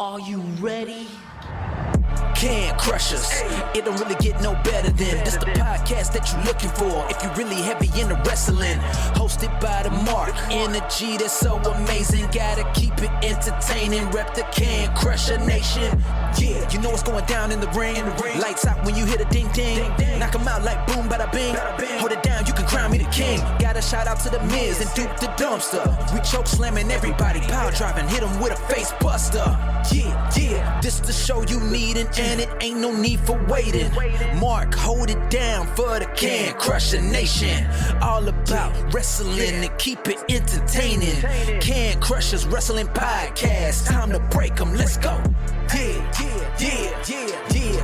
Are you ready? Can Crushers. It don't really get no better than this the podcast that you're looking for if you're really heavy into wrestling. Hosted by the Mark. Energy that's so amazing. Gotta keep it entertaining. Rep the Can Crusher Nation. Yeah, you know what's going down in the ring. Lights out when you hit a ding ding. Knock 'em out like boom bada bing. Hold it down, you can crown me the king. Gotta shout out to the Miz and Duke the Dumpster. We choke slamming everybody. Power driving, hit 'em with a face buster. Yeah, this the show you need and it ain't no need for waiting. Mark, hold it down for the Can Crusher Nation. All about wrestling and keep it entertaining. Can Crushers Wrestling Podcast. Time to break 'em, let's go. Yeah.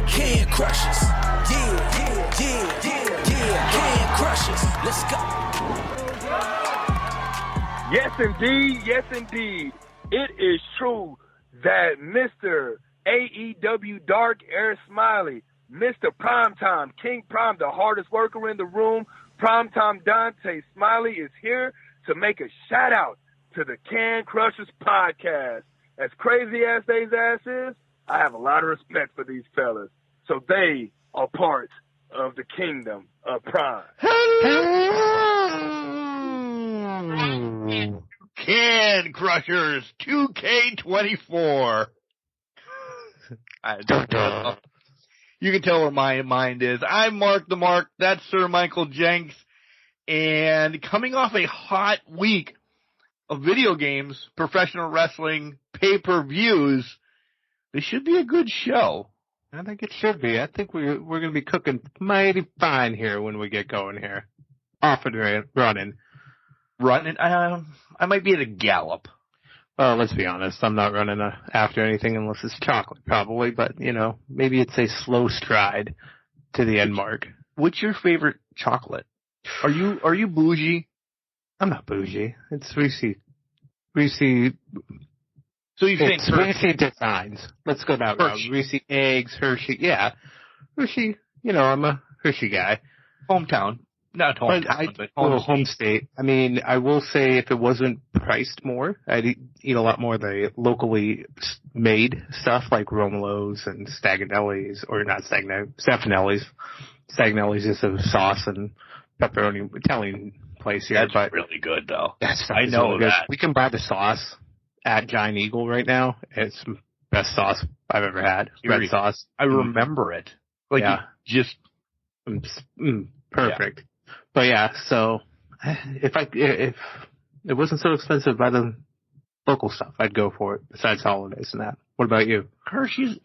Can Crushers. Yeah. Can Crushers. Let's go. Yes, indeed. It is true that Mr. AEW Dark Air Smiley, Mr. Primetime, King Prime, the hardest worker in the room, Primetime Dante Smiley is here to make a shout out to the Can Crushers podcast. As crazy as they's ass is, I have a lot of respect for these fellas. So they are part of the kingdom of Prime. Can Crushers 2K24. You can tell where my mind is. I'm Mark the Mark. That's Sir Michael Jenks. And coming off a hot week of video games, professional wrestling, pay-per-views, this should be a good show. I think it should be. I think we're going to be cooking mighty fine here when we get going here. Off and running. I might be at a gallop. Well, let's be honest. I'm not running after anything unless it's chocolate, probably. But, maybe it's a slow stride to the end mark. What's your favorite chocolate? Are you bougie? I'm not bougie. It's Reese. So you think Reese Designs. Let's go that route. Reese Eggs, Hershey. Yeah. Hershey, I'm a Hershey guy. Hometown. Not hometown, but home state. I mean, I will say if it wasn't priced more, I'd eat a lot more of the locally made stuff like Romelo's and Stagnelli's, or not Stefanelli's. Stagnelli's is a sauce and pepperoni Italian place here. That's really good, though. I know really that. We can buy the sauce at Giant Eagle right now. It's the best sauce I've ever had. Red sauce. I remember it. Just perfect. Yeah. But yeah, so if it wasn't so expensive by the local stuff, I'd go for it. Besides holidays and that. What about you? Hershey's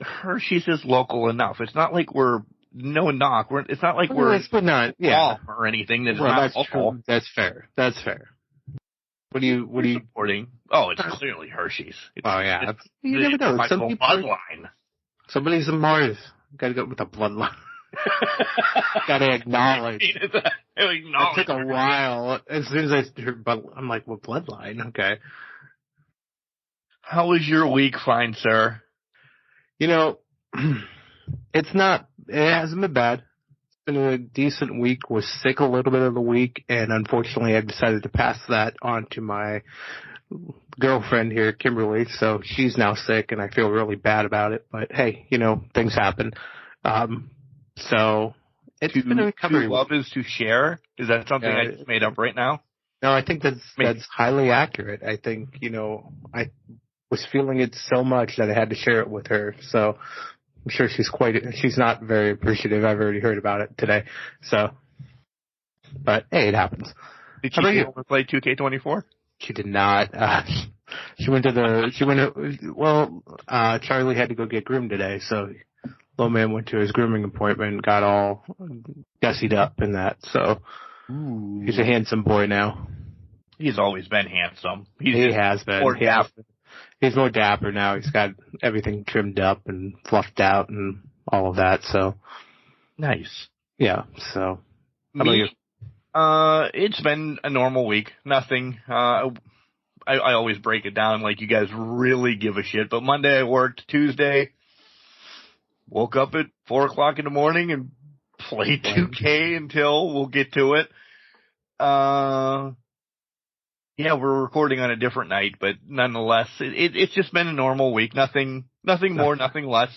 is local enough. It's not like we're no knock. It's not like we're not or anything. That's that's local. True. That's fair. What are you supporting? Oh, it's clearly Hershey's. Yeah. You never know. Some people bloodline. Somebody's a Mars. Got to go with the bloodline. Got to acknowledge. It took a while. As soon as I heard, I'm like, well, bloodline, okay. How was your week, fine sir? It hasn't been bad. It's been a decent week. Was sick a little bit of the week, and unfortunately, I've decided to pass that on to my girlfriend here, Kimberly. So she's now sick, and I feel really bad about it. But hey, things happen. So it's been a recovery. To love is to share. Is that something I just made up right now? No, I think that's highly accurate. I think I was feeling it so much that I had to share it with her. So I'm sure she's not very appreciative. I've already heard about it today. So, but hey, it happens. Did she play 2K24? She did not. Charlie had to go get groomed today, so little man went to his grooming appointment, got all gussied up in that. So he's a handsome boy now. He's always been handsome. He has been. More dapper. He's more dapper now. He's got everything trimmed up and fluffed out and all of that. So nice. Yeah. So how about you? It's been a normal week. Nothing. I always break it down like you guys really give a shit. But Monday I worked. Tuesday, woke up at 4 o'clock in the morning and played 2K until we'll get to it. Yeah, we're recording on a different night, but nonetheless, it's just been a normal week. Nothing more, nothing less.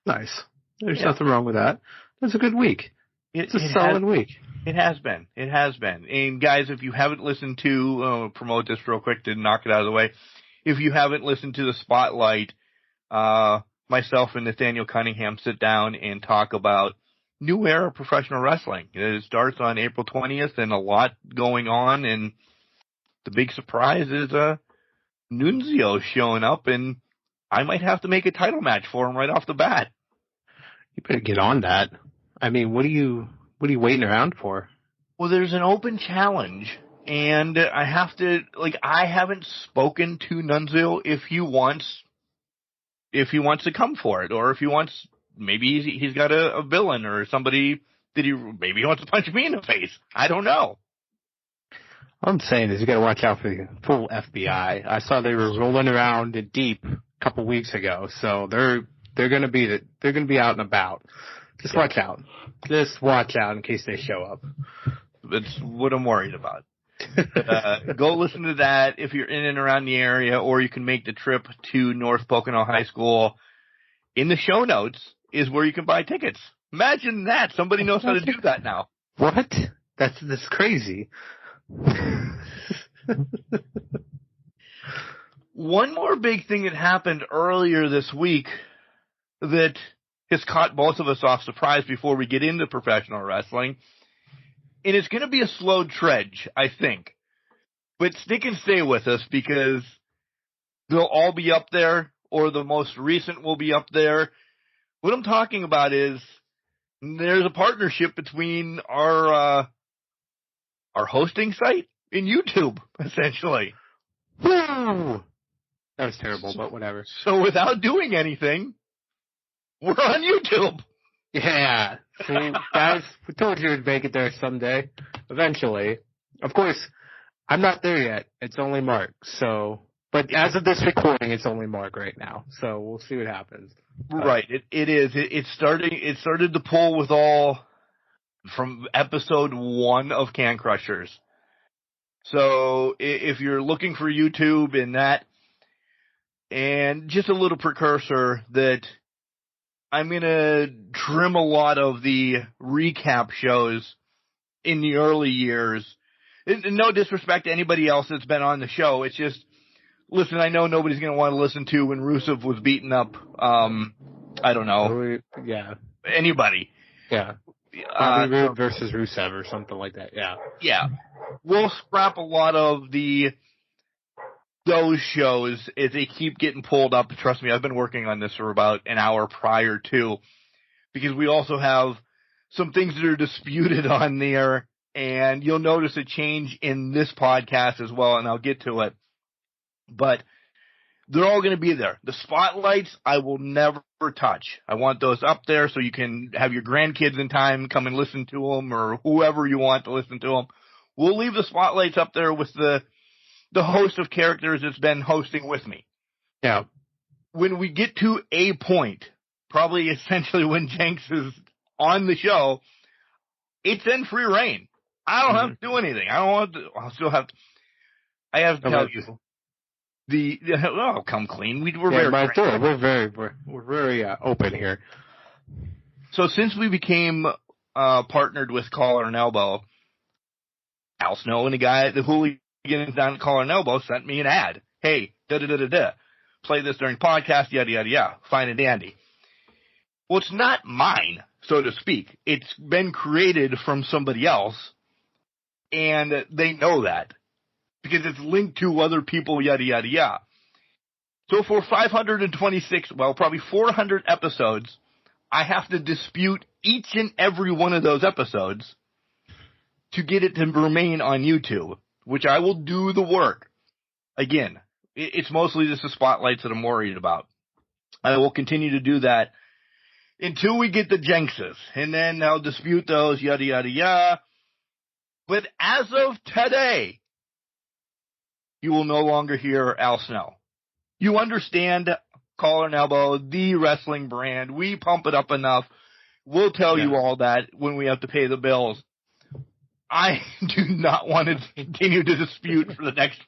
Nice. There's nothing wrong with that. It's a good week. It's a solid week. It has been. And guys, if you haven't listened to, promote this real quick to knock it out of the way. If you haven't listened to the Spotlight, myself and Nathaniel Cunningham sit down and talk about new era professional wrestling. It starts on April 20th and a lot going on, and the big surprise is Nunzio showing up, and I might have to make a title match for him right off the bat. You better get on that. I mean, what are you waiting around for? Well, there's an open challenge, and I haven't spoken to Nunzio if he wants to come for it, or if he wants, maybe he's got a villain or somebody maybe he wants to punch me in the face. I don't know. All I'm saying is you got to watch out for the full FBI. I saw they were rolling around in deep a couple weeks ago, so they're going to be out and about. Just watch out. Just watch out in case they show up. That's what I'm worried about. Go listen to that if you're in and around the area, or you can make the trip to North Pocono High School. In the show notes is where you can buy tickets. Imagine that. Somebody knows how to do that now. What? That's crazy. One more big thing that happened earlier this week that has caught both of us off surprise before we get into professional wrestling. And it's going to be a slow trudge, I think. But stick and stay with us, because they'll all be up there, or the most recent will be up there. What I'm talking about is there's a partnership between our hosting site and YouTube, essentially. Woo! That was terrible, but whatever. So without doing anything, we're on YouTube. Yeah. See, guys, we told you we'd make it there someday. Eventually. Of course, I'm not there yet. It's only Mark. But as of this recording, it's only Mark right now. So we'll see what happens. Right. It is. It started to pull with all from episode 1 of Can Crushers. So if you're looking for YouTube and that, and just a little precursor that I'm going to trim a lot of the recap shows in the early years. And no disrespect to anybody else that's been on the show. It's just, listen, I know nobody's going to want to listen to when Rusev was beating up, I don't know. Yeah. Anybody. Yeah. Bobby Roode versus Rusev or something like that. Yeah. Yeah. We'll scrap a lot of those shows as they keep getting pulled up. Trust me, I've been working on this for about an hour prior to, because we also have some things that are disputed on there, and you'll notice a change in this podcast as well, and I'll get to it. But they're all going to be there. The spotlights, I will never touch. I want those up there so you can have your grandkids in time come and listen to them, or whoever you want to listen to them. We'll leave the spotlights up there with the host of characters that's been hosting with me. Yeah. When we get to a point, probably essentially when Jenks is on the show, it's in free reign. I don't have to do anything. I have to tell you. Come clean. We're very open here. So since we became partnered with Collar and Elbow, Al Snow and the hooligans down at Collar and Elbow sent me an ad. Hey, play this during podcast, yada yada yada. Fine and dandy. Well, it's not mine, so to speak. It's been created from somebody else, and they know that, because it's linked to other people, yada, yada, yada. So for 526, probably 400 episodes, I have to dispute each and every one of those episodes to get it to remain on YouTube, which I will do the work. Again, it's mostly just the spotlights that I'm worried about. I will continue to do that until we get the Jenkses, and then I'll dispute those, yada, yada, yada. But as of today, you will no longer hear Al Snow. You understand Collar and Elbow, the wrestling brand. We pump it up enough. We'll tell you all that when we have to pay the bills. I do not want to continue to dispute for the next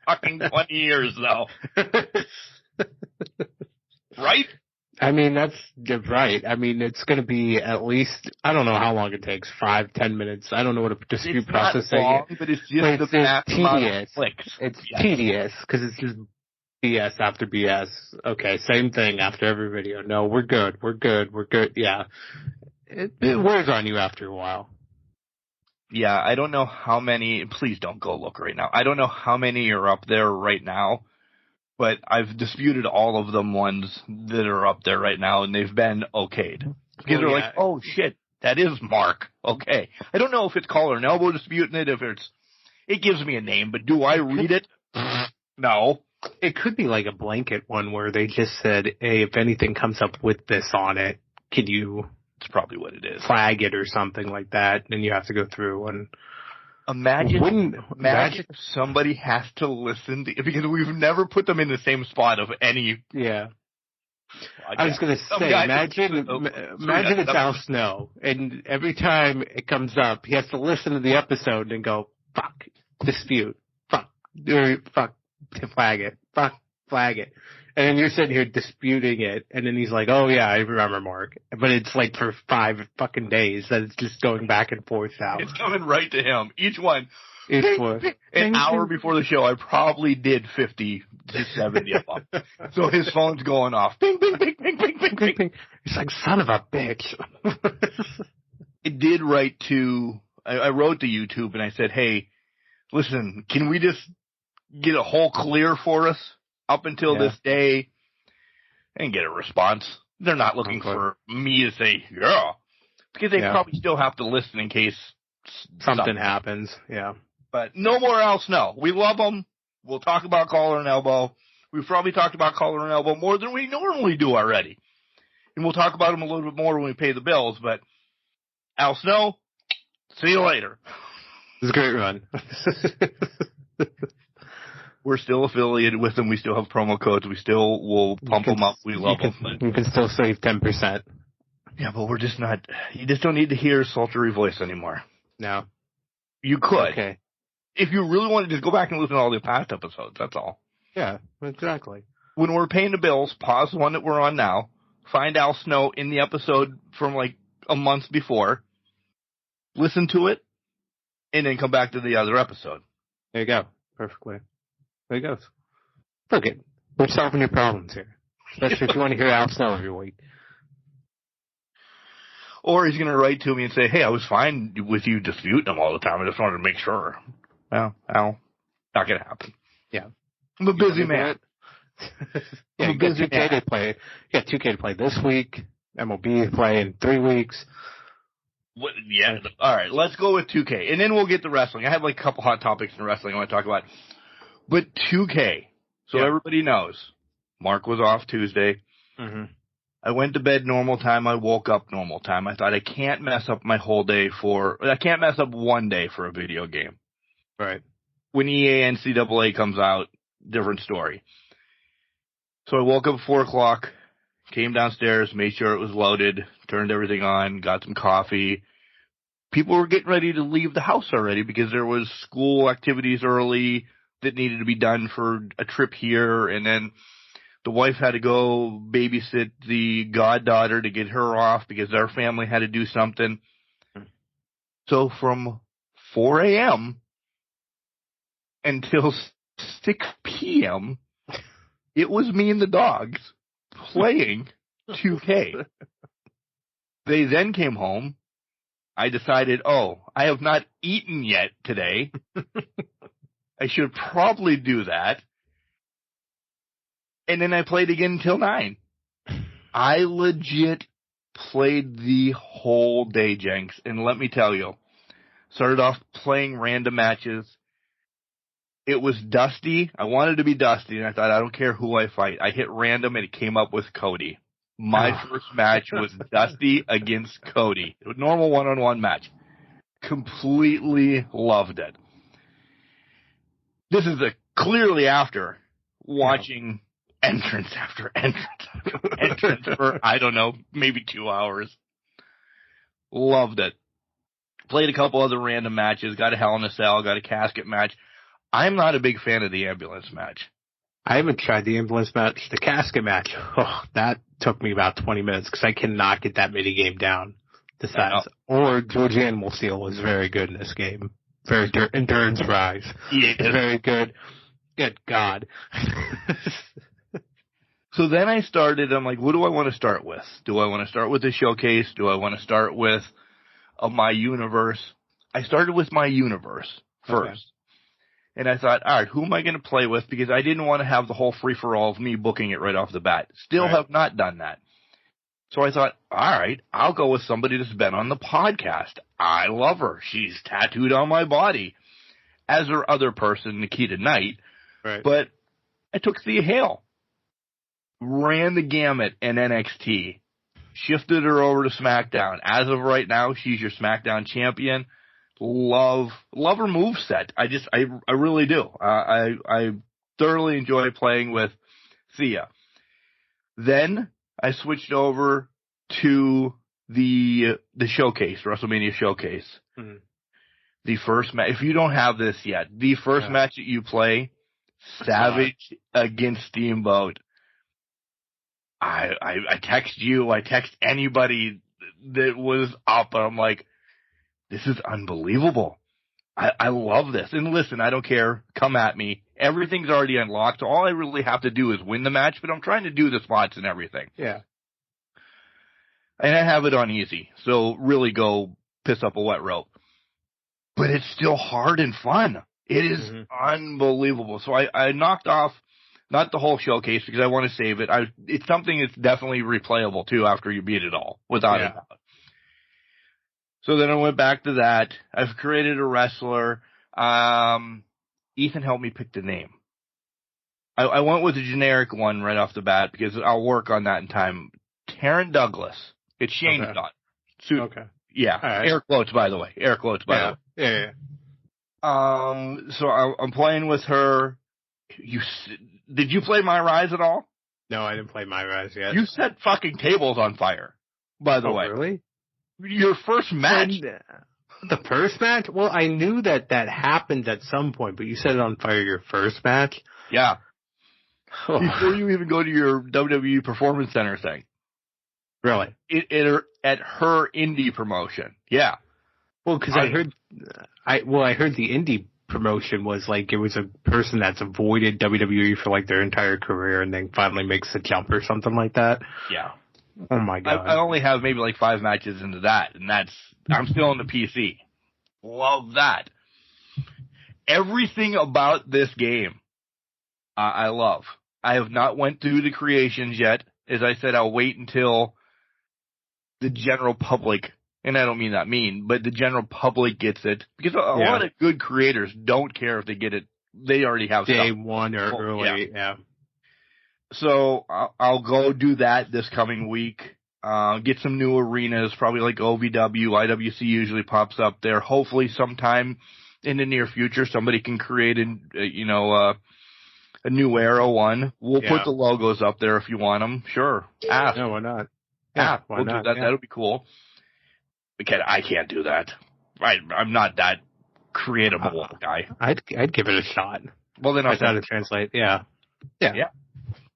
fucking 20 years, though. Right? I mean, that's right. I mean, it's going to be at least, I don't know how long it takes, 5-10 minutes. I don't know what a dispute process is. It's not long, but it's just it's tedious. Clicks. It's tedious because it's just BS after BS. Okay, same thing after every video. No, we're good. Yeah. It wears on you after a while. Yeah, I don't know how many, please don't go look right now. I don't know how many are up there right now, but I've disputed all of them ones that are up there right now, and they've been okayed. Because they're like, oh shit, that is Mark. Okay. I don't know if it's collar and elbow disputing it, it gives me a name, but do I read it? No. It could be like a blanket one where they just said, hey, if anything comes up with this on it, can you... It's probably what it is. Flag it or something like that, and you have to go through and... Imagine if somebody has to listen to, because we've never put them in the same spot of any. Yeah. I was going to say, imagine it's Al Snow, and every time it comes up, he has to listen to the episode and go, fuck, dispute, fuck, flag it, fuck, flag it. And then you're sitting here disputing it, and then he's like, oh yeah, I remember, Mark. But it's like for 5 fucking days that it's just going back and forth now. It's coming right to him. Each one. An hour before the show, I probably did 50 to 70 of them. So his phone's going off. Bing, bing, bing, bing, bing, bing, bing, bing. He's like, son of a bitch. It did write to, I wrote to YouTube and I said, hey, listen, can we just get a whole clear for us? Up until this day, and get a response. They're not looking for me to say, yeah, because they probably still have to listen in case something happens. Yeah. But no more Al Snow. We love them. We'll talk about collar and elbow. We've probably talked about collar and elbow more than we normally do already. And we'll talk about them a little bit more when we pay the bills. But Al Snow, see you later. It was a great run. We're still affiliated with them. We still have promo codes. We still will pump them up. We love them. You can still save 10%. Yeah, but we're just not. You just don't need to hear a sultry voice anymore. No. You could. Okay. If you really want to just go back and listen to all the past episodes, that's all. Yeah, exactly. When we're paying the bills, pause the one that we're on now. Find Al Snow in the episode from like a month before. Listen to it, and then come back to the other episode. There you go. Perfectly. There he goes. Look it. We're solving your problems here. Especially if you want to hear Al Snow every week. Or he's going to write to me and say, hey, I was fine with you disputing them all the time. I just wanted to make sure. Well, Al, not going to happen. Yeah. I'm a busy man. Yeah, you got 2K to play. You got 2K to play this week. MLB to play in 3 weeks. Yeah. All right. Let's go with 2K. And then we'll get to wrestling. I have like a couple hot topics in wrestling I want to talk about. But 2K, so everybody knows, Mark was off Tuesday. Mm-hmm. I went to bed normal time. I woke up normal time. I thought I can't mess up my whole day I can't mess up one day for a video game. Right. When EA NCAA comes out, different story. So I woke up at 4 o'clock, came downstairs, made sure it was loaded, turned everything on, got some coffee. People were getting ready to leave the house already because there was school activities early that needed to be done for a trip here, and then the wife had to go babysit the goddaughter to get her off because their family had to do something. So from 4 a.m. until 6 p.m., it was me and the dogs playing 2K. They then came home. I decided, I have not eaten yet today. I should probably do that. And then I played again until 9. I legit played the whole day, Jenks. And let me tell you, started off playing random matches. It was Dusty. I wanted to be Dusty, and I thought, I don't care who I fight. I hit random, and it came up with Cody. My first match was Dusty against Cody. It was a normal one-on-one match. Completely loved it. This is clearly after watching entrance after entrance after entrance for, I don't know, maybe 2 hours. Loved it. Played a couple other random matches. Got a Hell in a Cell. Got a casket match. I'm not a big fan of the ambulance match. I haven't tried the ambulance match. The casket match, that took me about 20 minutes because I cannot get that mini game down. The size. Or George Animal Steel was very good in this game. Very endurance rise. Yeah. Very good. Good God. So then I'm like, what do I want to start with? Do I want to start with the showcase? Do I want to start with my universe? I started with my universe first. Okay. And I thought, all right, who am I going to play with? Because I didn't want to have the whole free-for-all of me booking it right off the bat. Still have not done that. So I thought, all right, I'll go with somebody that's been on the podcast. I love her. She's tattooed on my body. As her other person, Nikita Knight. Right. But I took Thea Hale. Ran the gamut in NXT. Shifted her over to SmackDown. As of right now, she's your SmackDown champion. Love her moveset. I really do. I thoroughly enjoy playing with Thea. Then I switched over to the showcase, WrestleMania showcase. Mm-hmm. The first match. If you don't have this yet, the first match that you play, Savage against Steamboat. I text you. I text anybody that was up. I'm like, this is unbelievable. I love this. And listen, I don't care. Come at me. Everything's already unlocked. All I really have to do is win the match, but I'm trying to do the spots and everything. Yeah. And I have it on easy. So really go piss up a wet rope. But it's still hard and fun. It is unbelievable. So I knocked off, not the whole showcase because I want to save it. It's something that's definitely replayable too after you beat it all, without a doubt. So then I went back to that. I've created a wrestler. Ethan helped me pick the name. I went with a generic one right off the bat because I'll work on that in time. Taryn Douglas. It's Shane Dot. Okay. Yeah. Right. Air quotes, by the way. Air quotes, by the way. Yeah. So I'm playing with her. Did you play My Rise at all? No, I didn't play My Rise yet. You set fucking tables on fire, by the way. Really? Your first match. The first match? Well, I knew that happened at some point, but you set it on fire your first match? Yeah. Before you even go to your WWE Performance Center thing. Really? At her indie promotion. Yeah. Well, because I heard the indie promotion was like it was a person that's avoided WWE for like their entire career and then finally makes the jump or something like that. Yeah. Oh my God. I only have maybe like 5 matches into that, and I'm still on the PC. Love that. Everything about this game, I love. I have not went through the creations yet. As I said, I'll wait until the general public, and I don't mean that mean, but the general public gets it. Because a lot of good creators don't care if they get it. They already have Day stuff. one or early, yeah. So I'll go do that this coming week. Get some new arenas, probably like OVW, IWC usually pops up there. Hopefully sometime in the near future, somebody can create a new era one. We'll put the logos up there if you want them. Sure. Ask. No, why not? Yeah, we'll do that. Yeah. That'll be cool. I can't do that. I'm not that creative guy. I'd give it a shot. Well, then I'll try to translate. Yeah.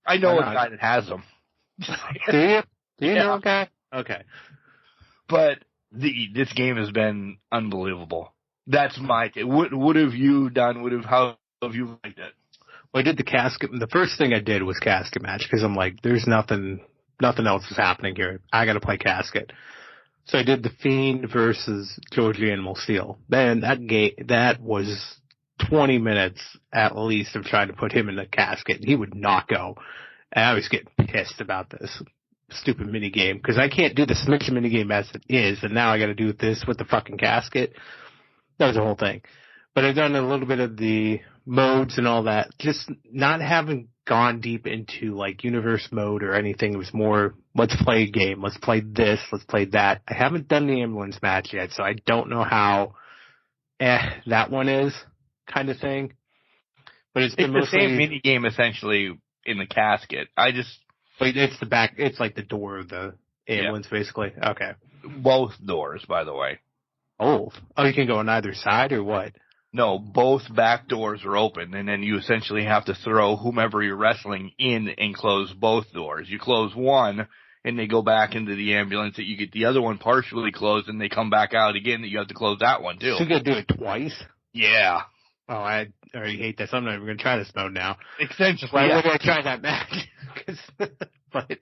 I know a guy that has them. Do you know a guy? Okay. But this game has been unbelievable. That's my take. What have you done? How have you liked it? Well, I did the casket. The first thing I did was casket match because I'm like, there's nothing else is happening here. I got to play casket. So I did the Fiend versus George Animal Steel. Then that was 20 minutes at least of trying to put him in the casket. He would not go. And I was getting pissed about this stupid mini game because I can't do the submission mini game as it is, and now I got to do this with the fucking casket. That was the whole thing. But I've done a little bit of the modes and all that. Just not having gone deep into like universe mode or anything. It was more, let's play a game. Let's play this. Let's play that. I haven't done the ambulance match yet, so I don't know how that one is kind of thing. But it's been the same mini game essentially in the casket. Wait, it's the back. It's like the door of the ambulance, basically. Okay. Both doors, by the way. Oh, you can go on either side or what? No, both back doors are open, and then you essentially have to throw whomever you're wrestling in and close both doors. You close one, and they go back into the ambulance. That you get the other one partially closed, and they come back out again. That you have to close that one too. So you got to do it twice? Yeah. Oh, I already hate this. I'm not even going to try this mode now. Essentially, why would I try that match? But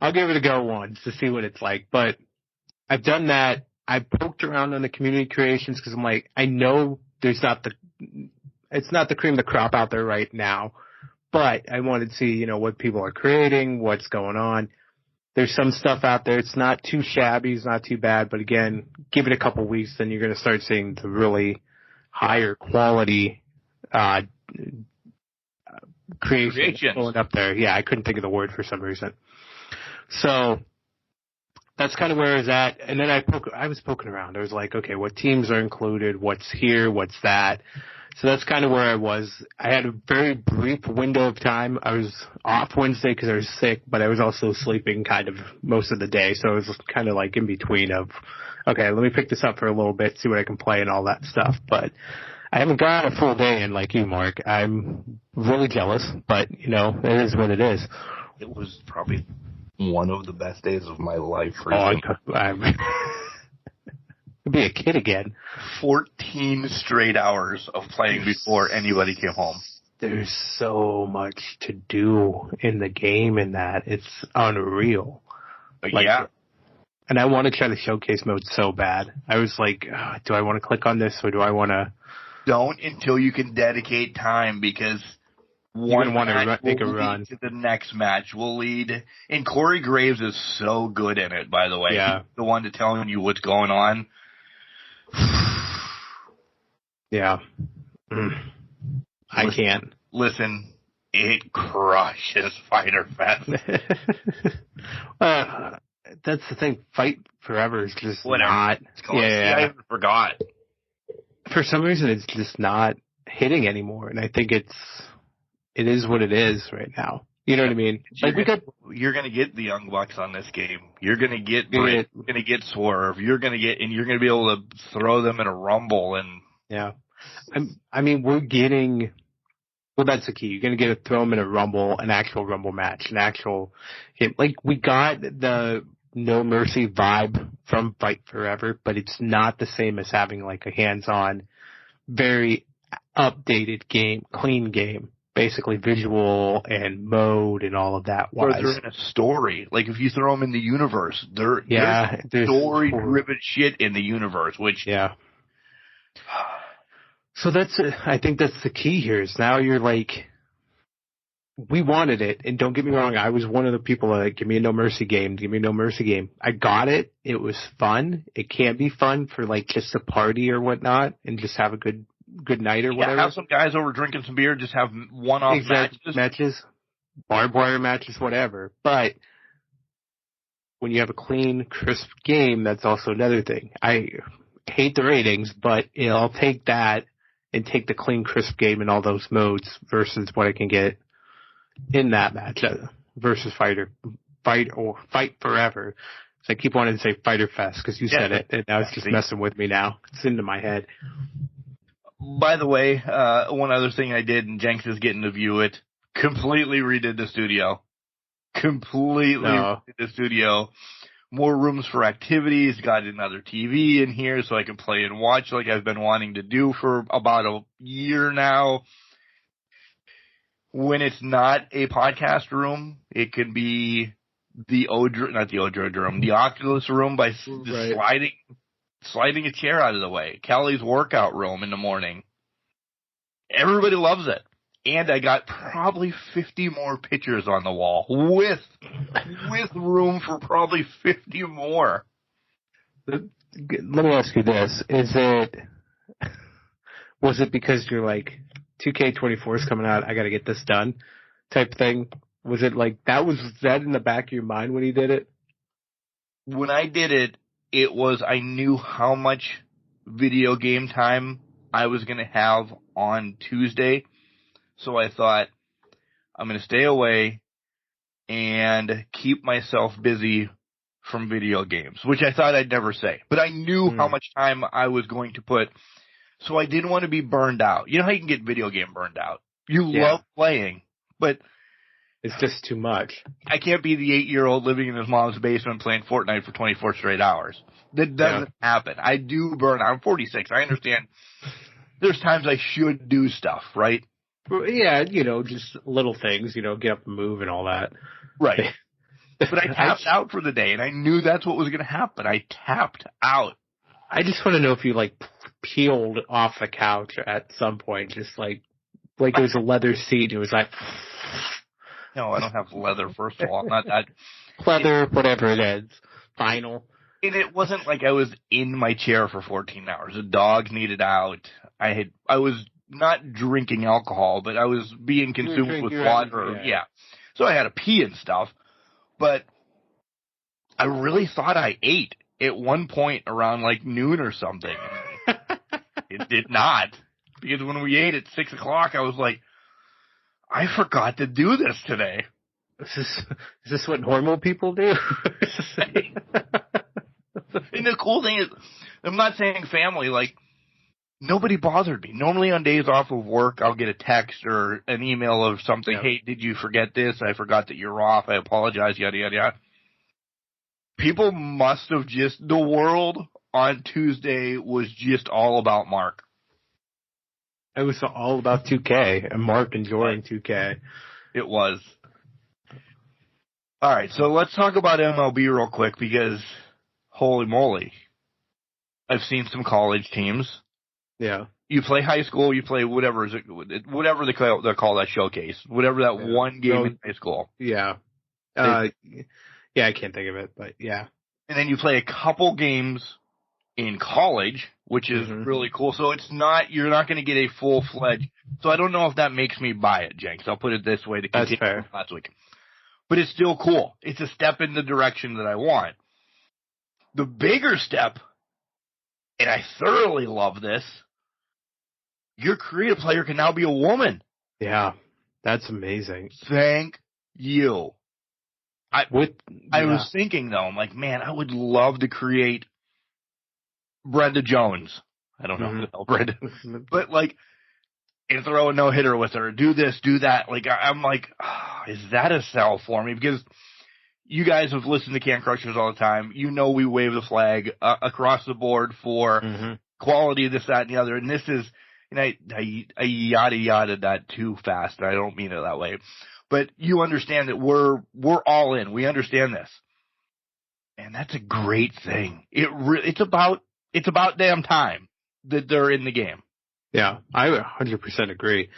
I'll give it a go once to see what it's like. But I've done that. I poked around on the community creations because I'm like, I know it's not the cream of the crop out there right now, but I wanted to see, what people are creating, what's going on. There's some stuff out there. It's not too shabby. It's not too bad. But again, give it a couple weeks, then you're going to start seeing the really higher quality creations going up there. Yeah, I couldn't think of the word for some reason. So that's kind of where I was at. And then I was poking around. I was like, okay, what teams are included? What's here? What's that? So that's kind of where I was. I had a very brief window of time. I was off Wednesday because I was sick, but I was also sleeping kind of most of the day. So I was kind of like in between of, okay, let me pick this up for a little bit, see what I can play and all that stuff. But I haven't got a full day in like you, Mark. I'm really jealous, but it is what it is. It was probably one of the best days of my life. I'd be a kid again. 14 straight hours of playing before anybody came home. There's so much to do in the game in that. It's unreal. Yeah. And I want to try the showcase mode so bad. I was like, do I want to click on this or do I want to? Don't until you can dedicate time because one match will lead to the next match will lead. And Corey Graves is so good in it, by the way. Yeah. He's the one to telling you what's going on. Yeah. I can't. Listen, it crushes Fighter Fest. That's the thing. Fight Forever is just Whatever. Not. Yeah, I forgot. For some reason, it's just not hitting anymore, and I think it is what it is right now. You know what I mean? You're gonna get the Young Bucks on this game. You're gonna get Britt. You're gonna get Swerve. You're gonna be able to throw them in a Rumble and. Yeah, I mean, we're getting. Well, that's the key. You're gonna get to throw them in a Rumble, an actual Rumble match, an actual. Like we got the No Mercy vibe from Fight Forever, but it's not the same as having like a hands-on, very updated game, clean game. Basically visual and mode and all of that. Or they're in a story. Like if you throw them in the universe, there's story-driven shit in the universe, which... Yeah. So I think that's the key here is now you're like, we wanted it. And don't get me wrong, I was one of the people that give me a No Mercy game. Give me a No Mercy game. I got it. It was fun. It can be fun for like just a party or whatnot and just have a good night or whatever. Have some guys over drinking some beer, just have one-off matches, barbed wire matches, whatever. But when you have a clean, crisp game, that's also another thing. I hate the ratings, but I'll take that and take the clean, crisp game in all those modes versus what I can get in that match versus Fight Forever. So I keep wanting to say Fighter Fest because you said it, and now it's just messing with me now. It's into my head. By the way, one other thing I did, and Jenks is getting to view it, completely redid the studio. Redid the studio. More rooms for activities, got another TV in here so I can play and watch like I've been wanting to do for about a year now. When it's not a podcast room, it can be the Oculus room by sliding a chair out of the way. Kelly's workout room in the morning. Everybody loves it. And I got probably 50 more pictures on the wall with room for probably 50 more. Let me ask you this. Was it because you're like, 2K24 is coming out, I gotta get this done type thing? Was it like, was that in the back of your mind when you did it? When I did it, I knew how much video game time I was going to have on Tuesday. So I thought, I'm going to stay away and keep myself busy from video games, which I thought I'd never say. But I knew how much time I was going to put. So I didn't want to be burned out. You know how you can get video game burned out? You love playing, but it's just too much. I can't be the 8-year-old living in his mom's basement playing Fortnite for 24 straight hours. That doesn't happen. I do burn out. I'm 46. I understand there's times I should do stuff, right? Well, yeah, just little things, get up and move and all that. Right. But I tapped out for the day, and I knew that's what was going to happen. I tapped out. I just want to know if you, peeled off the couch at some point, just like it was a leather seat. It was like... No, I don't have leather, first of all. I'm not that... Leather, whatever it is. Vinyl. And it wasn't like I was in my chair for 14 hours. The dogs needed out. I was not drinking alcohol, but I was being consumed with water. Yeah. So I had to pee and stuff. But I really thought I ate at one point around noon or something. It did not. Because when we ate at 6 o'clock, I was like, I forgot to do this today. Is this what normal people do? And the cool thing is, I'm not saying family, nobody bothered me. Normally on days off of work, I'll get a text or an email of something, hey, did you forget this? I forgot that you're off. I apologize, yada, yada, yada. People must have the world on Tuesday was just all about Mark. It was all about 2K and Mark enjoying 2K. It was. All right, so let's talk about MLB real quick because, holy moly, I've seen some college teams. Yeah. You play high school, you play whatever they call that showcase, whatever that one game in high school. Yeah. I can't think of it, but yeah. And then you play a couple games in college, which is really cool. So you're not going to get a full-fledged. So I don't know if that makes me buy it, Jenks. I'll put it this way to continue. That's fair. Last week. But it's still cool. It's a step in the direction that I want. The bigger step, and I thoroughly love this, your creative player can now be a woman. Yeah, that's amazing. Thank you. I was thinking, though, I'm like, man, I would love to create Brenda Jones. I don't know who the hell Brenda, but and throw a no-hitter with her, do this, do that. I'm like, is that a sell for me? Because you guys have listened to Can Crushers all the time. We wave the flag across the board for quality, this, that, and the other. And this is, and I yada that too fast. I don't mean it that way. But you understand that we're all in. We understand this. And that's a great thing. It's about damn time that they're in the game. Yeah, I 100% agree.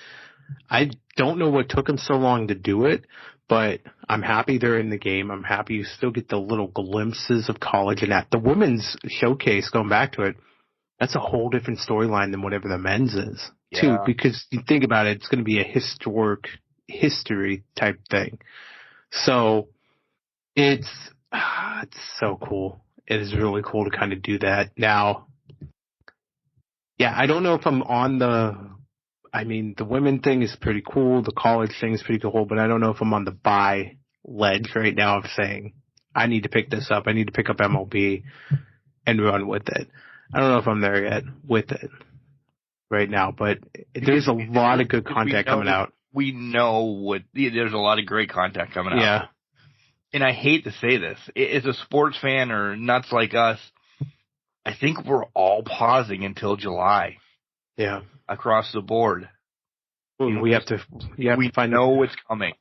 I don't know what took them so long to do it, but I'm happy they're in the game. I'm happy you still get the little glimpses of college and that. The women's showcase, going back to it, that's a whole different storyline than whatever the men's is, too, because you think about it, it's going to be a history type thing. So it's so cool. It is really cool to kind of do that. Now, yeah, I don't know if I'm on the women thing is pretty cool. The college thing is pretty cool, but I don't know if I'm on the buy ledge right now of saying, I need to pick this up. I need to pick up MLB and run with it. I don't know if I'm there yet with it right now, but there's a lot of good content coming out. We know there's a lot of great content coming out. Yeah. And I hate to say this, as a sports fan or nuts like us, I think we're all pausing until July. Yeah. Across the board. We have to know what's coming.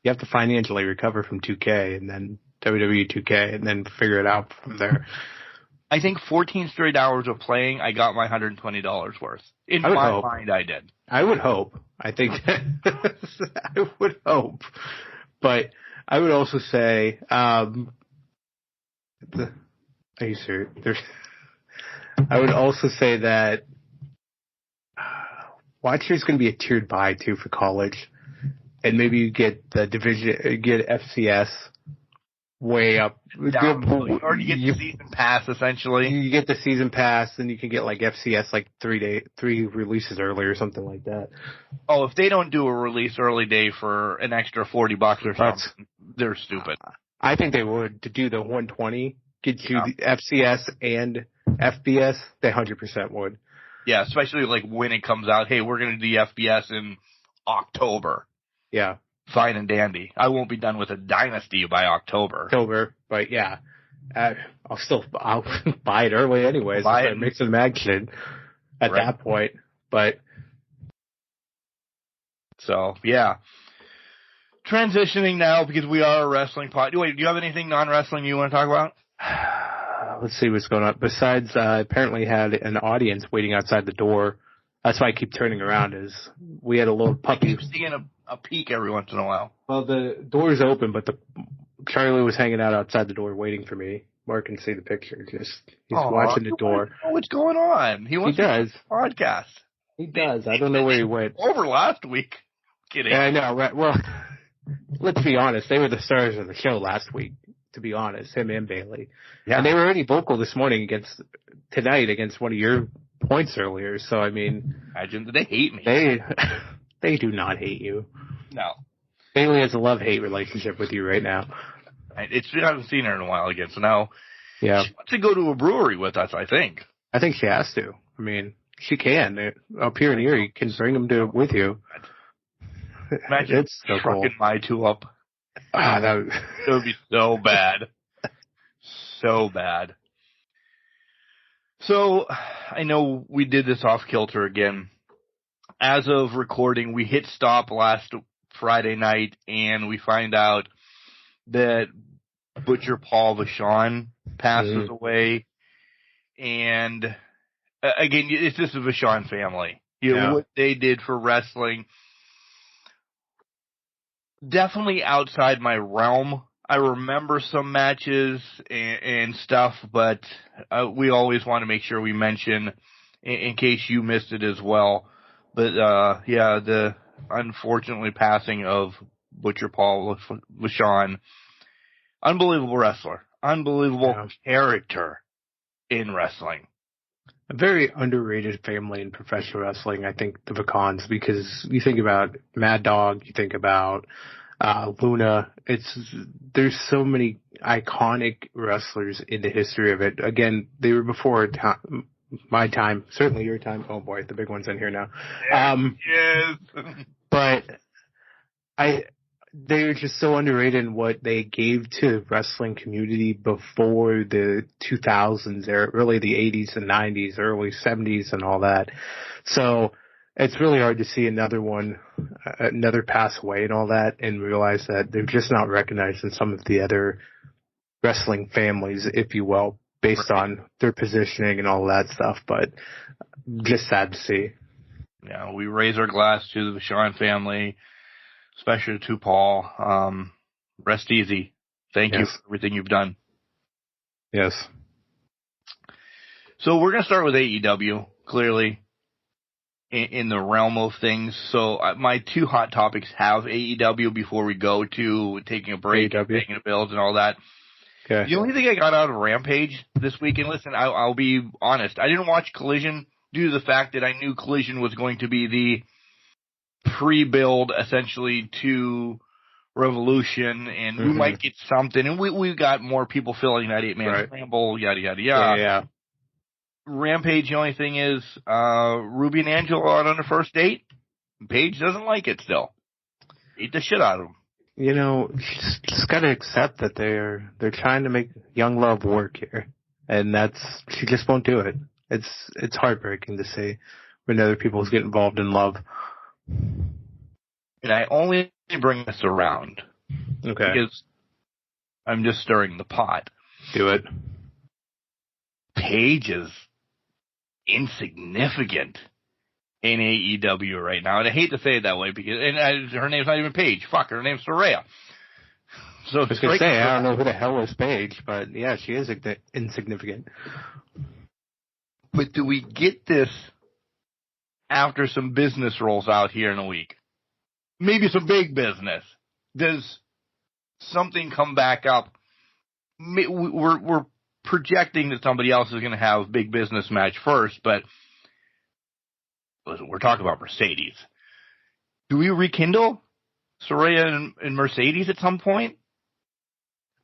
You have to financially recover from 2K and then WWE 2K and then figure it out from there. I think 14 straight hours of playing, I got my $120 worth. In my mind, I did. I would hope. I think that I would hope. But I would also say, are you serious? I would also say that Watch Year's going to be a tiered buy too for college, and maybe you get the division, get FCS way up, or you get the season pass essentially. You get the season pass, then you can get FCS 3 releases early or something like that. Oh, if they don't do a release early day for an extra $40 or something, they're stupid. I think they would to do the 120, get you the FCS and FBS. They 100% would. Yeah, especially like when it comes out. Hey, we're going to do the FBS in October. Yeah. Fine and dandy. I won't be done with a Dynasty by October. But yeah. I'll buy it early anyways. Buy If it. I mix and match it at that point. But so, yeah. Transitioning now, because we are a wrestling pod. Wait, do you have anything non-wrestling you want to talk about? Let's see what's going on. Besides, apparently had an audience waiting outside the door. That's why I keep turning around, is we had a little puppy. I keep seeing a peek every once in a while. Well, the door's open, but Charlie was hanging out outside the door waiting for me. Mark can see the picture. He's watching the door. What's going on? He does. Podcast. He does. I don't know where he went. Over last week. Kidding. Yeah, I know. Right? Well, let's be honest. They were the stars of the show last week, to be honest, him and Bailey. Yeah. And they were already vocal this morning tonight against one of your points earlier. So, I mean. Imagine that they hate me. They do not hate you. No. Bailey has a love-hate relationship with you right now. I haven't seen her in a while again, so now she wants to go to a brewery with us, I think. I think she has to. I mean, she can. Up here in Erie, you can bring them with you. Imagine it's so trucking cool. my two up. That would be so bad. So bad. So, I know we did this off kilter again. As of recording, we hit stop last Friday night, and we find out that Butcher Paul Vachon passes away. And, again, it's just the Vachon family. You know, what they did for wrestling. Definitely outside my realm. I remember some matches and stuff, but we always want to make sure we mention in case you missed it as well. But, the unfortunately passing of Butcher Paul Vachon. Unbelievable wrestler. Unbelievable character in wrestling. A very underrated family in professional wrestling, I think, the Vachons, because you think about Mad Dog, you think about Luna. There's so many iconic wrestlers in the history of it. Again, they were before my time, certainly your time. Oh boy, the big one's in here now. Yes. But they're just so underrated in what they gave to the wrestling community before the 2000s era, really the 80s and 90s, early 70s and all that. So it's really hard to see another pass away and all that and realize that they're just not recognized in some of the other wrestling families, if you will, based on their positioning and all that stuff. But just sad to see. Yeah, we raise our glass to the Vachon family, especially to Paul. Rest easy. Thank you for everything you've done. Yes. So we're going to start with AEW, clearly, in the realm of things. So my two hot topics have AEW before we go to taking a break, paying the bills and all that. Okay. The only thing I got out of Rampage this weekend, listen, I'll be honest, I didn't watch Collision due to the fact that I knew Collision was going to be the pre-build, essentially, to Revolution, and we might get something, and we got more people filling that 8-man scramble, yada, yada, yada. Yeah. Rampage, the only thing is, Ruby and Angela out on a first date. Paige doesn't like it still. Eat the shit out of them. You know, just gotta accept that they're trying to make young love work here, and she just won't do it. It's heartbreaking to see when other people get involved in love. And I only bring this around because I'm just stirring the pot. Do it. Paige is insignificant in AEW right now, and I hate to say it that way because her name's not even Paige. Fuck, her name's Saraya. So I was gonna say, I don't know who the hell is Paige, but yeah, she is insignificant. But do we get this after some business rolls out here in a week? Maybe some big business. Does something come back up? We're projecting that somebody else is going to have a big business match first, but listen, we're talking about Mercedes. Do we rekindle Saraya and Mercedes at some point?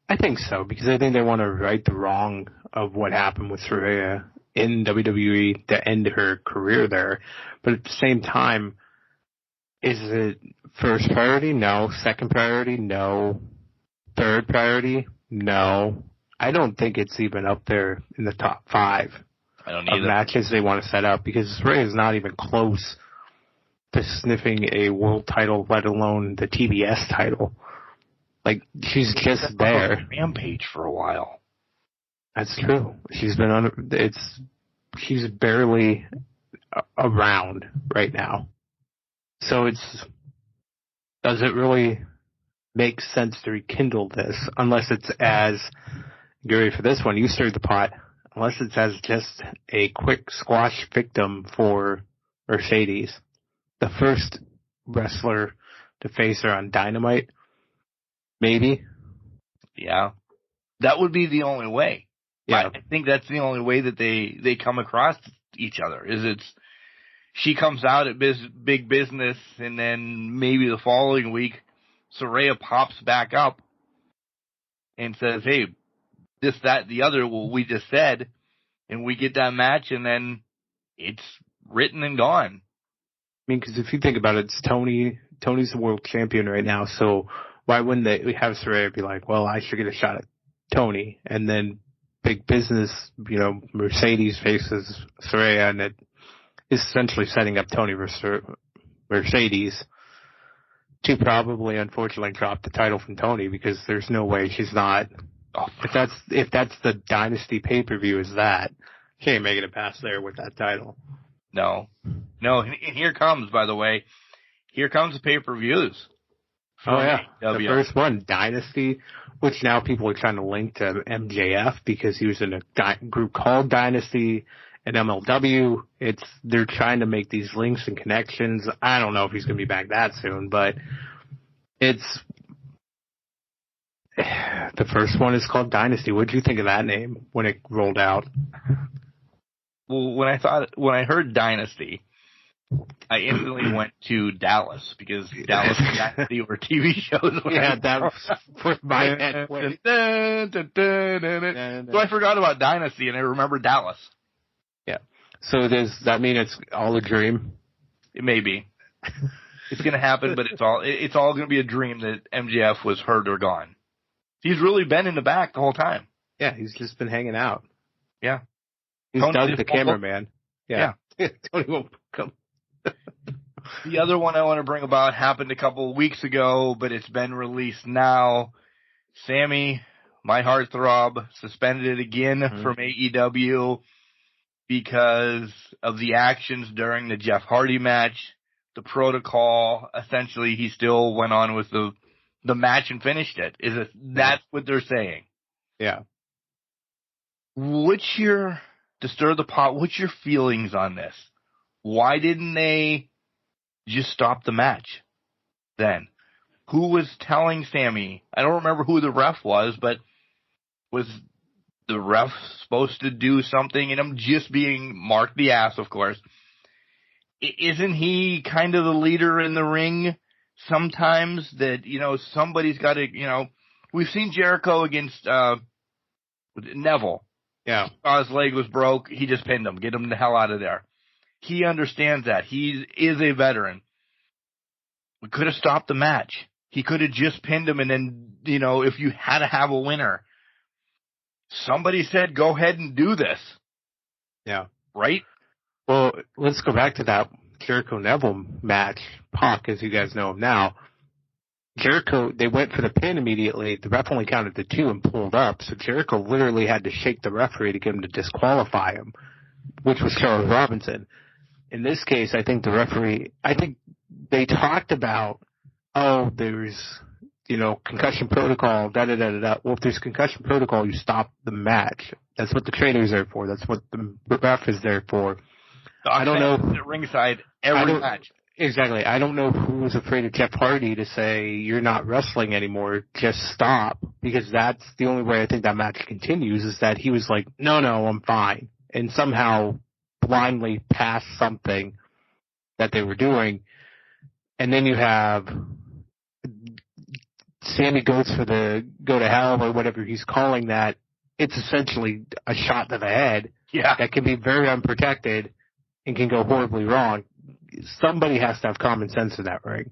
I think so, because I think they want to right the wrong of what happened with Saraya in WWE to end her career there. But at the same time, is it first priority? No. Second priority? No. Third priority? No. I don't think it's even up there in the top 5 of matches they want to set up, because Saraya is not even close to sniffing a world title, let alone the TBS title. Like, she's just there. Rampage for a while. That's true. She's been she's barely around right now. So does it really make sense to rekindle this, unless it's as, Gary, for this one, you stirred the pot, unless it's as just a quick squash victim for Mercedes, the first wrestler to face her on Dynamite, maybe? Yeah. That would be the only way. Yeah. I think that's the only way that they come across each other, is she comes out at big business, and then maybe the following week, Saraya pops back up and says, hey, this, that, the other, well, we just said, and we get that match, and then it's written and gone. I mean, because if you think about it, it's Tony's the world champion right now, so why wouldn't they have Saraya be like, well, I should get a shot at Tony, and then big business, Mercedes faces Saraya, and it is essentially setting up Tony versus Mercedes to probably, unfortunately, drop the title from Tony, because there's no way she's not. If that's the Dynasty pay-per-view, is that she ain't making it past there with that title. No. And here comes, by the way, the pay-per-views. Oh yeah, the first one, Dynasty, which now people are trying to link to MJF because he was in a group called Dynasty. At MLW, they're trying to make these links and connections. I don't know if he's going to be back that soon, but the first one is called Dynasty. What did you think of that name when it rolled out? Well, when I heard Dynasty, I instantly went to Dallas, because Dallas and Dynasty were TV shows. Yeah, that was my head. So I forgot about Dynasty, and I remember Dallas. Yeah. So does that mean it's all a dream? It may be. It's going to happen, but it's all going to be a dream that MJF was hurt or gone. He's really been in the back the whole time. Yeah, he's just been hanging out. Yeah. He's Doug the cameraman. Yeah. Tony won't come. The other one I want to bring about happened a couple of weeks ago, but it's been released now. Sammy, my heartthrob, suspended again from AEW because of the actions during the Jeff Hardy match, the protocol. Essentially, he still went on with the match and finished it. That's what they're saying. Yeah. To stir the pot, what's your feelings on this? Why didn't they just stop the match then? Who was telling Sammy? I don't remember who the ref was, but was the ref supposed to do something? And I'm just being Mark the ass, of course. Isn't he kind of the leader in the ring sometimes, that, somebody's got to, we've seen Jericho against Neville. Yeah. His leg was broke. He just pinned him. Get him the hell out of there. He understands that. He is a veteran. We could have stopped the match. He could have just pinned him, and then, if you had to have a winner, somebody said, go ahead and do this. Yeah. Right? Well, let's go back to that Jericho-Neville match. Pac, as you guys know him now. Jericho, they went for the pin immediately. The ref only counted to 2 and pulled up. So Jericho literally had to shake the referee to get him to disqualify him, which was Charles Robinson. In this case, I think they talked about, there's, concussion protocol, da-da-da-da-da. Well, if there's concussion protocol, you stop the match. That's what the trainer's there for. That's what the ref is there for. I don't know. At ringside every match. Exactly. I don't know who was afraid of Jeff Hardy to say, you're not wrestling anymore, just stop. Because that's the only way I think that match continues, is that he was like, no, I'm fine. And somehow blindly passed something that they were doing. And then you have Sammy goes for the go to hell or whatever he's calling that. it's essentially a shot to the head. Yeah. That can be very unprotected and can go horribly wrong. Somebody has to have common sense in that ring.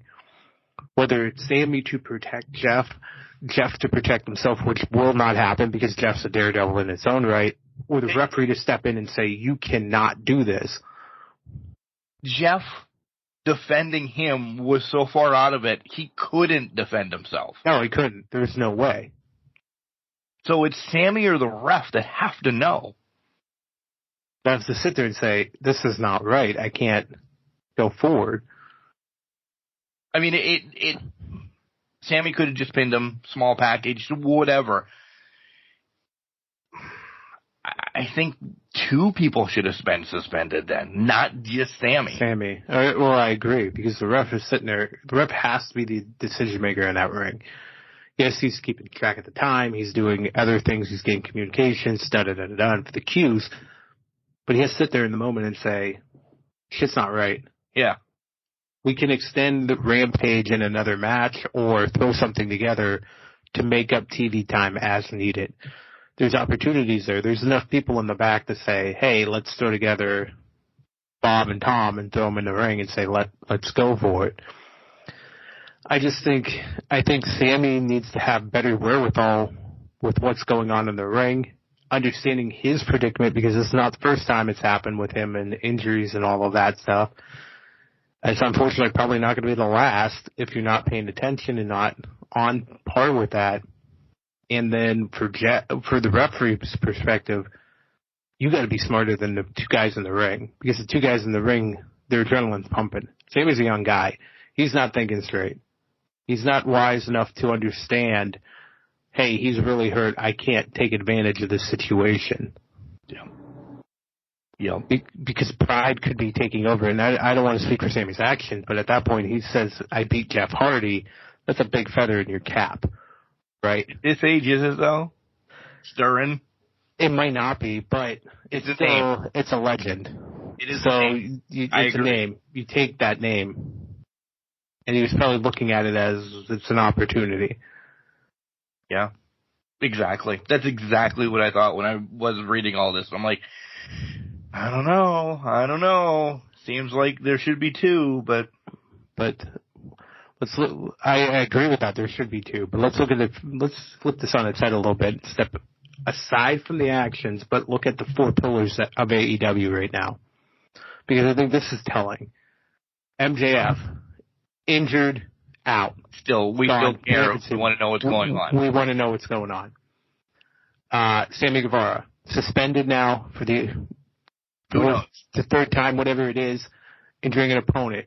Whether it's Sammy to protect Jeff to protect himself, which will not happen because Jeff's a daredevil in its own right, or the referee to step in and say, you cannot do this. Jeff defending him was so far out of it, he couldn't defend himself. No, he couldn't. There's no way. So it's Sammy or the ref that have to know. They have to sit there and say, this is not right. I can't go forward. I mean, Sammy could have just pinned him, small package, whatever. I think 2 people should have been suspended then, not just Sammy. Sammy. Well, I agree, because the ref is sitting there. The ref has to be the decision maker in that ring. Yes, he's keeping track of the time. He's doing other things. He's getting communications, da-da-da-da-da, for the cues. But he has to sit there in the moment and say, shit's not right. Yeah. We can extend the Rampage in another match or throw something together to make up TV time as needed. There's opportunities there. There's enough people in the back to say, hey, let's throw together Bob and Tom and throw them in the ring and say, let's go for it. I think Sammy needs to have better wherewithal with what's going on in the ring, understanding his predicament, because it's not the first time it's happened with him and injuries and all of that stuff. It's unfortunately probably not going to be the last if you're not paying attention and not on par with that. And then for the referee's perspective, you got to be smarter than the 2 guys in the ring, because the 2 guys in the ring, their adrenaline's pumping. Sammy's a young guy. He's not thinking straight. He's not wise enough to understand, hey, he's really hurt. I can't take advantage of this situation. Yeah. Yeah. Because pride could be taking over. And I don't want to speak for Sammy's actions, but at that point he says, I beat Jeff Hardy. That's a big feather in your cap, right? This age is it, though? Stirring? It might not be, but it's a legend. It is so a name. It's a name. You take that name. And he was probably looking at it as it's an opportunity. Yeah, exactly. That's exactly what I thought when I was reading all this. I'm like, I don't know. Seems like there should be 2, but let's look. I agree with that. There should be 2, but let's flip this on its head a little bit. Step aside from the actions, but look at the 4 pillars of AEW right now, because I think this is telling. MJF. Injured, out. We still care. We want to know what's going on. We want to know what's going on. Sammy Guevara, suspended now for the 3rd time, whatever it is, injuring an opponent.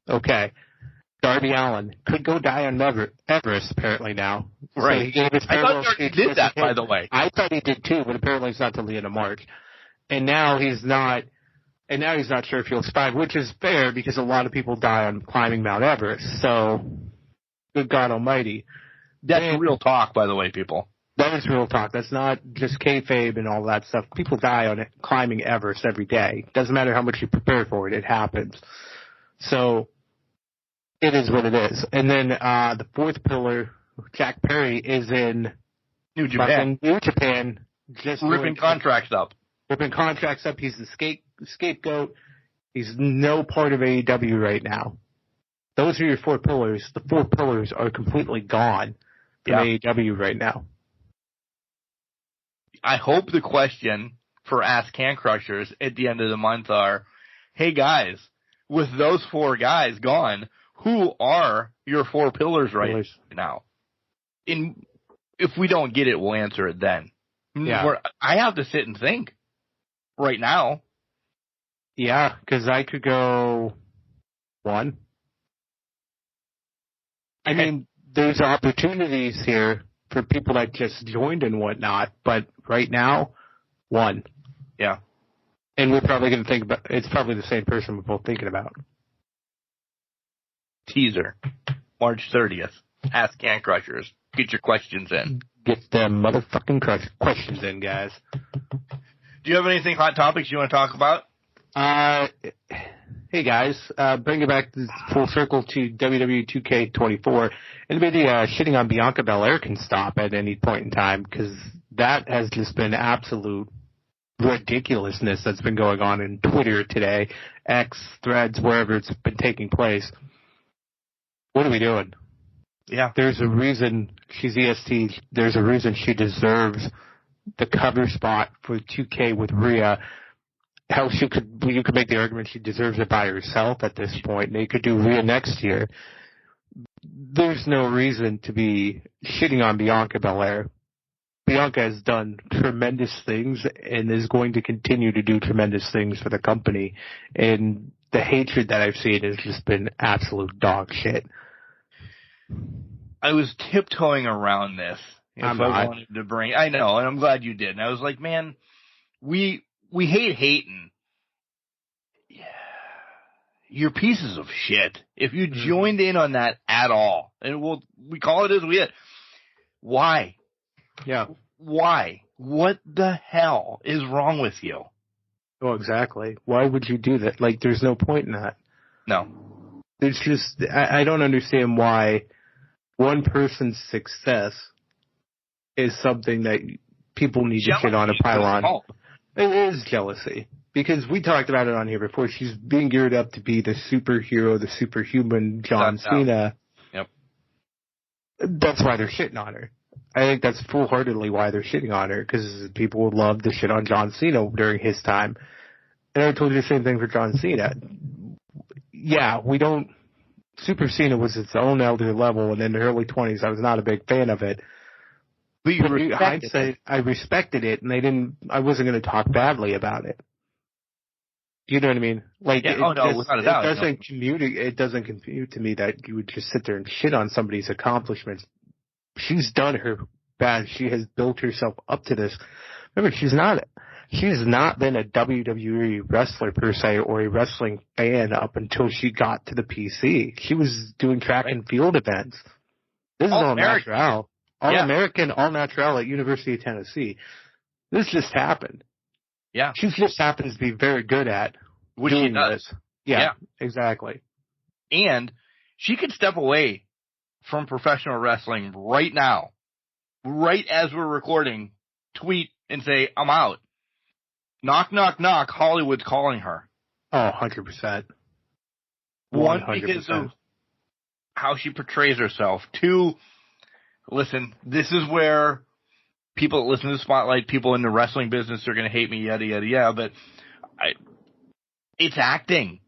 Okay. Darby Allin could go die on Everest, apparently now. Right. So he gave his I thought he did that, by the way. I thought he did too, but apparently it's not till the end of March. And now he's not sure if he'll survive, which is fair because a lot of people die on climbing Mount Everest. So, good God Almighty. That's real talk, by the way, people. That is real talk. That's not just kayfabe and all that stuff. People die on climbing Everest every day. Doesn't matter how much you prepare for it. It happens. So, it is what it is. And then the 4th pillar, Jack Perry, is in New Japan. Just ripping contracts up. He's the scapegoat. He's no part of AEW right now. Those are your 4 pillars. The 4 pillars are completely gone from AEW right now. I hope the question for Ask Can Crushers at the end of the month are, hey guys, with those 4 guys gone, who are your 4 pillars right now? If we don't get it, we'll answer it then. Yeah. I have to sit and think right now. Yeah, because I could go 1. I mean, there's opportunities here for people that just joined and whatnot, but right now, 1. Yeah. And we're probably going to think about, it's probably the same person we're both thinking about. Teaser, March 30th. Ask Can Crushers. Get your questions in. Get them motherfucking questions in, guys. Do you have anything hot topics you want to talk about? Hey guys, bring it back full circle to WWE 2K24. Anybody shitting on Bianca Belair can stop at any point in time, because that has just been absolute ridiculousness that's been going on in Twitter today, X, Threads, wherever it's been taking place. What are we doing? Yeah. There's a reason she's EST. There's a reason she deserves the cover spot for 2K with Rhea. Hell, you could make the argument she deserves it by herself at this point, and they could do Rhea next year. There's no reason to be shitting on Bianca Belair. Bianca has done tremendous things and is going to continue to do tremendous things for the company. And the hatred that I've seen has just been absolute dog shit. I was tiptoeing around this. I wanted to bring, I know, and I'm glad you did. And I was like, man, we hate hating. Yeah. You're pieces of shit. If you joined in on that at all, and we call it as we did. Why? Yeah. Why? What the hell is wrong with you? Oh, exactly. Why would you do that? Like, there's no point in that. No. It's just, I don't understand why one person's success is something that people need to shit on and pile on. It is jealousy. Because we talked about it on here before. She's being geared up to be the superhero, the superhuman John Cena. Yep. That's why they're shitting on her. I think that's full-heartedly why they're shitting on her, because people would love to shit on John Cena during his time. And I told you the same thing for John Cena. Yeah, Super Cena was its own elder level, and in the early 20s, I was not a big fan of it. But I respected it, and I wasn't going to talk badly about it. You know what I mean? Like, yeah, it doesn't compute to me that you would just sit there and shit on somebody's accomplishments. She's done her best. She has built herself up to this. Remember, she's not been a WWE wrestler per se or a wrestling fan up until she got to the PC. She was doing track and field events. This is all natural. All-American, all-natural at University of Tennessee. This just happened. Yeah. She just happens to be very good at doing this. Yeah, exactly. And she could step away from professional wrestling right now, right as we're recording, tweet and say, I'm out. Knock, knock, knock, Hollywood's calling her. Oh, 100%. One, because of how she portrays herself. Two, listen, this is where people that listen to the Spotlight, people in the wrestling business are going to hate me, yada, yada, yada, but it's acting.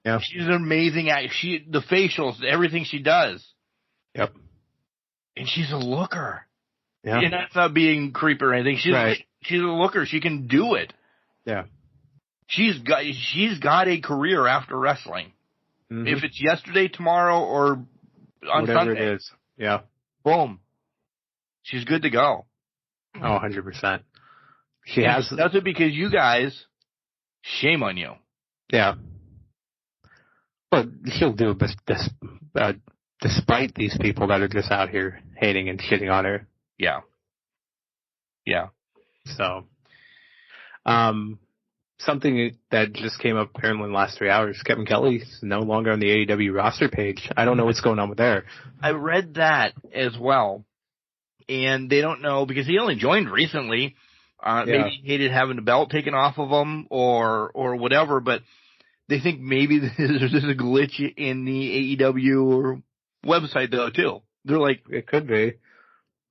Yeah. She's an amazing actor. The facials, everything she does. Yep. And she's a looker. Yeah. And that's not being creepy or anything. She's a looker. She can do it. Yeah. She's got a career after wrestling. Mm-hmm. If it's yesterday, tomorrow, or on whatever Sunday. it is. Yeah. Boom. She's good to go. Oh, 100%. She does it because you guys, shame on you. Yeah. But she'll do this despite these people that are just out here hating and shitting on her. Yeah. Yeah. So, something that just came up apparently in the last 3 hours, Kevin Kelly's no longer on the AEW roster page. I don't know what's going on with there. I read that as well. And they don't know, because he only joined recently. Maybe he hated having the belt taken off of him or whatever, but they think maybe there's a glitch in the AEW or website though too. They're like, it could be.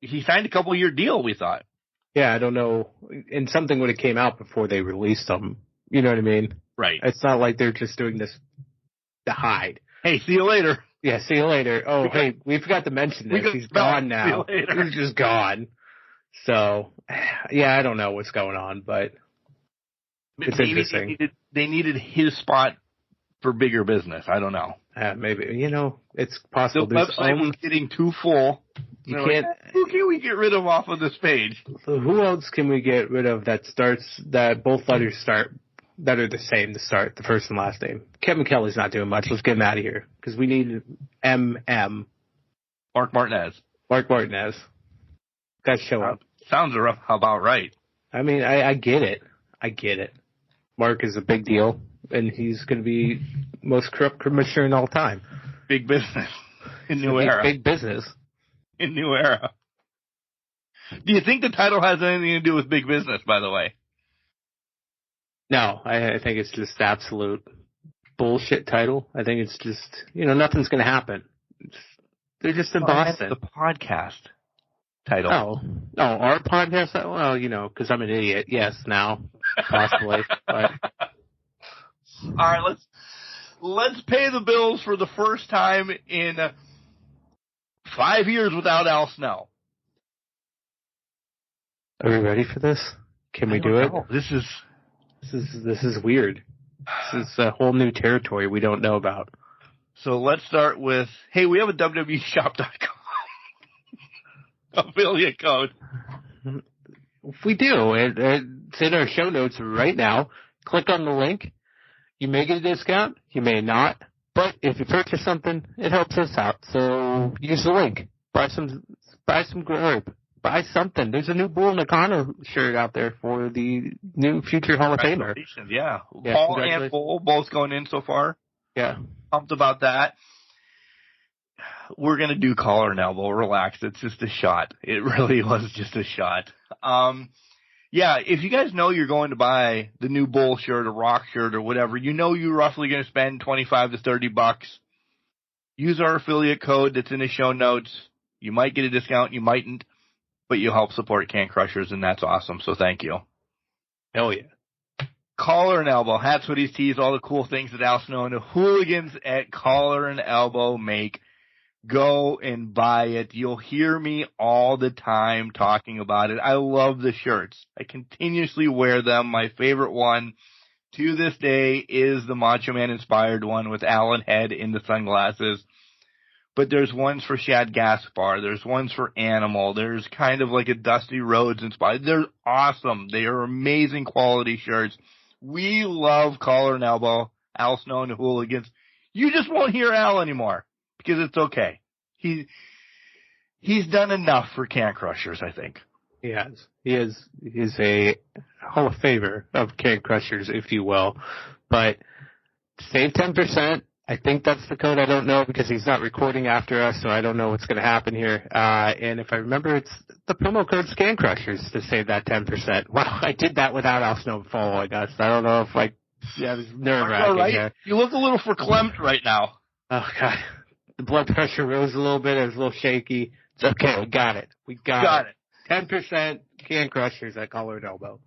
He signed a couple-year deal, we thought. Yeah, I don't know. And something would have came out before they released them. You know what I mean? Right. It's not like they're just doing this to hide. Hey, see you later. Yeah, see you later. Oh, we forgot to mention this. He's gone now. He's just gone. So, yeah, I don't know what's going on, but it's interesting. They needed his spot for bigger business. I don't know. Maybe, it's possible. The website was getting too full. You can't. Who can we get rid of off of this page? Who else can we get rid of that both letters start, that are the same to start, the first and last name? Kevin Kelly's not doing much. Let's get him out of here. Because we need MM. Mark Martinez. Gotta show up. Sounds about right. I mean, I get it. Mark is a big deal, and he's going to be most corrupt commissioner in all time. Big business. In new era. Big business. In new era. Do you think the title has anything to do with big business, by the way? No, I think it's just absolute bullshit title. I think it's just, nothing's going to happen. They're just in Boston. The podcast title. Oh, our podcast? Well, because I'm an idiot. Yes, now, possibly. But. All right, let's pay the bills for the first time in 5 years without Al Snow. Are we ready for this? Can we do it? This is weird. This is a whole new territory we don't know about. So let's start with, hey, we have a WWEshop.com affiliate code. We do. It's in our show notes right now. Click on the link. You may get a discount. You may not. But if you purchase something, it helps us out. So use the link. Buy some grub. Buy something. There's a new Bull Nakano shirt out there for the new future Hall of Famer. Yeah. Paul and Bull both going in so far. Yeah. Pumped about that. We're going to do collar and elbow. Relax. It's just a shot. It really was just a shot. Yeah, if you guys know you're going to buy the new Bull shirt or Rock shirt or whatever, you're roughly going to spend $25 to $30. Use our affiliate code that's in the show notes. You might get a discount. You mightn't. But you help support Can Crushers, and that's awesome, so thank you. Hell yeah. Collar and Elbow, hats, hoodies, tees, all the cool things that Al Snow and the hooligans at Collar and Elbow make. Go and buy it. You'll hear me all the time talking about it. I love the shirts. I continuously wear them. My favorite one to this day is the Macho Man inspired one with Alan Head in the sunglasses. But there's ones for Shad Gaspar. There's ones for Animal. There's kind of like a Dusty Rhodes inspired. They're awesome. They are amazing quality shirts. We love Collar and Elbow, Al Snow and the Hooligans. You just won't hear Al anymore because it's okay. He's done enough for Can Crushers, I think. He has. He's a Hall of Famer of Can Crushers, if you will. But save 10%. I think that's the code. I don't know because he's not recording after us, so I don't know what's going to happen here. And if I remember, it's the promo code Scan Crushers to save that 10%. Wow, I did that without Al Snow following us. I don't know if it was nerve-wracking. Right? You look a little verklempt right now. Oh, God. The blood pressure rose a little bit. It was a little shaky. It's okay. We got it. We got it. 10% Can Crushers at Collar and Elbow.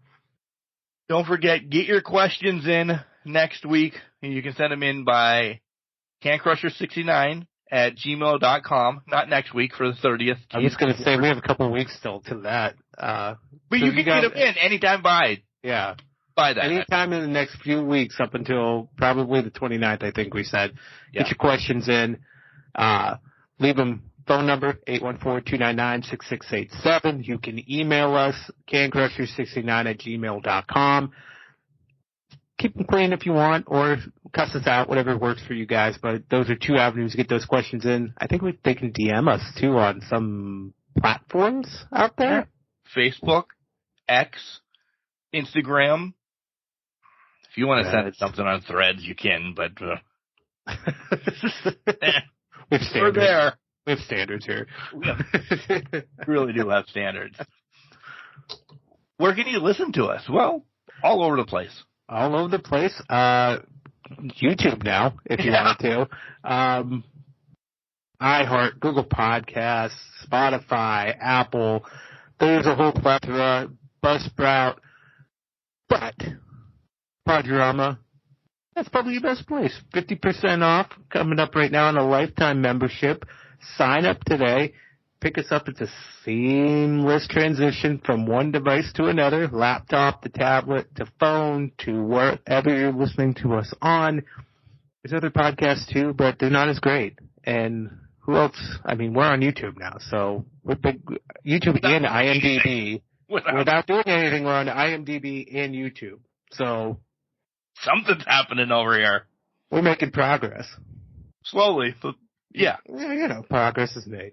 Don't forget, get your questions in next week, and you can send them in by cancrusher69@gmail.com. Not next week for the 30th. I'm just going to say we have a couple of weeks still to that. But you can get them in anytime by that. Anytime in the next few weeks up until probably the 29th, I think we said. Yeah. Get your questions in. Leave them. Phone number, 814-299-6687. You can email us, cancrusher69@gmail.com. Keep them clean if you want, or cuss us out, whatever works for you guys. But those are two avenues to get those questions in. I think they can DM us, too, on some platforms out there. Facebook, X, Instagram. If you want to send something on Threads, you can, but we're there. We have standards here. We really do have standards. Where can you listen to us? Well, all over the place. All over the place. YouTube now, if you wanted to. iHeart, Google Podcasts, Spotify, Apple. There's a whole plethora. Buzzsprout. But Podurama, that's probably your best place. 50% off coming up right now on a lifetime membership. Sign up today. Pick us up. It's a seamless transition from one device to another, laptop to tablet to phone to wherever you're listening to us on. There's other podcasts too, but they're not as great. And who else? I mean, we're on YouTube now, so we're big. YouTube and IMDb. Without doing anything, we're on IMDb and YouTube. So something's happening over here. We're making progress. Slowly, but yeah. Progress is made.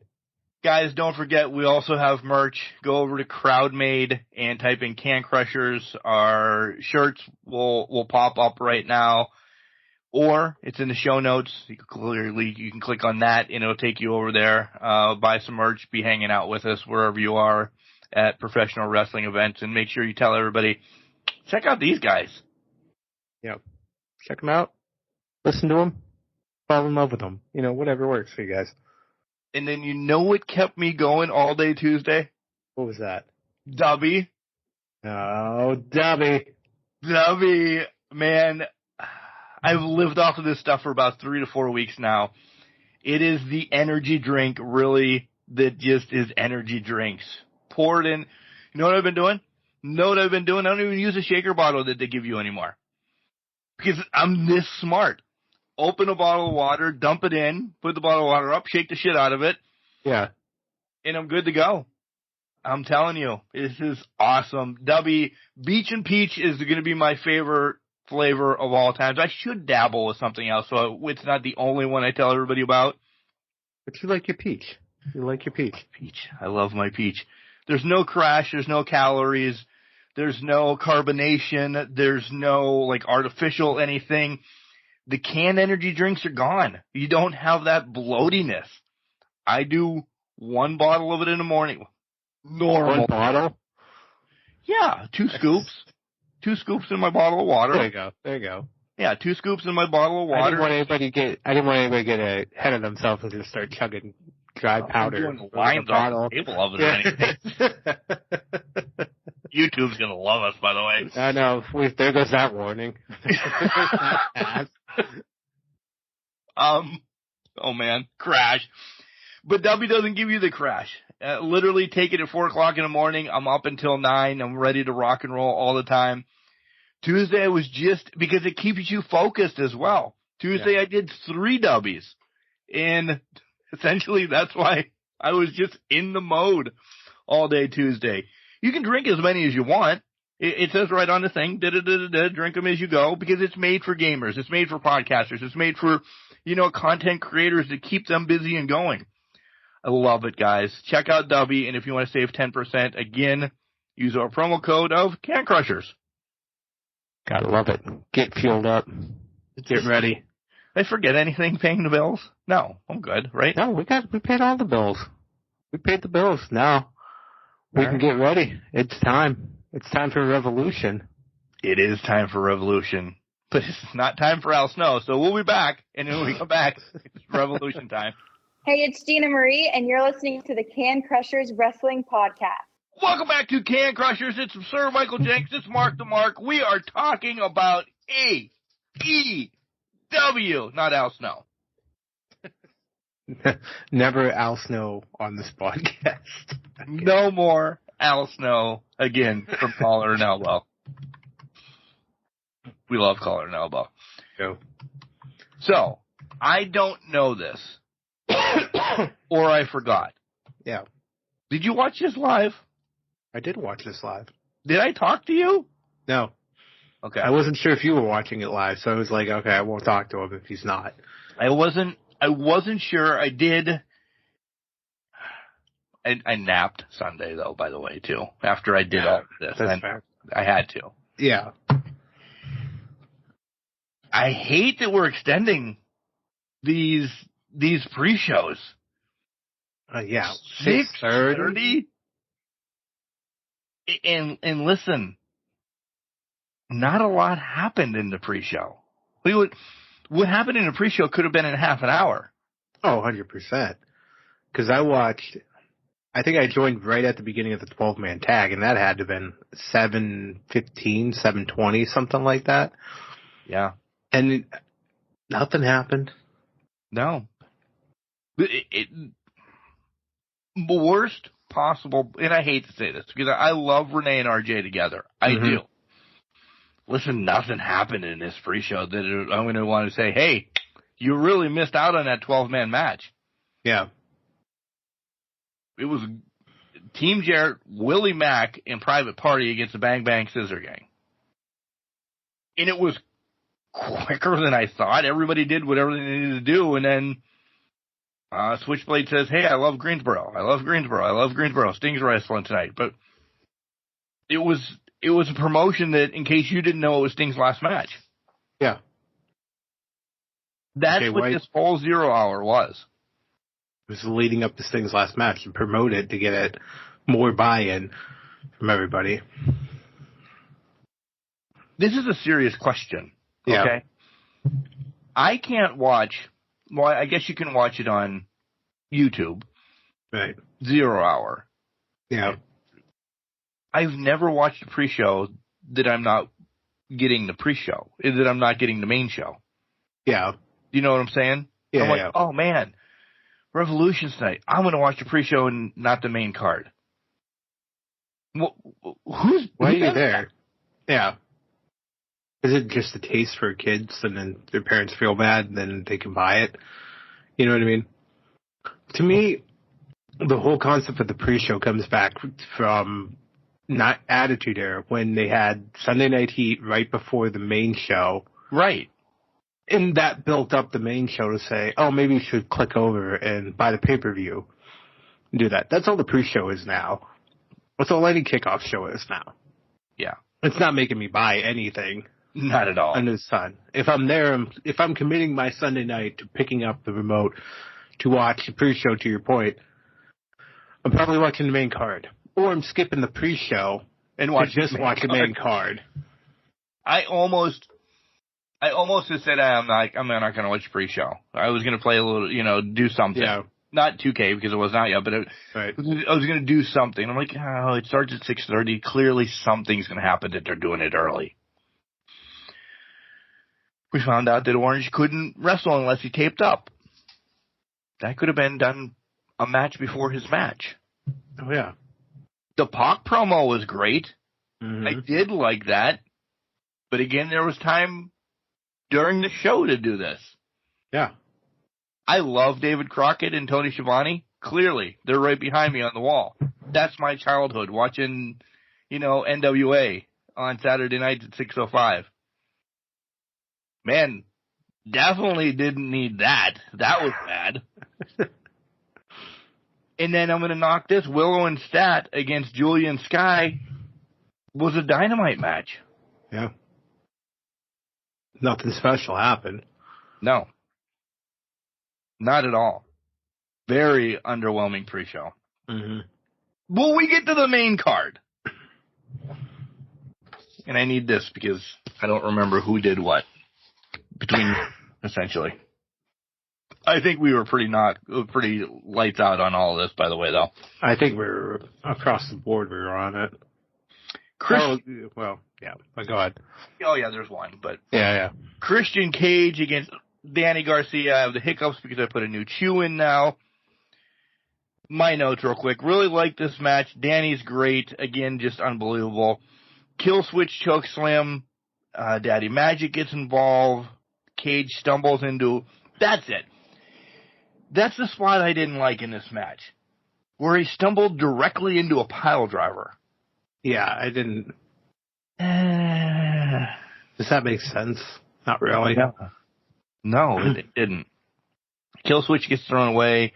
Guys, don't forget, we also have merch. Go over to CrowdMade and type in Can Crushers. Our shirts will pop up right now. Or it's in the show notes. You can click on that and it'll take you over there. Buy some merch. Be hanging out with us wherever you are at professional wrestling events, and make sure you tell everybody, check out these guys. Yeah. Check them out. Listen to them. Fall in love with them. Whatever works for you guys. And then what kept me going all day Tuesday? What was that? Dubby. Oh, Dubby. Dubby, man, I've lived off of this stuff for about 3 to 4 weeks now. It is the energy drink, really, that just is energy drinks. Pour it in. You know what I've been doing? I don't even use a shaker bottle that they give you anymore. Because I'm this smart. Open a bottle of water, dump it in, put the bottle of water up, shake the shit out of it. Yeah. And I'm good to go. I'm telling you, this is awesome. Dubby, Beach and Peach is going to be my favorite flavor of all times. I should dabble with something else, so it's not the only one I tell everybody about. But you like your peach. Peach. I love my peach. There's no crash. There's no calories. There's no carbonation. There's no, artificial anything. The canned energy drinks are gone. You don't have that bloatiness. I do 1 bottle of it in the morning. Normal. 1 bottle? Yeah, 2 scoops. 2 scoops in my bottle of water. There you go. Yeah, 2 scoops in my bottle of water. I didn't want anybody to get ahead of themselves and just start chugging dry powder. I'm doing lines on the table of it or anything. YouTube's gonna love us, by the way. I know. There goes that warning. Oh man, crash. But W doesn't give you the crash. Literally take it at 4 o'clock in the morning. I'm up until 9. I'm ready to rock and roll all the time. Tuesday was just because it keeps you focused as well. Tuesday I did 3 W's. And essentially that's why I was just in the mode all day Tuesday. You can drink as many as you want. It says right on the thing, drink them as you go, because it's made for gamers. It's made for podcasters. It's made for, content creators to keep them busy and going. I love it, guys. Check out Dubby, and if you want to save 10%, again, use our promo code of Can Crushers. Gotta love it. Get fueled up. Get ready. Did I forget anything paying the bills? No, I'm good, right? No, we paid all the bills. We paid the bills. Now we can get ready. It's time. It's time for Revolution. It is time for Revolution. But it's not time for Al Snow, so we'll be back. And when we come back, it's Revolution time. Hey, it's Gina Marie, and you're listening to the Can Crushers Wrestling Podcast. Welcome back to Can Crushers. It's Sir Michael Jenks. It's Mark the Mark. We are talking about AEW, not Al Snow. Never Al Snow on this podcast. No more Al Snow again from Collar and Elbow. We love Collar and Elbow. Go. So, I don't know this. Or I forgot. Yeah. Did you watch this live? I did watch this live. Did I talk to you? No. Okay. I wasn't sure if you were watching it live, so I was like, okay, I won't talk to him if he's not. I wasn't sure. I did. I napped Sunday, though, by the way, too. After I did all of this. That's fair. I had to. Yeah. I hate that we're extending these pre-shows. Yeah. 6:30? And listen, not a lot happened in the pre-show. What happened in the pre-show could have been in half an hour. Oh, 100%. Because I think I joined right at the beginning of the 12-man tag, and that had to have been 7:15, 7:20, something like that. Yeah. And nothing happened. No. Worst possible, and I hate to say this, because I love Renee and RJ together. I do. Listen, nothing happened in this pre-show that I'm going to want to say, hey, you really missed out on that 12-man match. Yeah. It was Team Jarrett, Willie Mack, and Private Party against the Bang Bang Scissor Gang. And it was quicker than I thought. Everybody did whatever they needed to do, and then Switchblade says, hey, I love Greensboro. Sting's wrestling tonight. But it was a promotion that, in case you didn't know, it was Sting's last match. Yeah. That's what this whole 0 hour was. It was leading up to Sting's last match and promote it to get it more buy-in from everybody. This is a serious question. Yeah. Okay. I can't watch. Well, I guess you can watch it on YouTube. Right. 0 Hour. Yeah. I've never watched a pre-show that I'm not getting the pre-show, that I'm not getting the main show. Yeah. You know what I'm saying? Yeah. I'm like, oh man, Revolution's tonight. I'm going to watch the pre-show and not the main card. Well, why are you there? Yeah. Is it just a taste for kids and then their parents feel bad and then they can buy it? You know what I mean? To me, the whole concept of the pre-show comes back from not Attitude Era when they had Sunday Night Heat right before the main show. Right. And that built up the main show to say, oh, maybe you should click over and buy the pay-per-view and do that. That's all the pre-show is now. That's all any kickoff show is now. Yeah. It's not making me buy anything. Not at all. Under the sun. If I'm there, if I'm committing my Sunday night to picking up the remote to watch the pre-show, to your point, I'm probably watching the main card. Or I'm skipping the pre-show and watch the main card. I almost just said I'm not going to watch the pre-show. I was going to play a little, do something. Yeah. Not 2K because it was not yet, but I was going to do something. I'm like, oh, it starts at 6:30. Clearly something's going to happen that they're doing it early. We found out that Orange couldn't wrestle unless he taped up. That could have been done a match before his match. Oh, yeah. The Pac promo was great. Mm-hmm. I did like that. But again, there was time during the show to do this. Yeah. I love David Crockett and Tony Schiavone. Clearly, they're right behind me on the wall. That's my childhood, watching, NWA on Saturday nights at 6:05. Man, definitely didn't need that. That was bad. And then I'm going to knock this. Willow and Stat against Julia and Sky was a Dynamite match. Yeah. Nothing special happened. No. Not at all. Very underwhelming pre-show. Mm-hmm. Will we get to the main card? And I need this because I don't remember who did what. Essentially. I think we were pretty lights out on all of this, by the way, though. I think we're across the board. We were on it. Yeah. But go ahead. Oh, yeah, there's one, but yeah. Christian Cage against Danny Garcia. I have the hiccups because I put a new chew in now. My notes real quick. Really like this match. Danny's great. Again, just unbelievable. Kill switch choke slam. Daddy Magic gets involved. Cage stumbles into... That's it. That's the spot I didn't like in this match. Where he stumbled directly into a pile driver. Yeah, I didn't... Does that make sense? Not really. No, it didn't. Kill switch gets thrown away,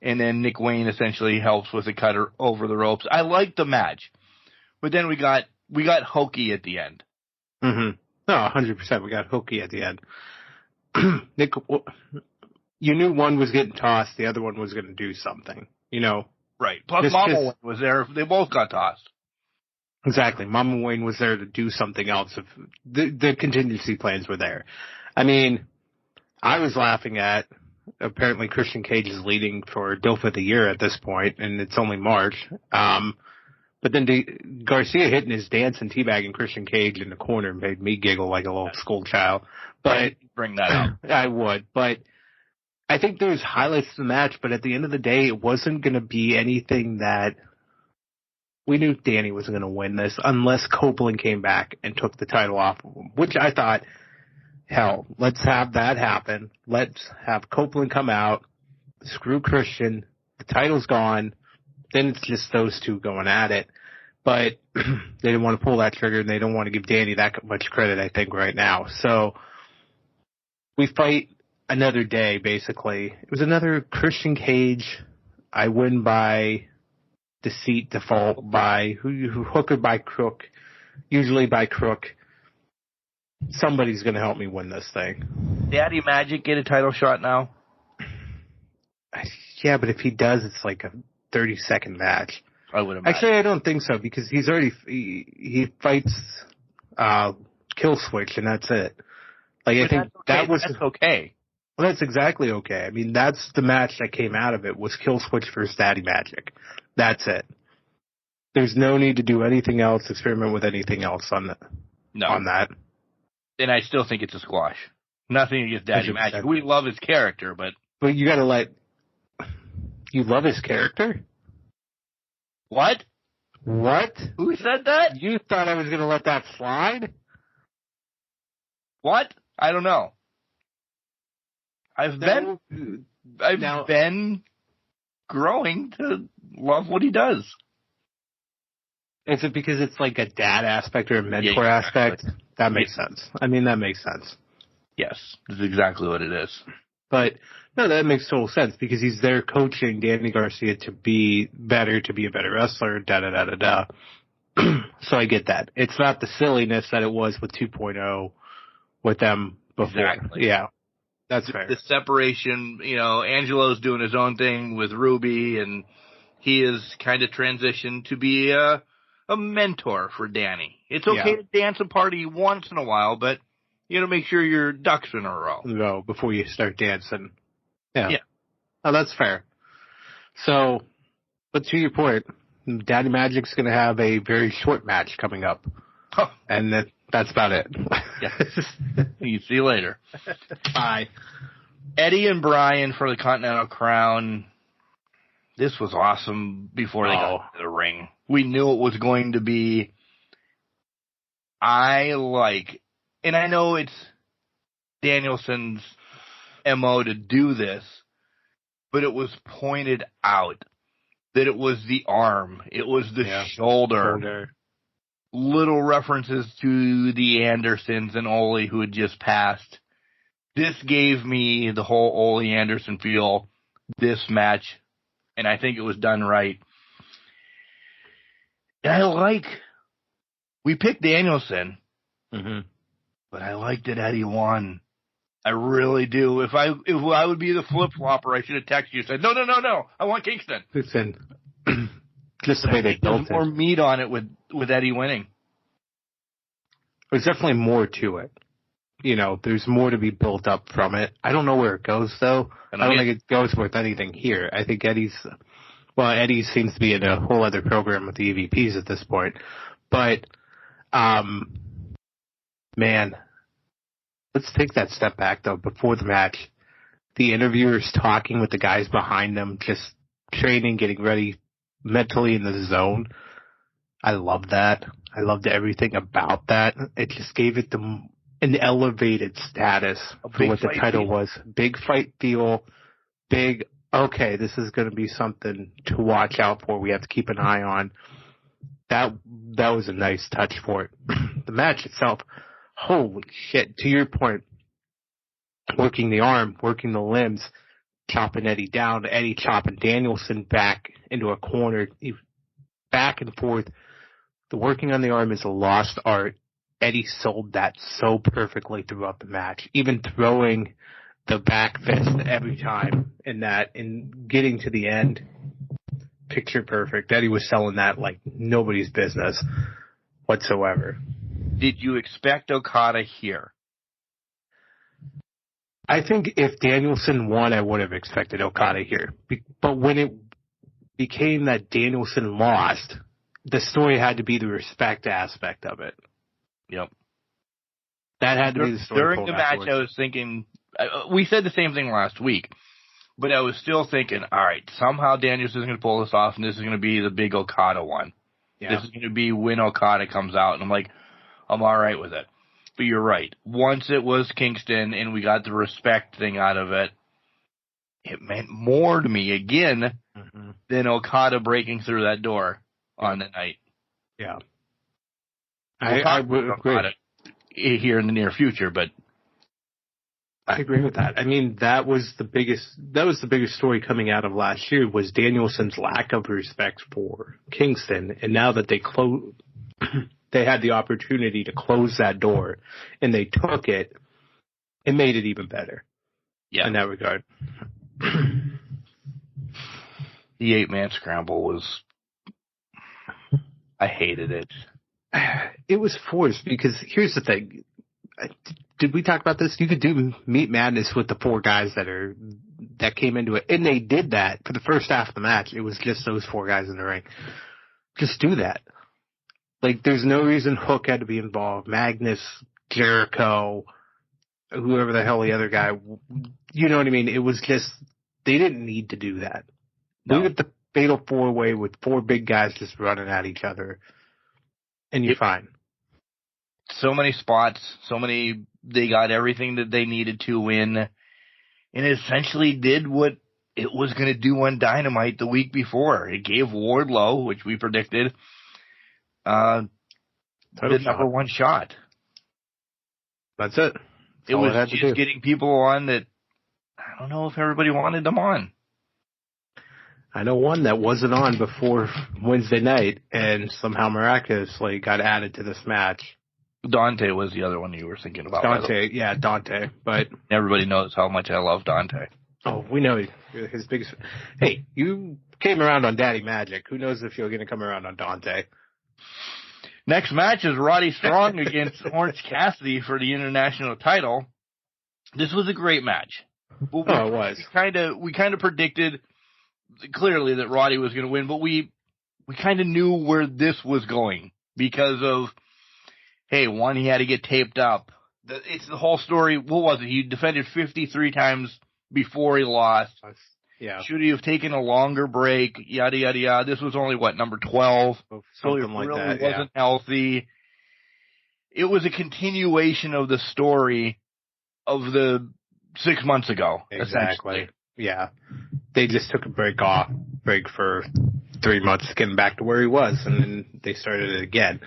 and then Nick Wayne essentially helps with a cutter over the ropes. I liked the match. But then we got hokey at the end. Mm-hmm. No, 100%. We got hokey at the end. Nick, you knew one was getting tossed, the other one was going to do something, Right. Plus Mama Wayne was there. They both got tossed. Exactly. Mama Wayne was there to do something else. If the contingency plans were there. I mean, I was laughing at, apparently Christian Cage is leading for DILF of the Year at this point, and it's only March. But then Garcia hitting his dance and teabagging Christian Cage in the corner made me giggle like a little school child. But bring that up. I would. But I think there's highlights to the match, but at the end of the day, it wasn't going to be anything that we knew Danny was going to win this unless Copeland came back and took the title off of him, which I thought, hell, let's have that happen. Let's have Copeland come out, screw Christian, the title's gone. Then it's just those two going at it. But they didn't want to pull that trigger, and they don't want to give Danny that much credit, I think, right now. So we fight another day, basically. It was another Christian Cage. I win by deceit, default, by hook or by crook, usually by crook. Somebody's going to help me win this thing. Daddy Magic get a title shot now? Yeah, but if he does, it's like a 30-second match. I would imagine. Actually, I don't think so because he fights Kill Switch and that's it. Like I think that's okay. Well, that's exactly okay. I mean, that's the match that came out of it was Kill Switch versus Daddy Magic. That's it. There's no need to do anything else, experiment with anything else on that. And I still think it's a squash. Nothing against Daddy 100%. Magic. We love his character, but you gotta you love his character? What? What? Who said that? You thought I was gonna let that slide? What? I don't know. I've been growing to love what he does. Is it because it's like a dad aspect or a mentor aspect? That makes sense. I mean, that makes sense. Yes, that's exactly what it is. But, no, that makes total sense because he's there coaching Danny Garcia to be better, to be a better wrestler, da-da-da-da-da. So I get that. It's not the silliness that it was with 2.0 with them before. Exactly. Yeah, that's fair. The separation, Angelo's doing his own thing with Ruby, and he is kind of transitioned to be a mentor for Danny. It's okay to dance a party once in a while, but you got to make sure your ducks are in a row. No, before you start dancing. Yeah. Oh, that's fair. So, but to your point, Daddy Magic's going to have a very short match coming up. Oh. And that's about it. You see you later. Bye. Eddie and Brian for the Continental Crown. This was awesome before they got to the ring. We knew it was going to be. And I know it's Danielson's MO to do this, but it was pointed out that it was the arm, it was the shoulder. Little references to the Andersons and Ole who had just passed. This gave me the whole Ole Anderson feel, this match, and I think it was done right. And we picked Danielson, but I liked that Eddie won. I really do. If I would be the flip-flopper, I should have texted you and said, no, I want Kingston. Listen, just the way they built it. There's more meat on it with Eddie winning. There's definitely more to it. There's more to be built up from it. I don't know where it goes, though. I don't think it goes with anything here. I think Eddie seems to be in a whole other program with the EVPs at this point. But, man, let's take that step back, though, before the match. The interviewers talking with the guys behind them, just training, getting ready mentally in the zone. I love that. I loved everything about that. It just gave it an elevated status for what the title was. Big fight feel. Big, okay, this is going to be something to watch out for. We have to keep an eye on. That was a nice touch for it. The match itself, holy shit. To your point, working the arm, working the limbs, chopping Eddie down, Eddie chopping Danielson back into a corner, back and forth. The working on the arm is a lost art. Eddie sold that so perfectly throughout the match, even throwing the back fist every time in that and getting to the end. Picture perfect. Eddie was selling that like nobody's business whatsoever. Did you expect Okada here? I think if Danielson won, I would have expected Okada here. But when it became that Danielson lost, the story had to be the respect aspect of it. Yep. That had to be the story. During the match, I was thinking, we said the same thing last week, but I was still thinking, all right, somehow Danielson's going to pull this off, and this is going to be the big Okada one. Yeah. This is going to be when Okada comes out, and I'm like, I'm all right with it. But you're right. Once it was Kingston and we got the respect thing out of it, it meant more to me again than Okada breaking through that door on the night. Yeah. I would agree here in the near future, but I agree with that. I mean, that was the biggest story coming out of last year was Danielson's lack of respect for Kingston, and now that they had the opportunity to close that door, and they took it, it made it even better. Yeah, in that regard. The 8-man scramble was I hated it. It was forced because here's the thing. Did we talk about this? You could do Meat Madness with the 4 guys that came into it, and they did that for the first half of the match. It was just those 4 guys in the ring. Just do that. Like, there's no reason Hook had to be involved. Magnus, Jericho, whoever the hell the other guy, you know what I mean? It was just, they didn't need to do that. No. Leave it the fatal 4-way with 4 big guys just running at each other, and you're fine. So many spots, they got everything that they needed to win, and it essentially did what it was going to do on Dynamite the week before. It gave Wardlow, which we predicted, the number 1 shot. That's it. It was just getting people on that I don't know if everybody wanted them on. I know one that wasn't on before Wednesday night and somehow miraculously got added to this match. Dante was the other one you were thinking about. Dante. But everybody knows how much I love Dante. Oh, we know you're his biggest. Hey, you came around on Daddy Magic. Who knows if you're going to come around on Dante? Next match is Roddy Strong against Orange Cassidy for the international title. This was a great match. Well, it was. We kind of predicted clearly that Roddy was going to win, but we kind of knew where this was going because of, hey, one, he had to get taped up. It's the whole story. What was it? He defended 53 times before he lost. Yeah. Should he have taken a longer break? Yada, yada, yada. This was only, number 12? So it really wasn't healthy. It was a continuation of the story of the 6 months ago. Exactly. Yeah. They just took a break for 3 months to get him back to where he was, and then they started it again.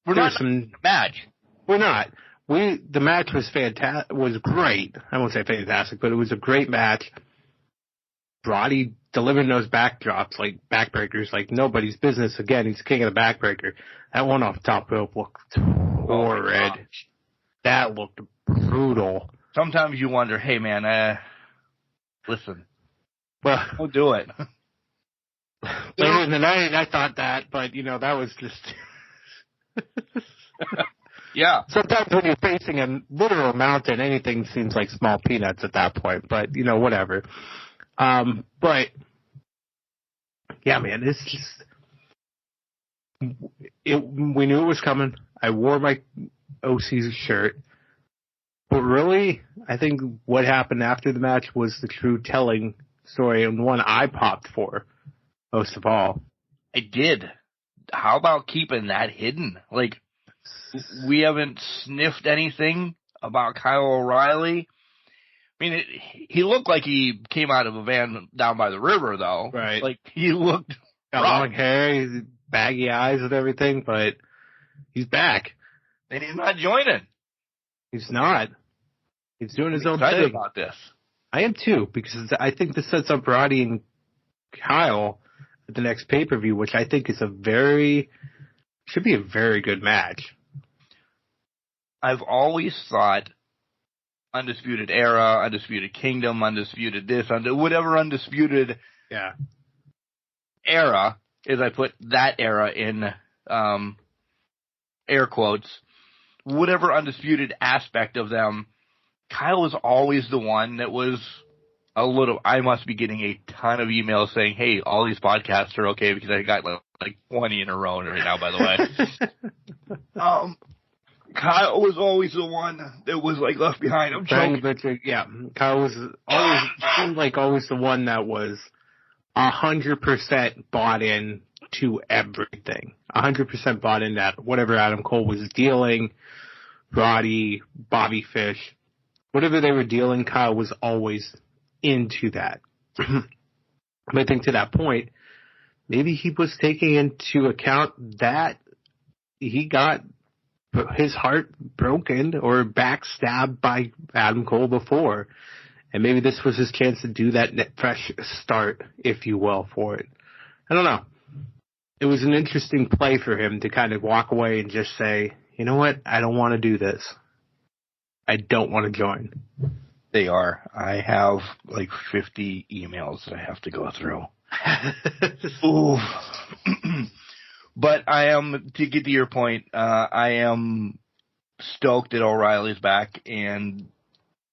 We're not in the match. We're not. The match was was great. I won't say fantastic, but it was a great match. Roddy delivering those backdrops, like backbreakers, like nobody's business. Again, he's king of the backbreaker. That one off the top rope looked horrid. That looked brutal. Sometimes you wonder, hey man, listen, well, don't do it. Later in the night, I thought that, but that was just. Yeah. Sometimes when you're facing a literal mountain, anything seems like small peanuts at that point, but, whatever. But, yeah, man, it's just, we knew it was coming. I wore my OC's shirt. But really, I think what happened after the match was the true telling story, and one I popped for, most of all. I did. How about keeping that hidden? Like, we haven't sniffed anything about Kyle O'Reilly. I mean, he looked like he came out of a van down by the river, though. Right. Like, he looked got long hair, baggy eyes and everything, but he's back. And he's not joining. He's not. He's doing his own thing. thing. About this. I am too, because I think this sets up Roddy and Kyle at the next pay-per-view, which I think is should be a very good match. I've always thought Undisputed Era, Undisputed Kingdom, Undisputed this, whatever Undisputed era, is I put that era in air quotes, whatever Undisputed aspect of them, Kyle was always the one that was I must be getting a ton of emails saying, hey, all these podcasts are okay because I got like 20 in a row right now, by the way. Kyle was always the one that was like left behind. Yeah, Kyle was seemed like always the one that was 100% bought in to everything. 100% bought in that whatever Adam Cole was dealing, Roddy, Bobby Fish, whatever they were dealing, Kyle was always into that. But I think to that point, maybe he was taking into account that he got his heart broken or backstabbed by Adam Cole before. And maybe this was his chance to do that fresh start, if you will, for it. I don't know. It was an interesting play for him to kind of walk away and just say, you know what? I don't want to do this. I don't want to join. They are. I have like 50 emails that I have to go through. Ooh. But I am, to get to your point, I am stoked that O'Reilly's back, and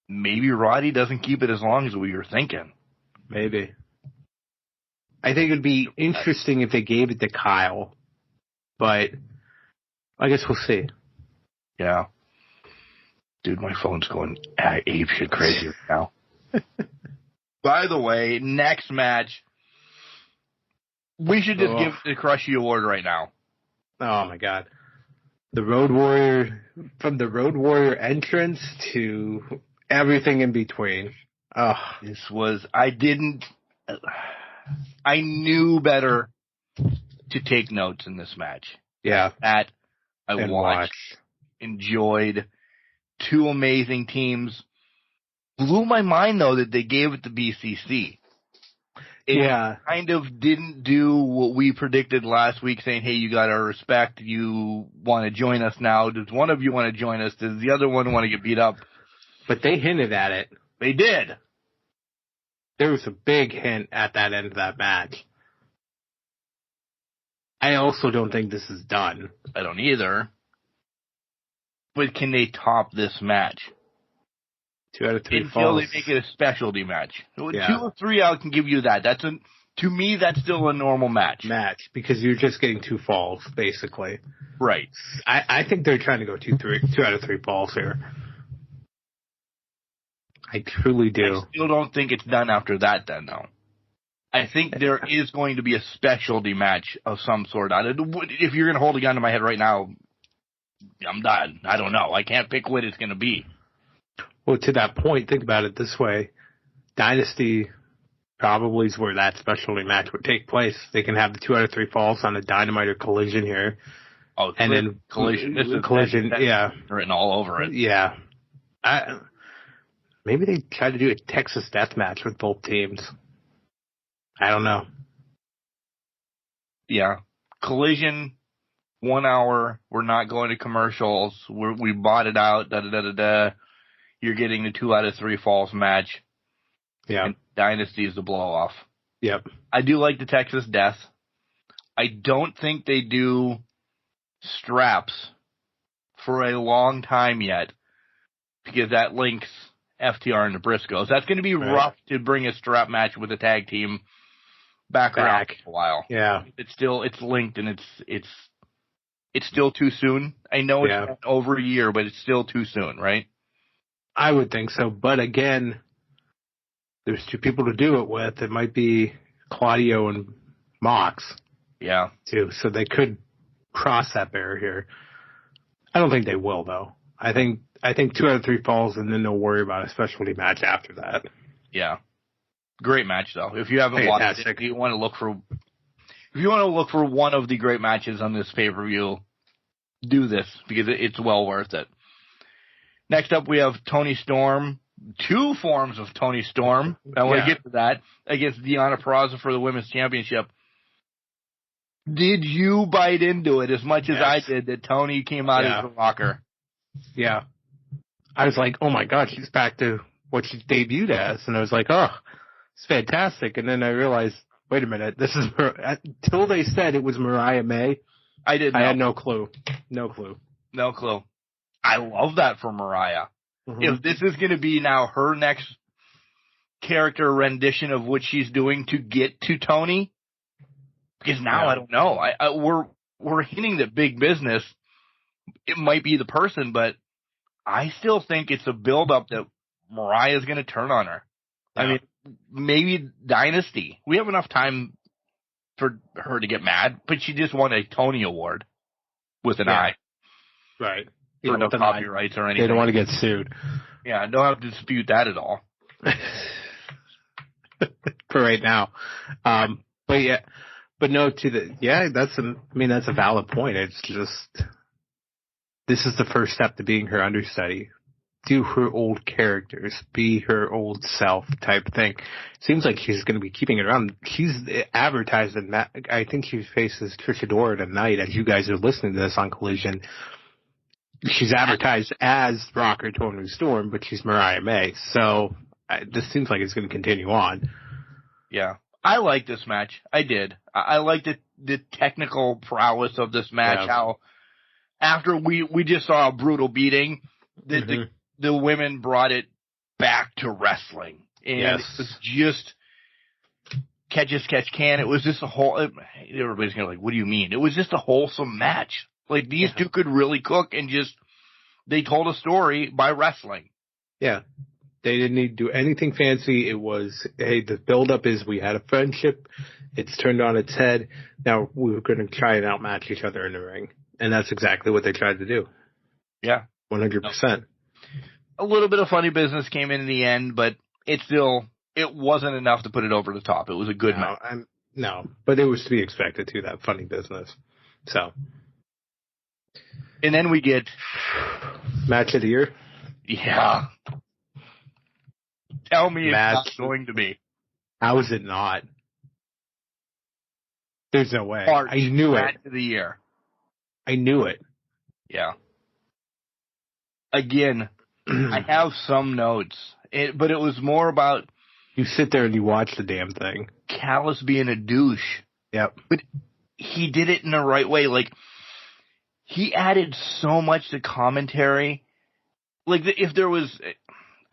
maybe Roddy doesn't keep it as long as we were thinking. Maybe. I think it'd be interesting if they gave it to Kyle, but I guess we'll see. Yeah. Dude, my phone's going apeshit crazy right now. By the way, next match, we should just give the Crushy Award right now. Oh, my God. The Road Warrior, from the Road Warrior entrance to everything in between. Oh. This was, I knew better to take notes in this match. Yeah. That I watched, enjoyed. Two amazing teams. Blew my mind, though, that they gave it to BCC. It kind of didn't do what we predicted last week, saying, hey, you got our respect. You want to join us now. Does one of you want to join us? Does the other one want to get beat up? But they hinted at it. They did. There was a big hint at that end of that match. I also don't think this is done. I don't either. But can they top this match? 2 out of 3 until falls. they make it a specialty match. Yeah. 2 or 3, I can give you that. To me, that's still a normal match. Because you're just getting 2 falls, basically. Right. I think they're trying to go 2 out of 3 falls here. I truly do. I still don't think it's done after that, then, though. I think there is going to be a specialty match of some sort. If you're going to hold a gun to my head right now, I'm done. I don't know. I can't pick what it's going to be. Well, to that point, think about it this way. Dynasty probably is where that specialty match would take place. They can have the 2 out of 3 falls on a Dynamite or Collision here. Oh, and then Collision. This is Collision, yeah. Written all over it. Yeah. Maybe they try to do a Texas death match with both teams. I don't know. Yeah. Collision, 1 hour. We're not going to commercials. We bought it out. Da-da-da-da-da. You're getting the 2 out of 3 falls match. Yeah. And Dynasty is the blow-off. Yep. I do like the Texas Death. I don't think they do straps for a long time yet, because that links FTR into Briscoes. That's going to be rough to bring a strap match with a tag team back around for a while. Yeah. It's linked, and it's still too soon. I know it's been over a year, but it's still too soon, right? I would think so. But again, there's 2 people to do it with. It might be Claudio and Mox. Yeah. Too. So they could cross that barrier here. I don't think they will, though. I think 2 out of 3 falls, and then they'll worry about a specialty match after that. Yeah. Great match, though. If you haven't watched it, if you want to look for one of the great matches on this pay-per-view, do this, because it's well worth it. Next up, we have Toni Storm. 2 forms of Toni Storm. I want to get to that. Against Deonna Purrazzo for the Women's Championship. Did you bite into it as much as I did that Toni came out as a rocker? Yeah. I was like, oh my God, she's back to what she debuted as. And I was like, oh, it's fantastic. And then I realized, wait a minute, this is, until they said it was Mariah May, I had no clue. No clue. I love that for Mariah. Mm-hmm. If this is going to be now her next character rendition of what she's doing to get to Toni, because now I don't know. We're hinting that Big Business, it might be the person, but I still think it's a build-up that Mariah's going to turn on her. Yeah. I mean, maybe Dynasty. We have enough time for her to get mad, but she just won a Tony Award with an eye. Right. For no copyrights or anything. They don't want to get sued. Yeah, I don't have to dispute that at all. For right now. But no, that's a valid point. It's just, this is the first step to being her understudy. Do her old characters, be her old self type thing. Seems like she's going to be keeping it around. She's advertised in that. I think she faces Trish Adora tonight as you guys are listening to this on Collision. She's advertised as rocker Toni Storm, but she's Mariah May. So this seems like it's going to continue on. Yeah. I like this match. I did. I like the technical prowess of this match. Yeah. How after we just saw a brutal beating, the women brought it back to wrestling. And it was just catch can. It was just everybody's going to like, what do you mean? It was just a wholesome match. Like these two could really cook and they told a story by wrestling. Yeah. They didn't need to do anything fancy. It was, hey, the build-up is we had a friendship. It's turned on its head. Now we're going to try and outmatch each other in the ring. And that's exactly what they tried to do. Yeah. 100%. A little bit of funny business came in the end, but it wasn't enough to put it over the top. It was a good match. No, but it was to be expected too, that funny business. So. And then we get... Match of the year? Yeah. Tell me it's not going to be. How is it not? There's no way. I knew match of the year. I knew it. Yeah. Again, I have some notes, but it was more about... You sit there and you watch the damn thing. Callis being a douche. Yep. But he did it in the right way. Like, he added so much to commentary. Like, if there was...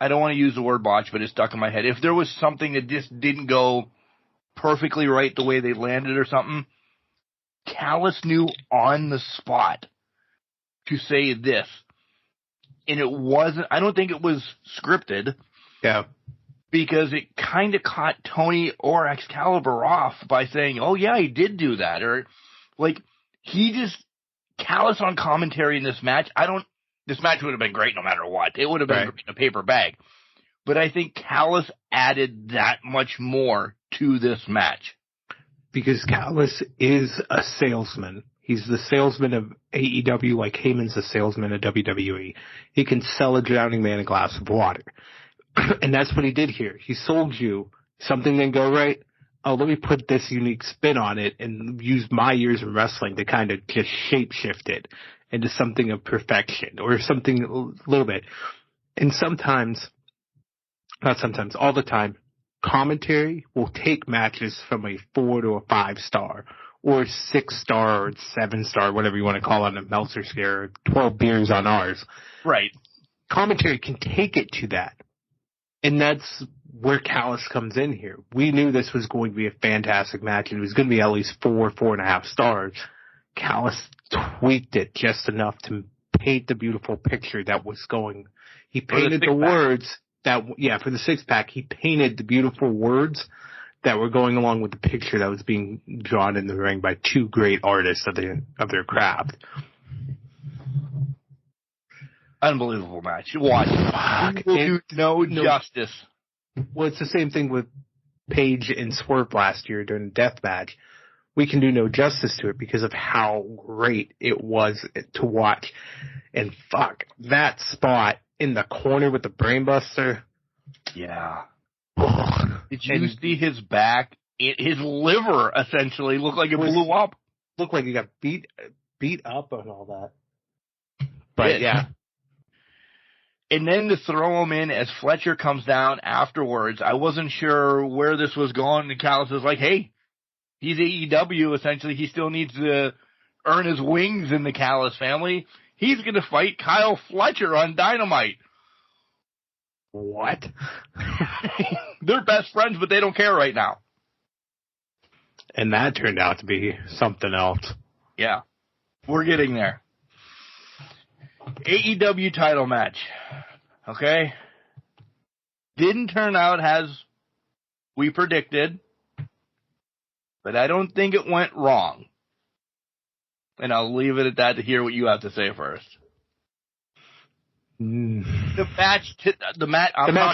I don't want to use the word botch, but it's stuck in my head. If there was something that just didn't go perfectly right the way they landed or something, Callis knew on the spot to say this. And it wasn't, I don't think it was scripted. Yeah. Because it kind of caught Tony or Excalibur off by saying, oh yeah, he did do that. Or, like, Callis on commentary in this match, this match would have been great no matter what. It would have been a paper bag. But I think Callis added that much more to this match. Because Callis is a salesman. He's the salesman of AEW like Heyman's the salesman of WWE. He can sell a drowning man a glass of water. And that's what he did here. He sold you something didn't go right. Oh, let me put this unique spin on it and use my years in wrestling to kind of just shape-shift it into something of perfection or something a little bit. And all the time, commentary will take matches from a 4 to a 5 star or 6 star or 7 star, whatever you want to call it, a Meltzer scare, 12 beers on ours. Right. Commentary can take it to that. And that's where Callis comes in here. We knew this was going to be a fantastic match and it was going to be at least 4.5 stars. Callis tweaked it just enough to paint the beautiful picture that was going. He painted the words that, for the 6-pack, he painted the beautiful words that were going along with the picture that was being drawn in the ring by two great artists of their craft. Unbelievable match. Watch. It will do no justice. Well, it's the same thing with Paige and Swerve last year during the death match. We can do no justice to it because of how great it was to watch. And that spot in the corner with the brainbuster. Yeah. Did you see his back? His liver essentially looked like it blew up. Looked like he got beat up and all that. But yeah. And then to throw him in as Fletcher comes down afterwards, I wasn't sure where this was going. And Callis is like, hey, he's AEW. Essentially, he still needs to earn his wings in the Callis family. He's going to fight Kyle Fletcher on Dynamite. What? They're best friends, but they don't care right now. And that turned out to be something else. Yeah. We're getting there. AEW title match. Okay? Didn't turn out as we predicted, but I don't think it went wrong. And I'll leave it at that to hear what you have to say first. The match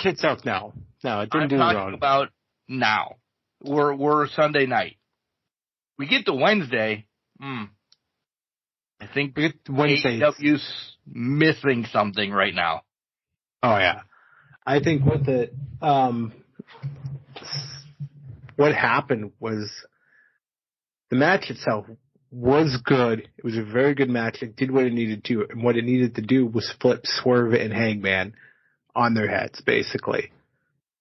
itself, no, it didn't do wrong. I'm talking about now. We're Sunday night. We get to Wednesday. I think AEW's missing something right now. Oh yeah, I think what happened was the match itself was good. It was a very good match. It did what it needed to, and what it needed to do was flip Swerve and Hangman on their heads, basically.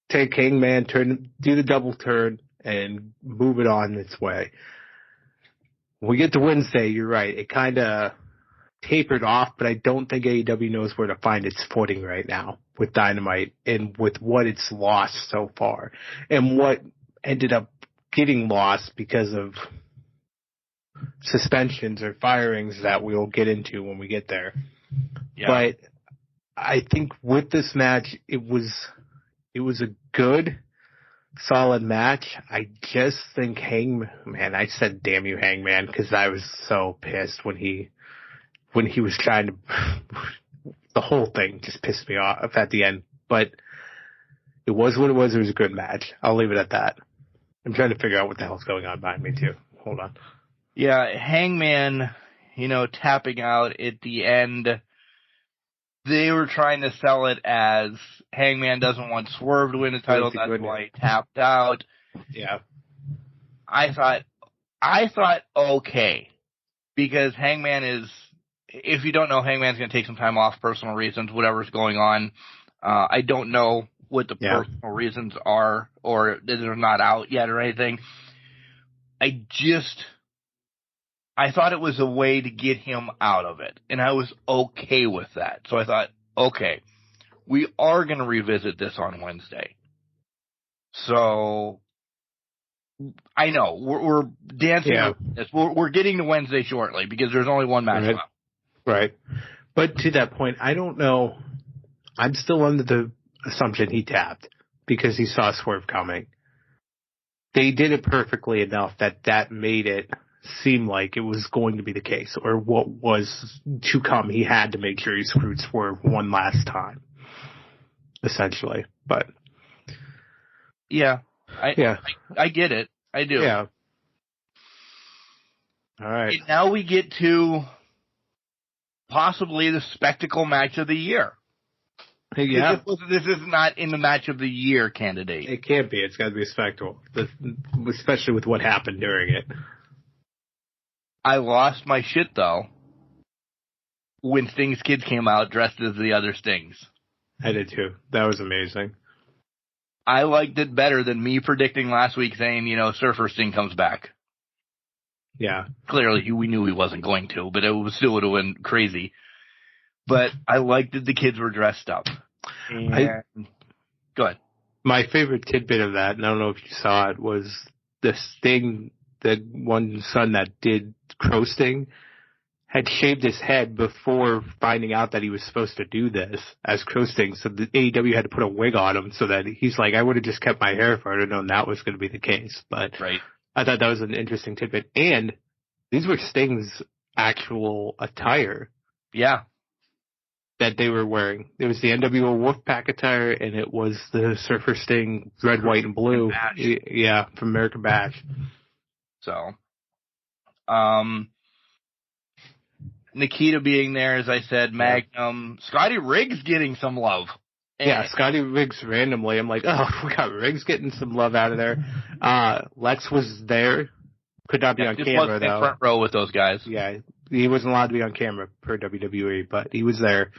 Take Hangman, do the double turn, and move it on its way. When we get to Wednesday, you're right. It kind of tapered off, but I don't think AEW knows where to find its footing right now with Dynamite and with what it's lost so far and what ended up getting lost because of suspensions or firings that we'll get into when we get there. Yeah. But I think with this match, it was a good, solid match. I just think Hangman, I said damn you Hangman because I was so pissed when he was trying to, the whole thing just pissed me off at the end. But it was what it was. It was a good match. I'll leave it at that. I'm trying to figure out what the hell's going on behind me too. Hold on. Yeah, Hangman, tapping out at the end. They were trying to sell it as Hangman doesn't want Swerve to win the title. That's why he tapped out. Yeah. I thought okay. Because Hangman is, if you don't know, Hangman's going to take some time off, personal reasons, whatever's going on. I don't know what the personal reasons are, or they're not out yet or anything. I thought it was a way to get him out of it, and I was okay with that. So I thought, okay, we are going to revisit this on Wednesday. So I know we're dancing with this. We're getting to Wednesday shortly because there's only one match left. Right. But to that point, I don't know. I'm still under the assumption he tapped because he saw Swerve coming. They did it perfectly enough that made it seem like it was going to be the case, or what was to come. He had to make sure he screwed Swerve one last time, essentially. But I get it. I do. Yeah. All right. And now we get to possibly the spectacle match of the year. Yeah. This is not in the match of the year candidate. It can't be. It's got to be a spectacle, especially with what happened during it. I lost my shit, though, when Sting's kids came out dressed as the other Stings. I did, too. That was amazing. I liked it better than me predicting last week saying, Surfer Sting comes back. Yeah. Clearly, we knew he wasn't going to, but it still would have been crazy. But I liked that the kids were dressed up. Go ahead. My favorite tidbit of that, and I don't know if you saw it, was the Sting, the one son that did Crow Sting, had shaved his head before finding out that he was supposed to do this as Crow Sting. So the AEW had to put a wig on him so that he's like, I would have just kept my hair if I would have known that was going to be the case. But right. I thought that was an interesting tidbit. And these were Sting's actual attire. Yeah. That they were wearing. It was the NWO Wolfpack attire, and it was the Surfer Sting red, white, and blue. Yeah, from American Bash. So, Nikita being there, as I said, Magnum, Scotty Riggs getting some love. Yeah, Scotty Riggs randomly. I'm like, oh, we got Riggs getting some love out of there. Lex was there. Could not be on camera, though. Front row with those guys. Yeah, he wasn't allowed to be on camera per WWE, but he was there.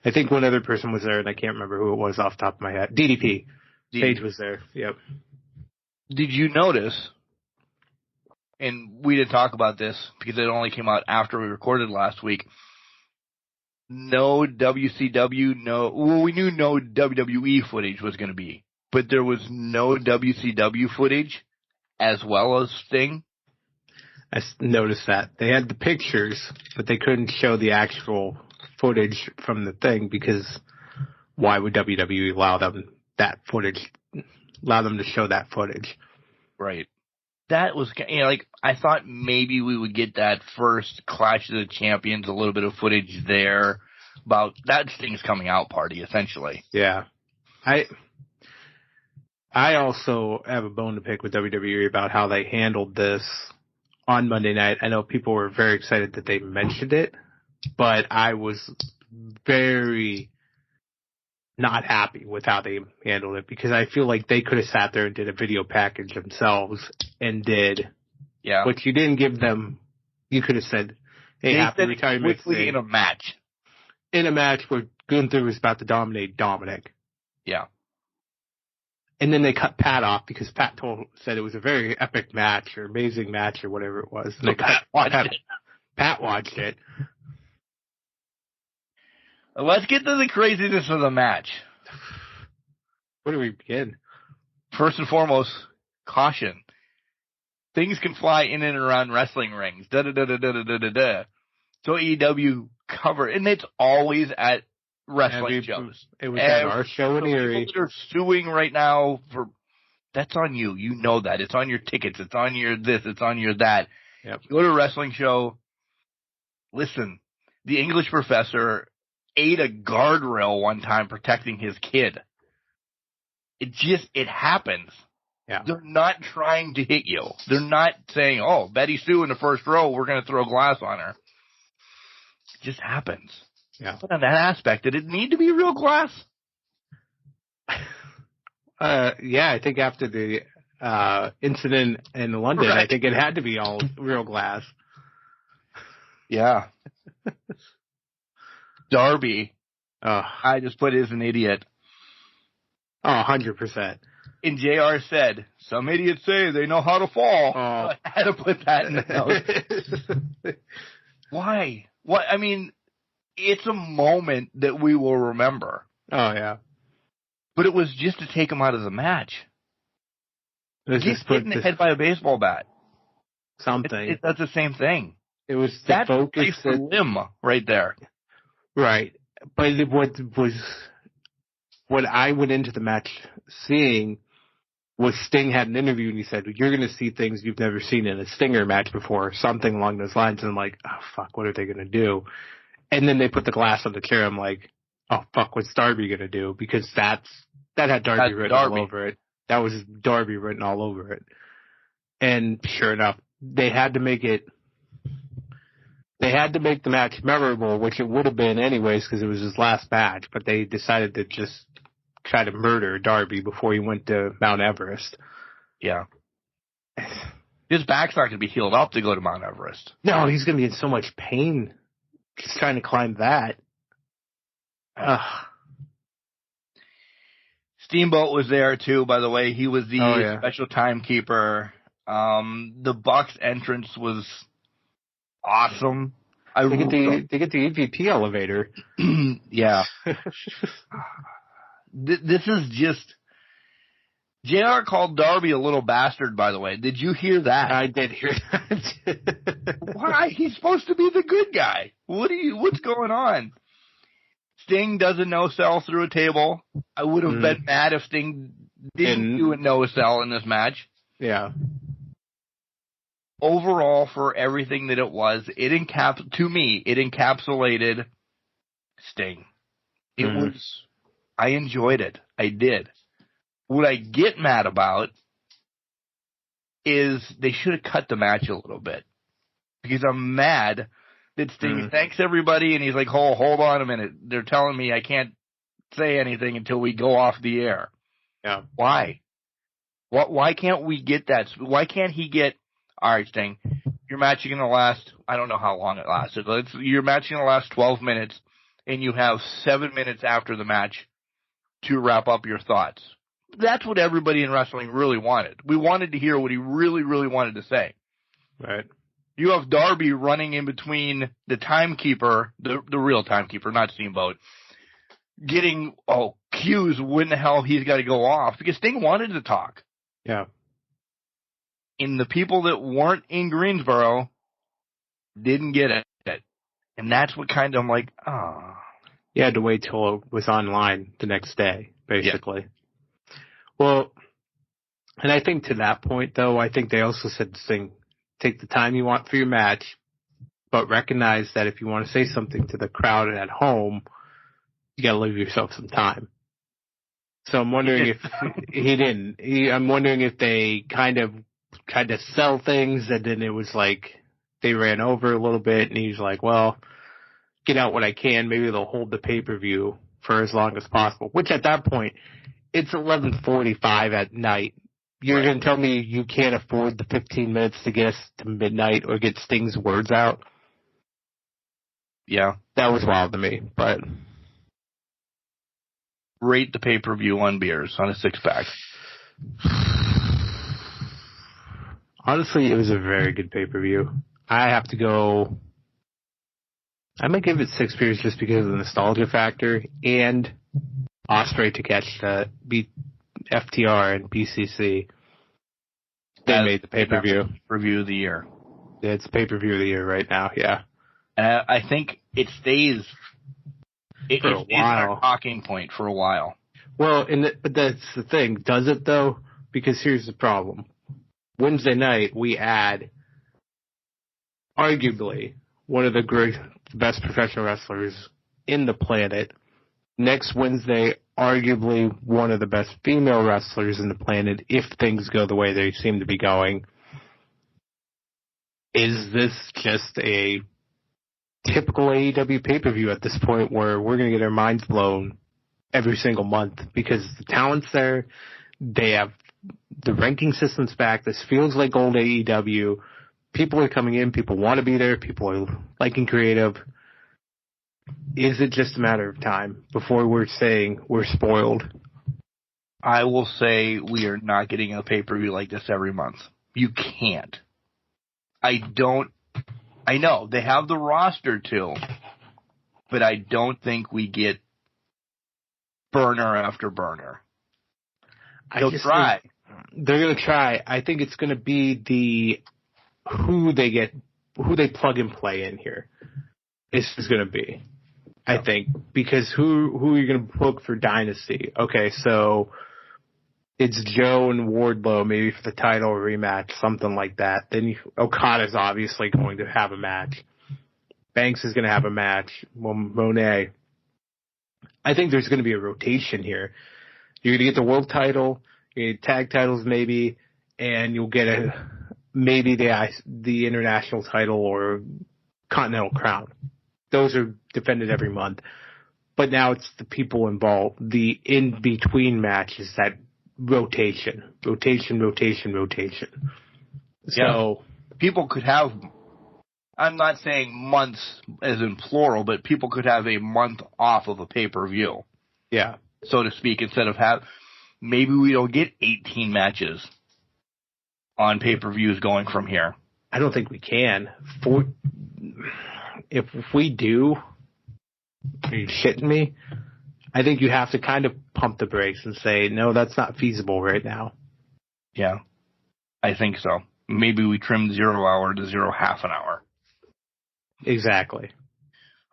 I think one other person was there, and I can't remember who it was off the top of my head. DDP. Paige was there. Yep. Did you notice, and we didn't talk about this because it only came out after we recorded last week, no WCW, we knew no WWE footage was going to be, but there was no WCW footage as well as Sting. I noticed that. They had the pictures, but they couldn't show the actual footage from the thing because why would WWE allow them to show that footage? Right. That was, I thought maybe we would get that first Clash of the Champions, a little bit of footage there about that Sting's coming out party, essentially. Yeah. I also have a bone to pick with WWE about how they handled this on Monday night. I know people were very excited that they mentioned it, but I was very not happy with how they handled it because I feel like they could have sat there and did a video package themselves and did what you didn't give them. You could have said, hey, happy retirement in a match. In a match where Gunther was about to dominate Dominic. Yeah. And then they cut Pat off because Pat said it was a very epic match or amazing match or whatever it was. And Pat watched it. Let's get to the craziness of the match. Where do we begin? First and foremost, caution. Things can fly in and around wrestling rings. Da-da-da-da-da-da-da-da. So AEW cover, and it's always at wrestling shows. It was at our show in Erie. People that are suing right now for, that's on you. You know that. It's on your tickets. It's on your this. It's on your that. Yep. You go to a wrestling show, listen, the English professor ate a guardrail one time protecting his kid. It happens. Yeah. They're not trying to hit you. They're not saying, oh, Betty Sue in the first row, we're going to throw glass on her. It just happens. Yeah. But on that aspect, did it need to be real glass? Yeah, I think after the incident in London, right. I think it had to be all real glass. Yeah. Darby, I just put is an idiot. Oh, 100%. And JR said, some idiots say they know how to fall. Oh. I had to put that in the notes. Why? What? I mean, it's a moment that we will remember. Oh, yeah. But it was just to take him out of the match. Get hit in the head by a baseball bat. Something. That's the same thing. It was the That's focus. a limb right there. Right. But what I went into the match seeing was Sting had an interview and he said, you're going to see things you've never seen in a Stinger match before, something along those lines. And I'm like, oh, fuck, what are they going to do? And then they put the glass on the chair. I'm like, oh, fuck, what's Darby going to do? Because that had Darby written all over it. That was Darby written all over it. And sure enough, they had to make the match memorable, which it would have been anyways because it was his last match, but they decided to just try to murder Darby before he went to Mount Everest. Yeah. His back's not going to be healed up to go to Mount Everest. No, he's going to be in so much pain just trying to climb that. Steamboat was there too, by the way. He was the special timekeeper. The Bucks entrance was awesome. They get the EVP elevator. Yeah. This is just... JR called Darby a little bastard, by the way. Did you hear that? I did hear that. Why? He's supposed to be the good guy. What's going on? Sting does a no-sell through a table. I would have been mad if Sting didn't do a no-sell in this match. Yeah. Overall, for everything that it was, it encapsulated Sting. It was... I enjoyed it. I did. What I get mad about is they should have cut the match a little bit. Because I'm mad that Sting thanks everybody, and he's like, hold on a minute. They're telling me I can't say anything until we go off the air. Yeah. Why? Why can't we get that? Why can't he get, all right, Sting, you're matching in the last, I don't know how long it lasted. You're matching in the last 12 minutes, and you have 7 minutes after the match to wrap up your thoughts. That's what everybody in wrestling really wanted. We wanted to hear what he really, really wanted to say. Right. You have Darby running in between the timekeeper, the real timekeeper, not Steamboat, getting cues when the hell he's got to go off because Sting wanted to talk. Yeah. And the people that weren't in Greensboro didn't get it. And that's what kind of I'm like, oh. You had to wait till it was online the next day, basically. Yeah. Well, and I think to that point, though, I think they also said to Sting, take the time you want for your match, but recognize that if you want to say something to the crowd at home, you got to leave yourself some time. So I'm wondering if he didn't. I'm wondering if they kind of sell things, and then it was like they ran over a little bit, and he's like, well, get out what I can. Maybe they'll hold the pay-per-view for as long as possible, which at that point, it's 11:45 at night. You're going to tell me you can't afford the 15 minutes to get us to midnight or get Sting's words out? Yeah. That was wild to me, but... Rate the pay-per-view on beers, on a 6-pack. Honestly, it was a very good pay-per-view. I have to go... I might give it 6 beers just because of the nostalgia factor and Ospreay to catch beat FTR and BCC. They made the pay-per-view. Review of the year. It's pay-per-view of the year right now, yeah. I think it stays... It for a while. Our talking point for a while. Well, but that's the thing. Does it, though? Because here's the problem. Wednesday night, we add, arguably, one of the best professional wrestlers in the planet. Next Wednesday, arguably one of the best female wrestlers in the planet, if things go the way they seem to be going. Is this just a typical AEW pay-per-view at this point where we're going to get our minds blown every single month because the talent's there, they have the ranking system's back, this feels like old AEW, people are coming in, people want to be there, people are liking creative. Is it just a matter of time before we're saying we're spoiled? I will say we are not getting a pay-per-view like this every month. You can't. I know, they have the roster too, but I don't think we get burner after burner. They'll try. They're going to try. I think it's going to be who they plug and play in here. It's just going to be, I think, because who are you going to book for Dynasty? Okay, so it's Joe and Wardlow, maybe for the title rematch, something like that. Then Okada's obviously going to have a match. Banks is going to have a match. Monet. I think there's going to be a rotation here. You're going to get the world title, you get tag titles maybe, and you'll get maybe the international title or Continental Crown. Those are defended every month. But now it's the people involved, the in-between matches, that rotation. So people could have, I'm not saying months as in plural, but people could have a month off of a pay-per-view. Yeah. So to speak, instead of maybe we don't get 18 matches on pay-per-views going from here. I don't think we can. If we do, are you shitting me? I think you have to kind of pump the brakes and say, no, that's not feasible right now. Yeah, I think so. Maybe we trim 0 hour to 0 half an hour. Exactly.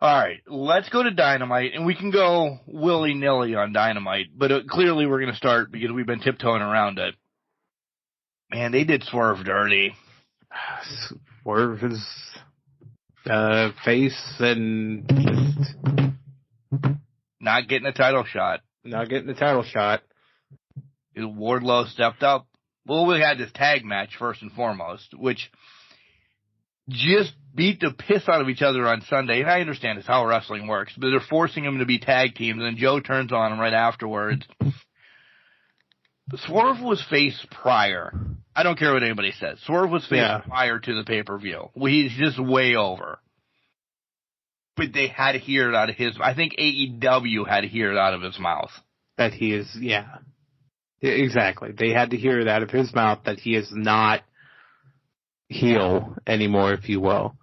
All right, let's go to Dynamite, and we can go willy-nilly on Dynamite, but clearly we're going to start because we've been tiptoeing around it. Man, they did Swerve dirty. Swerve is face and just not getting a title shot. Wardlow stepped up. Well, we had this tag match first and foremost, which just beat the piss out of each other on Sunday. And I understand it's how wrestling works, but they're forcing them to be tag teams, and then Joe turns on him right afterwards. Swerve was face prior. I don't care what anybody says. Swerve was face prior to the pay-per-view. He's just way over. But they had to hear it out of his... I think AEW had to hear it out of his mouth. That he is, yeah. Exactly. They had to hear it out of his mouth that he is not heel anymore, if you will.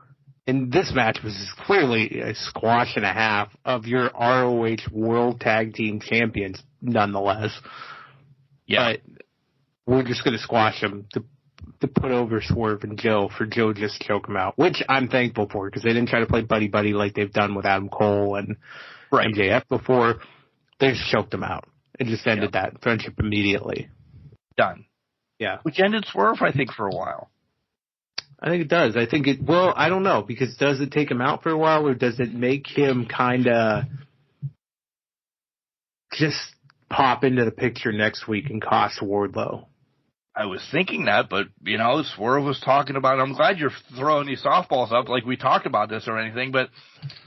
And this match was clearly a squash and a half of your ROH World Tag Team Champions, nonetheless. Yeah. But we're just going to squash them to put over Swerve and Joe for Joe just choke him out, which I'm thankful for because they didn't try to play buddy-buddy like they've done with Adam Cole and MJF before. They just choked him out and just ended that friendship immediately. Done. Yeah. Which ended Swerve, I think, for a while. I think it does. I think I don't know, because does it take him out for a while or does it make him kind of just pop into the picture next week and cost Wardlow? I was thinking that, but, Swerve was talking about, I'm glad you're throwing these softballs up like we talked about this or anything, but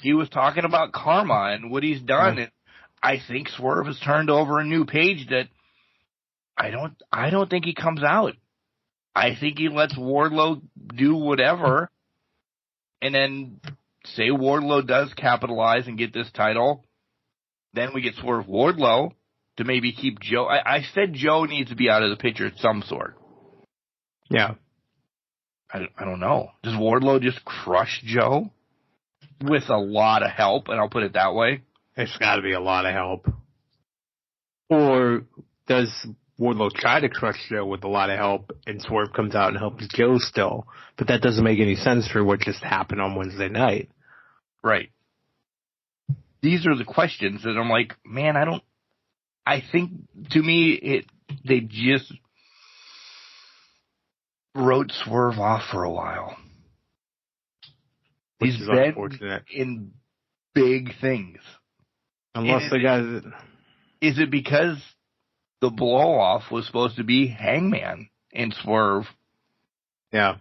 he was talking about karma and what he's done. And I think Swerve has turned over a new page that I don't think he comes out. I think he lets Wardlow do whatever, and then say Wardlow does capitalize and get this title. Then we get Swerve Wardlow. to maybe keep Joe. I said Joe needs to be out of the picture of some sort. Yeah. I don't know. Does Wardlow just crush Joe with a lot of help? And I'll put it that way. It's got to be a lot of help. Or does Wardlow try to crush Joe with a lot of help, and Swerve comes out and helps Joe still? But that doesn't make any sense for what just happened on Wednesday night. Right. These are the questions that I'm like, man, I think, to me, they just wrote Swerve off for a while. He's been unfortunate. In big things. Unless the guys... Is it because the blow-off was supposed to be Hangman and Swerve? Yeah.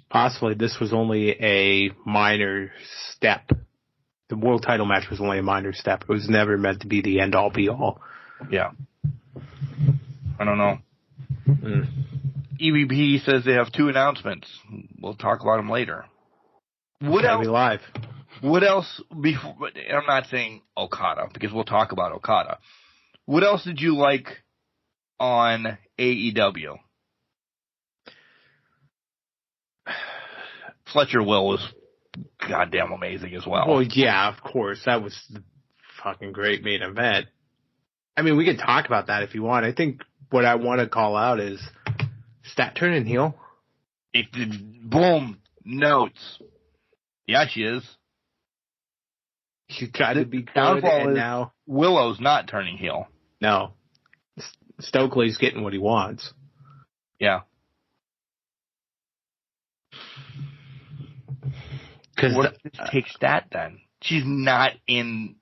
Possibly this was only a minor step. The world title match was only a minor step. It was never meant to be the end-all, be-all. Yeah. I don't know. EVP says they have 2 announcements. We'll talk about them later. What else? Be live. What else? Before, I'm not saying Okada because we'll talk about Okada. What else did you like on AEW? Fletcher Will was goddamn amazing as well. Well, yeah, of course. That was the fucking great main event. I mean, we can talk about that if you want. I think what I want to call out is Stat turning heel. Boom. Notes. Yeah, she is. She tried to be good, and now Willow's not turning heel. No. Stokely's getting what he wants. Yeah. What takes that then? She's not in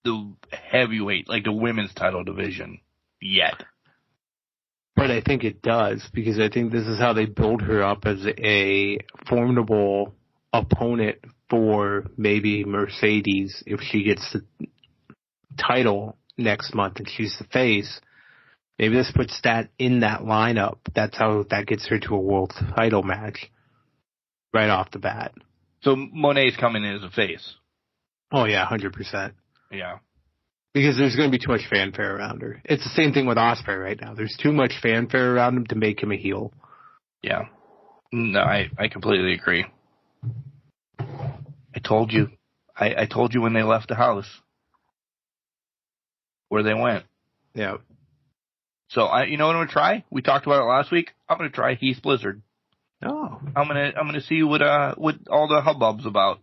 the heavyweight, like the women's title division yet. But I think it does, because I think this is how they build her up as a formidable opponent for maybe Mercedes if she gets the title next month and she's the face. Maybe this puts that in that lineup. That's how that gets her to a world title match right off the bat. So Monet's coming in as a face. Oh, yeah, 100%. Yeah. Because there's going to be too much fanfare around her. It's the same thing with Ospreay right now. There's too much fanfare around him to make him a heel. Yeah. No, I completely agree. I told you. I told you when they left the house where they went. Yeah. So you know what I'm gonna try? We talked about it last week. I'm gonna try Heath Blizzard. Oh. I'm gonna see what all the hubbub's about.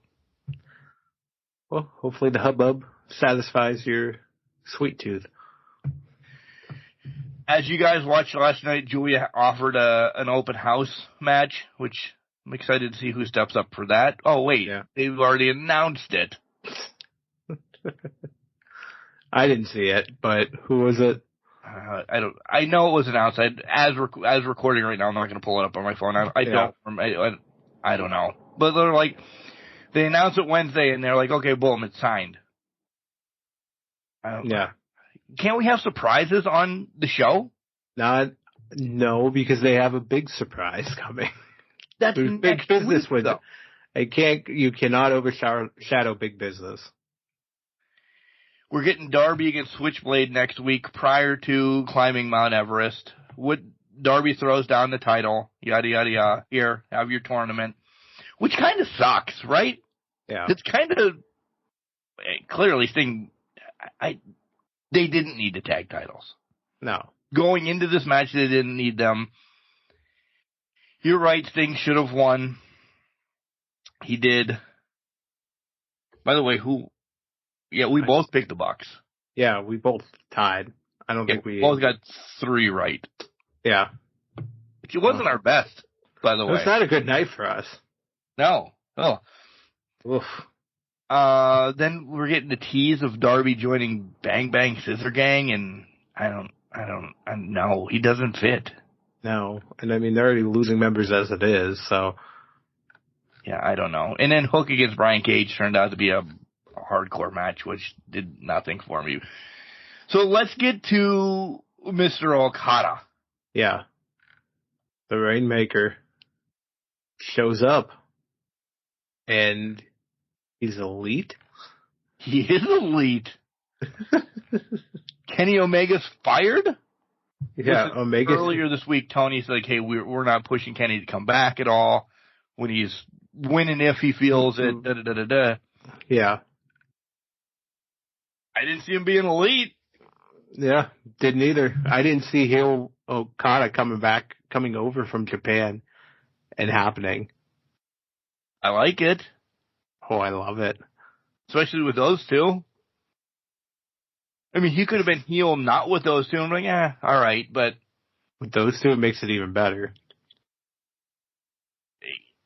Well, hopefully the hubbub satisfies your sweet tooth. As you guys watched last night, Julia offered an open house match, which I'm excited to see who steps up for that. Oh wait, yeah. They've already announced it. I didn't see it, but who was it? I know it was announced. As recording right now, I'm not going to pull it up on my phone. I don't know. But they're like, they announced it Wednesday, and they're like, okay, boom, it's signed. Yeah. Can't we have surprises on the show? No, because they have a big surprise coming. That's big business with it. You cannot overshadow big business. We're getting Darby against Switchblade next week prior to climbing Mount Everest. Darby throws down the title, yada, yada, yada. Here, have your tournament. Which kind of sucks, right? Yeah. It's kind of clearly Sting, they didn't need the tag titles. No. Going into this match, they didn't need them. You're right, Sting should have won. He did. By the way, we both picked the Bucks. Yeah, we both tied. I don't think we both got 3 right. Yeah. Which wasn't our best, by the way. It's not a good night for us. No. Oh. Oof. Then we're getting the tease of Darby joining Bang Bang Scissor Gang, and no, he doesn't fit. No. And I mean, they're already losing members as it is, so. Yeah, I don't know. And then Hook against Brian Cage turned out to be a hardcore match, which did nothing for me. So let's get to Mr. Okada. Yeah. The Rainmaker shows up, and he's elite. He is elite. Kenny Omega's fired? Yeah, Omega. Earlier this week, Tony's like, hey, we're not pushing Kenny to come back at all when he's winning if he feels it, da-da-da-da-da. Yeah. I didn't see him being elite. Yeah, didn't either. I didn't see Hiro Okada coming over from Japan and happening. I like it. Oh, I love it. Especially with those two. I mean, he could have been heel not with those two. I'm like, all right, but with those two, it makes it even better.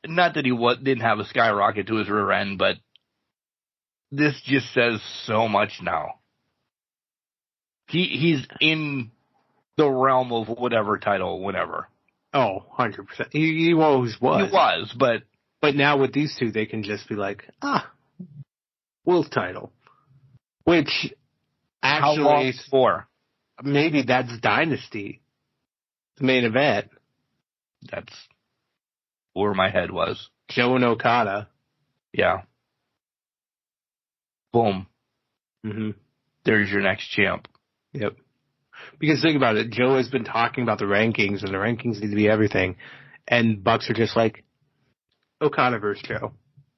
Not that he didn't have a skyrocket to his rear end, but this just says so much now. He's in the realm of whatever title, whenever. Oh, 100%. He always was. He was, but now with these two, they can just be like, world title. Which, actually, how long for? Maybe that's Dynasty. The main event. That's where my head was. Joe and Okada. Yeah. Boom. Mm-hmm. There's your next champ. Yep. Because think about it, Joe has been talking about the rankings, and the rankings need to be everything. And Bucks are just like, Okada versus Joe.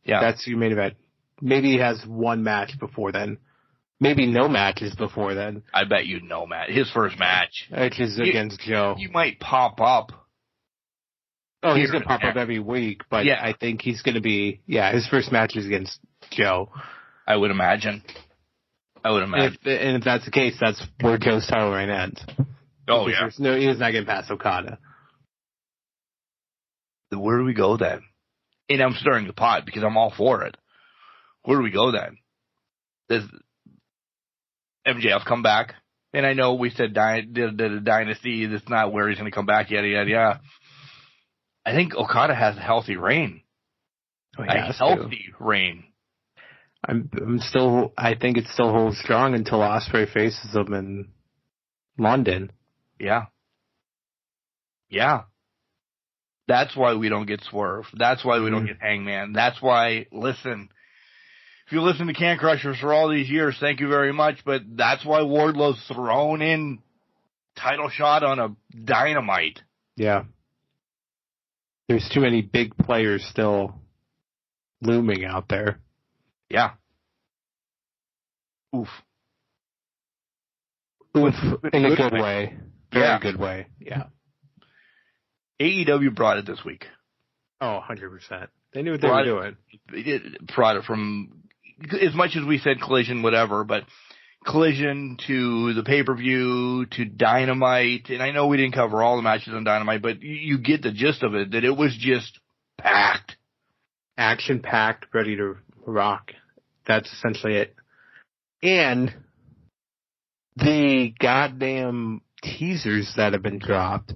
Yeah. That's your main event. Maybe he has one match before then. Maybe no matches before then. I bet you no match. His first match. Which is against Joe. You might pop up. Oh, he's going to pop up every week, but yeah. I think he's going to be, his first match is against Joe. I would imagine. And if that's the case, that's where Joe's title reign ends. Oh, because he's not getting past Okada. Where do we go then? And I'm stirring the pot because I'm all for it. Where do we go then? Does MJF come back? And I know we said the Dynasty, that's not where he's going to come back, yada, yada, yada. I think Okada has a healthy reign. Reign. I think it still holds strong until Ospreay faces him in London. Yeah. Yeah. That's why we don't get Swerve. That's why we don't get Hangman. That's why, listen, if you listen to Can Crushers for all these years, thank you very much, but that's why Wardlow's thrown in title shot on a Dynamite. Yeah. There's too many big players still looming out there. Yeah. Oof. In a good way. Very good way. Yeah. AEW brought it this week. Oh, 100%. They knew what they were doing. It brought it from, as much as we said Collision, whatever, but Collision to the pay-per-view to Dynamite. And I know we didn't cover all the matches on Dynamite, but you get the gist of it, that it was just packed. Action-packed, ready to rock. That's essentially it. And the goddamn teasers that have been dropped,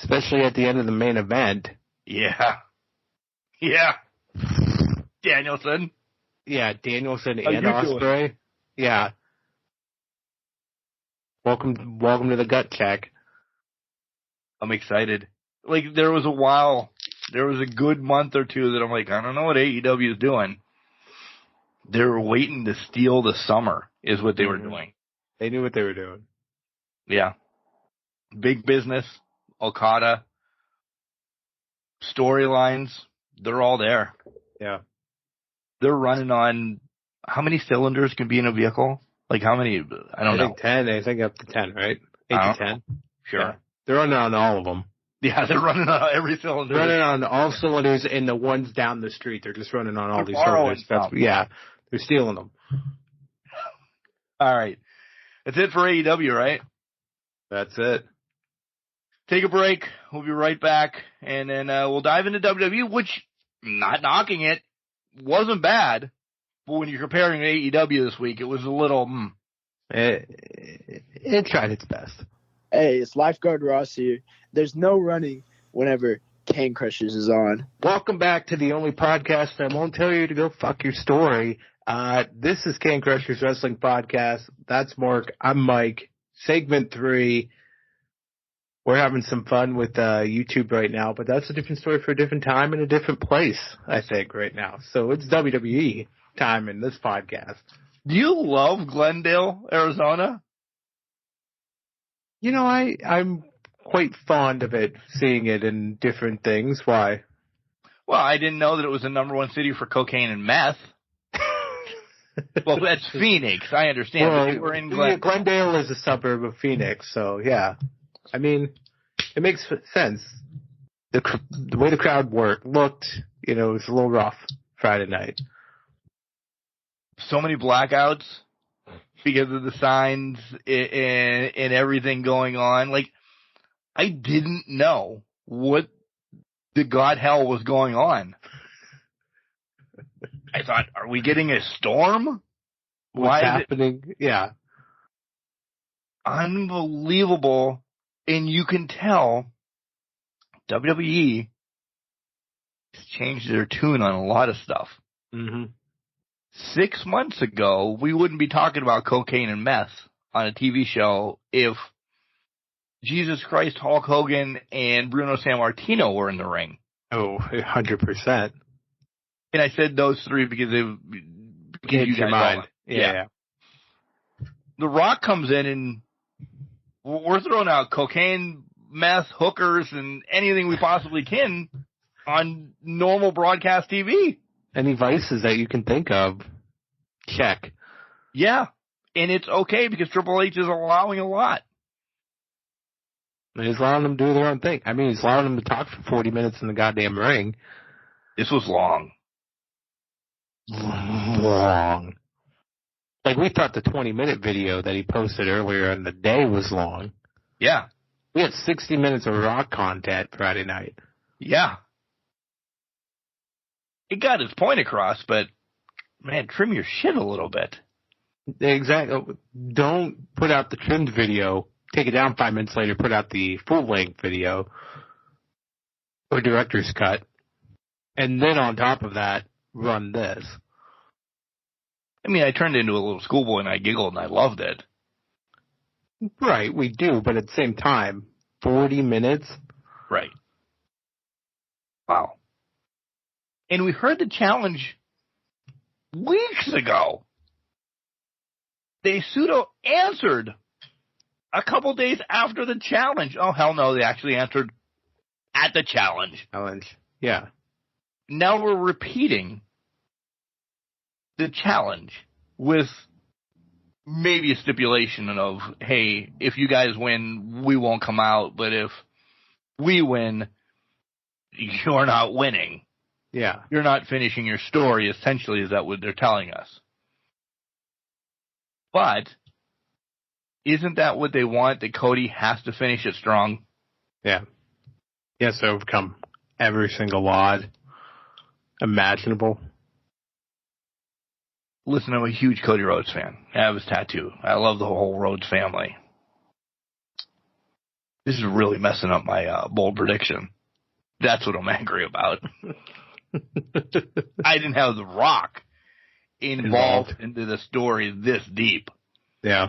especially at the end of the main event. Yeah. Yeah. Danielson. Yeah, Danielson and Ospreay. Yeah. Welcome to the gut check. I'm excited. Like, there was a good month or two that I'm like, I don't know what AEW is doing. They were waiting to steal the summer, is what they were doing. They knew what they were doing. Yeah. Big business, Okada, storylines, they're all there. Yeah. They're running on, how many cylinders can be in a vehicle? Like how many? I don't know. 10. I think up to 10, right? 8 to 10. Sure. Yeah. They're running on all of them. Yeah, they're running on every cylinder. Running on all cylinders, and the ones down the street, they're just running on all these cylinders. Yeah, they're stealing them. All right. That's it for AEW, right? That's it. Take a break. We'll be right back, and then we'll dive into WWE, which, not knocking it, wasn't bad. But when you're comparing AEW this week, it was a little, It tried its best. Hey, it's Lifeguard Ross here. There's no running whenever Cane Crushers is on. Welcome back to the only podcast that won't tell you to go fuck your story. This is Cane Crushers Wrestling Podcast. That's Mark. I'm Mike. Segment 3. We're having some fun with YouTube right now, but that's a different story for a different time and a different place, I think, right now. So it's WWE time in this podcast. Do you love Glendale, Arizona? You know, I'm quite fond of it, seeing it in different things. Why? Well, I didn't know that it was the number one city for cocaine and meth. Well, that's Phoenix. I understand. Well, but we're in Glendale. Glendale is a suburb of Phoenix, so yeah. I mean, it makes sense. The way the crowd looked, it was a little rough Friday night. So many blackouts because of the signs and everything going on. Like, I didn't know what the god hell was going on. I thought, are we getting a storm? What's happening? Yeah. Unbelievable. And you can tell WWE has changed their tune on a lot of stuff. Mm-hmm. 6 months ago, we wouldn't be talking about cocaine and meth on a TV show if Jesus Christ, Hulk Hogan, and Bruno Sammartino were in the ring. Oh, 100%. And I said those three because you guys mind. Yeah. The Rock comes in and we're throwing out cocaine, meth, hookers, and anything we possibly can on normal broadcast TV. Any vices that you can think of, check. Yeah, and it's okay because Triple H is allowing a lot. He's allowing them to do their own thing. I mean, he's allowing them to talk for 40 minutes in the goddamn ring. This was long. Long. Like, we thought the 20-minute video that he posted earlier in the day was long. Yeah. We had 60 minutes of Rock content Friday night. Yeah. It got its point across, but, man, trim your shit a little bit. Exactly. Don't put out the trimmed video, take it down 5 minutes later, put out the full-length video or director's cut, and then on top of that, run this. I mean, I turned into a little schoolboy and I giggled and I loved it. Right, we do, but at the same time, 40 minutes? Right. Wow. And we heard the challenge weeks ago. They pseudo answered a couple days after the challenge. Oh, hell no, they actually answered at the challenge. Yeah. Now we're repeating the challenge with maybe a stipulation of, hey, if you guys win, we won't come out, but if we win, you're not winning. Yeah. You're not finishing your story, essentially, is that what they're telling us. But isn't that what they want, that Cody has to finish it strong? Yeah. He has to overcome every single odd imaginable. Listen, I'm a huge Cody Rhodes fan. I have his tattoo. I love the whole Rhodes family. This is really messing up my bold prediction. That's what I'm angry about. I didn't have The Rock involved into the story this deep. Yeah.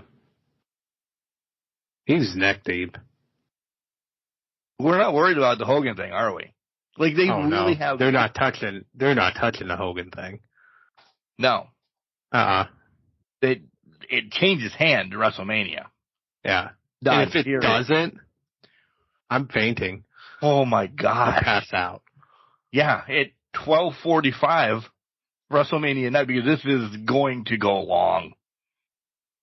He's neck deep. We're not worried about the Hogan thing, are we? Like, they really have... They're not touching the Hogan thing. No. It changes hand to WrestleMania. Yeah. And if it doesn't, I'm fainting. Oh my God. I'll pass out. Yeah, at 12:45 WrestleMania night, because this is going to go long.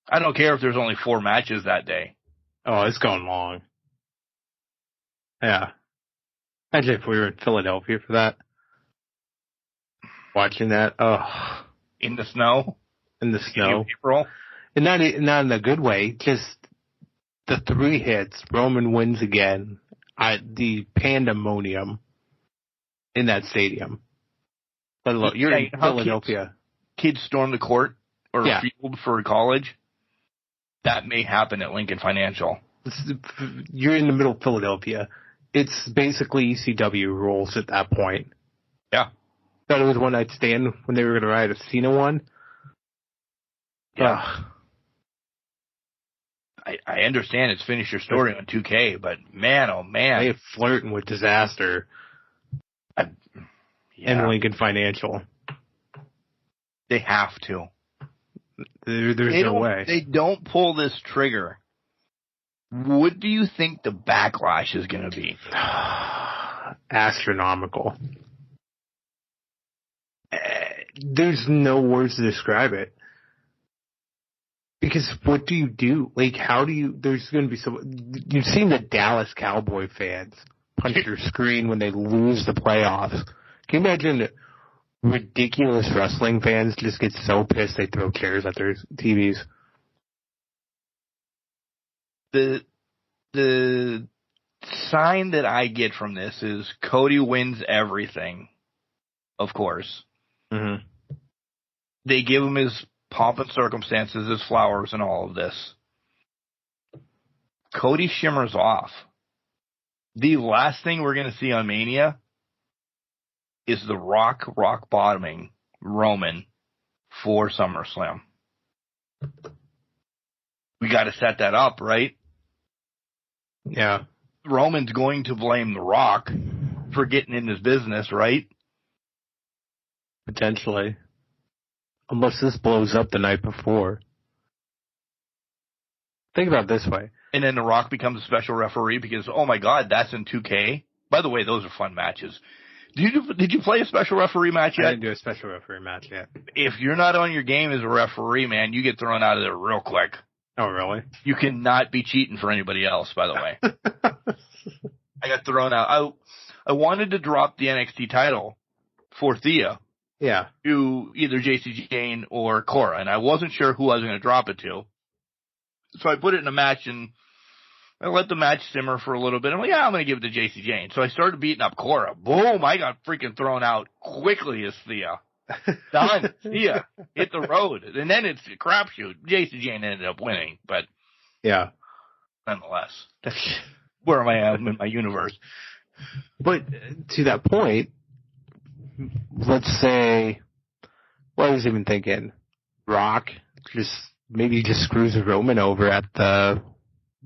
I don't care if there's only 4 matches that day. Oh, it's going long. Yeah. Imagine if we were in Philadelphia for that. Watching that. Oh. In the snow? In the snow. In April? And not in a good way. Just the 3 hits. Roman wins again. The pandemonium in that stadium. But look, you're in Philadelphia. Kids storm the court or field for college. That may happen at Lincoln Financial. You're in the middle of Philadelphia. It's basically ECW rules at that point. Yeah. Thought it was one night stand when they were going to ride a Cena one. Yeah. I understand it's finish your story on 2K, but man, oh man. They're flirting with disaster. And Lincoln Financial. They have to. There's no way. They don't pull this trigger. What do you think the backlash is going to be? Astronomical. There's no words to describe it. Because what do you do? Like, how do you... There's going to be You've seen the Dallas Cowboy fans punch your screen when they lose the playoffs. Can you imagine ridiculous wrestling fans just get so pissed they throw chairs at their TVs? The sign that I get from this is Cody wins everything, of course. Mm-hmm. They give him his pomp and circumstances, his flowers, and all of this. Cody shimmers off. The last thing we're going to see on Mania is the rock bottoming Roman for SummerSlam. We got to set that up, right? Yeah. Roman's going to blame The Rock for getting in his business, right? Potentially. Unless this blows up the night before. Think about it this way. And then The Rock becomes a special referee because, oh my God, that's in 2K. By the way, those are fun matches. Did you play a special referee match yet? I didn't do a special referee match yet. If you're not on your game as a referee, man, you get thrown out of there real quick. Oh, really? You cannot be cheating for anybody else, by the way. I got thrown out. I wanted to drop the NXT title for Thea. Yeah. To either JC Jane or Cora, and I wasn't sure who I was going to drop it to. So I put it in a match, and I let the match simmer for a little bit. I'm like, yeah, I'm going to give it to JC Jane. So I started beating up Cora. Boom, I got freaking thrown out quickly as Thea. Done. Thea, hit the road. And then it's a crapshoot. JC Jane ended up winning, but yeah, nonetheless, that's where I am in my universe. But to that point, let's say, well, I was even thinking, Rock maybe just screws Roman over at the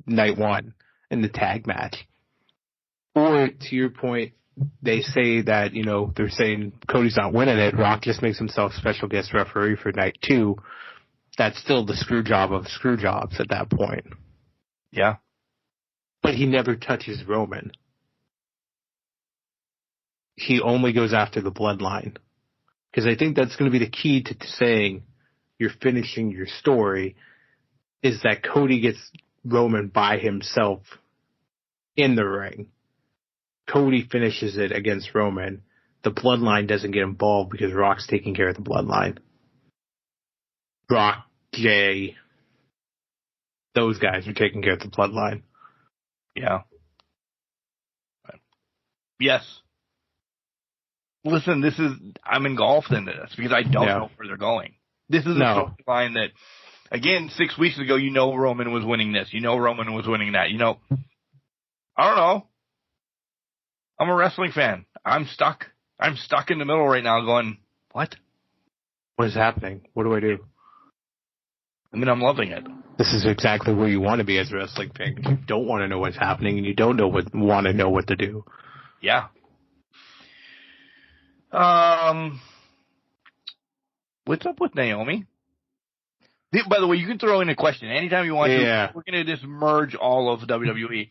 night one in the tag match. Or to your point, they say that, they're saying Cody's not winning it. Rock just makes himself special guest referee for night two. That's still the screw job of screw jobs at that point. Yeah. But he never touches Roman. He only goes after the bloodline. Because I think that's going to be the key to saying you're finishing your story, is that Cody gets Roman by himself in the ring. Cody finishes it against Roman. The bloodline doesn't get involved because Rock's taking care of the bloodline. Rock, Jay, those guys are taking care of the bloodline. Yeah. Yes. Listen, I'm engulfed into this because I don't know where they're going. This is a storyline that, again, 6 weeks ago, Roman was winning this. Roman was winning that. I don't know. I'm a wrestling fan. I'm stuck. I'm stuck in the middle right now going, what? What is happening? What do I do? I mean, I'm loving it. This is exactly where you want to be as a wrestling fan. You don't want to know what's happening, and you don't want to know what to do. Yeah. What's up with Naomi? By the way, you can throw in a question anytime you want to. We're going to just merge all of WWE.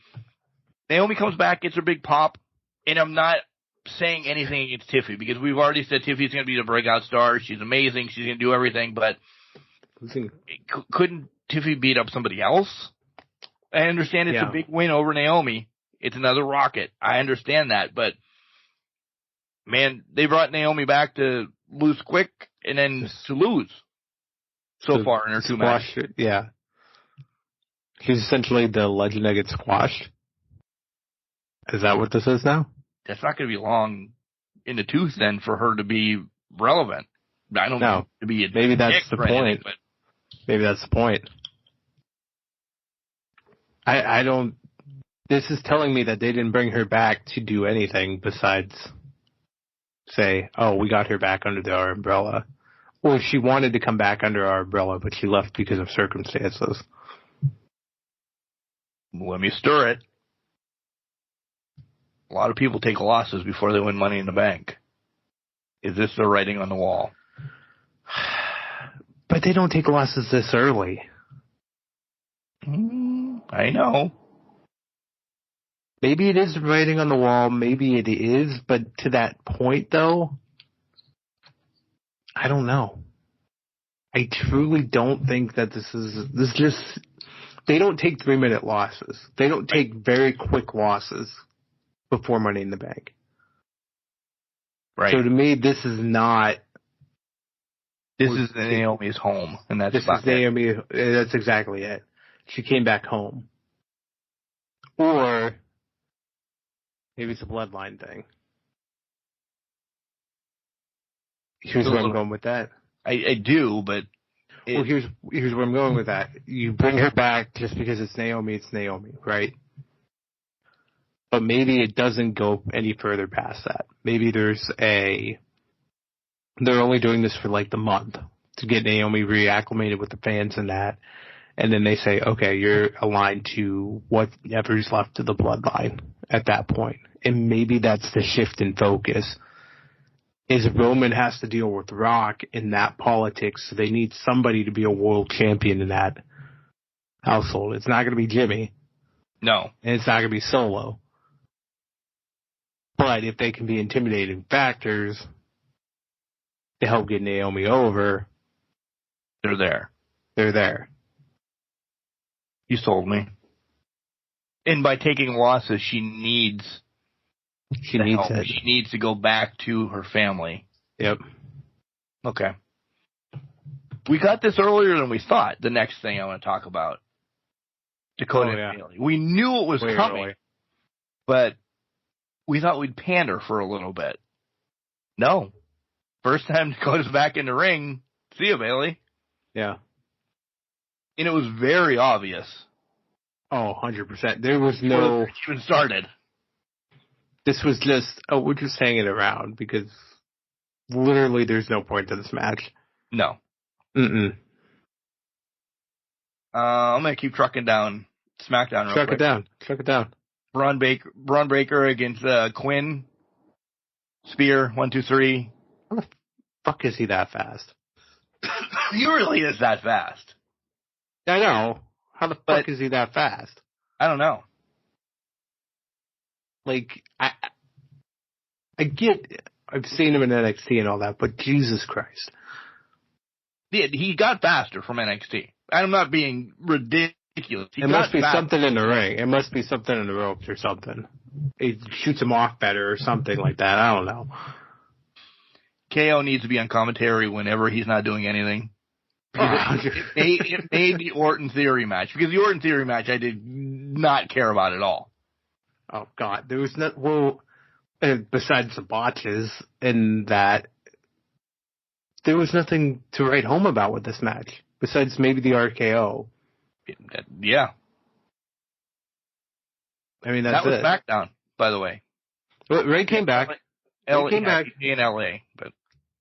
Naomi comes back, gets her big pop, and I'm not saying anything against Tiffy because we've already said Tiffy's going to be the breakout star. She's amazing. She's going to do everything, but couldn't Tiffy beat up somebody else? I understand it's a big win over Naomi. It's another rocket. I understand that, but man, they brought Naomi back to lose quick and then to lose so far in her two matches. Yeah. She's essentially the legend that gets squashed. Is that what this is now? That's not going to be long in the tooth then for her to be relevant. I don't know. To be maybe that's the point. But maybe that's the point. I don't. This is telling me that they didn't bring her back to do anything besides say, oh, we got her back under our umbrella. Or she wanted to come back under our umbrella, but she left because of circumstances. Let me stir it. A lot of people take losses before they win Money in the Bank. Is this the writing on the wall? But they don't take losses this early. I know. Maybe it is writing on the wall. Maybe it is. But to that point, though, I don't know. I truly don't think that this just, they don't take 3-minute losses. They don't take very quick losses before Money in the Bank. Right. So to me, this is not. This is Naomi's home, and that's This is Naomi. That's exactly it. She came back home. Or maybe it's a bloodline thing. Here's where I'm going with that. I do, but well, here's where I'm going with that. You bring her back just because it's Naomi, right? But maybe it doesn't go any further past that. Maybe they're only doing this for like the month to get Naomi reacclimated with the fans and that. And then they say, okay, you're aligned to whatever's left of the bloodline at that point. And maybe that's the shift in focus. Is Roman has to deal with Rock in that politics, so they need somebody to be a world champion in that household. It's not going to be Jimmy. No. And it's not going to be Solo. But if they can be intimidating factors to help get Naomi over, they're there. They're there. You sold me. And by taking losses, she needs it. She needs to go back to her family. Yep. Okay. We got this earlier than we thought. The next thing I want to talk about. Dakota and Bailey. We knew it was coming, but we thought we'd pander for a little bit. No. First time Dakota's back in the ring. See you, Bailey. Yeah. And it was very obvious. Oh, 100%. There was no... even started. This was just, we're just hanging around because literally there's no point to this match. No. Mm-mm. I'm going to keep trucking down SmackDown real quick. Truck it down. Braun Breaker against Quinn. Spear, 1, 2, 3. How the fuck is he that fast? He really is that fast. I know. How the fuck is he that fast? I don't know. Like, I get, I've seen him in NXT and all that, but Jesus Christ. Yeah, he got faster from NXT. I'm not being ridiculous. It must be something in the ring. It must be something in the ropes or something. He shoots him off better or something like that. I don't know. KO needs to be on commentary whenever he's not doing anything. It made the Orton Theory match. Because the Orton Theory match I did not care about at all. Oh, God. There was not, well, besides the botches and that, there was nothing to write home about with this match. Besides maybe the RKO. Yeah. I mean, that was SmackDown, by the way. Well, Ray came back. Ray came back in LA, but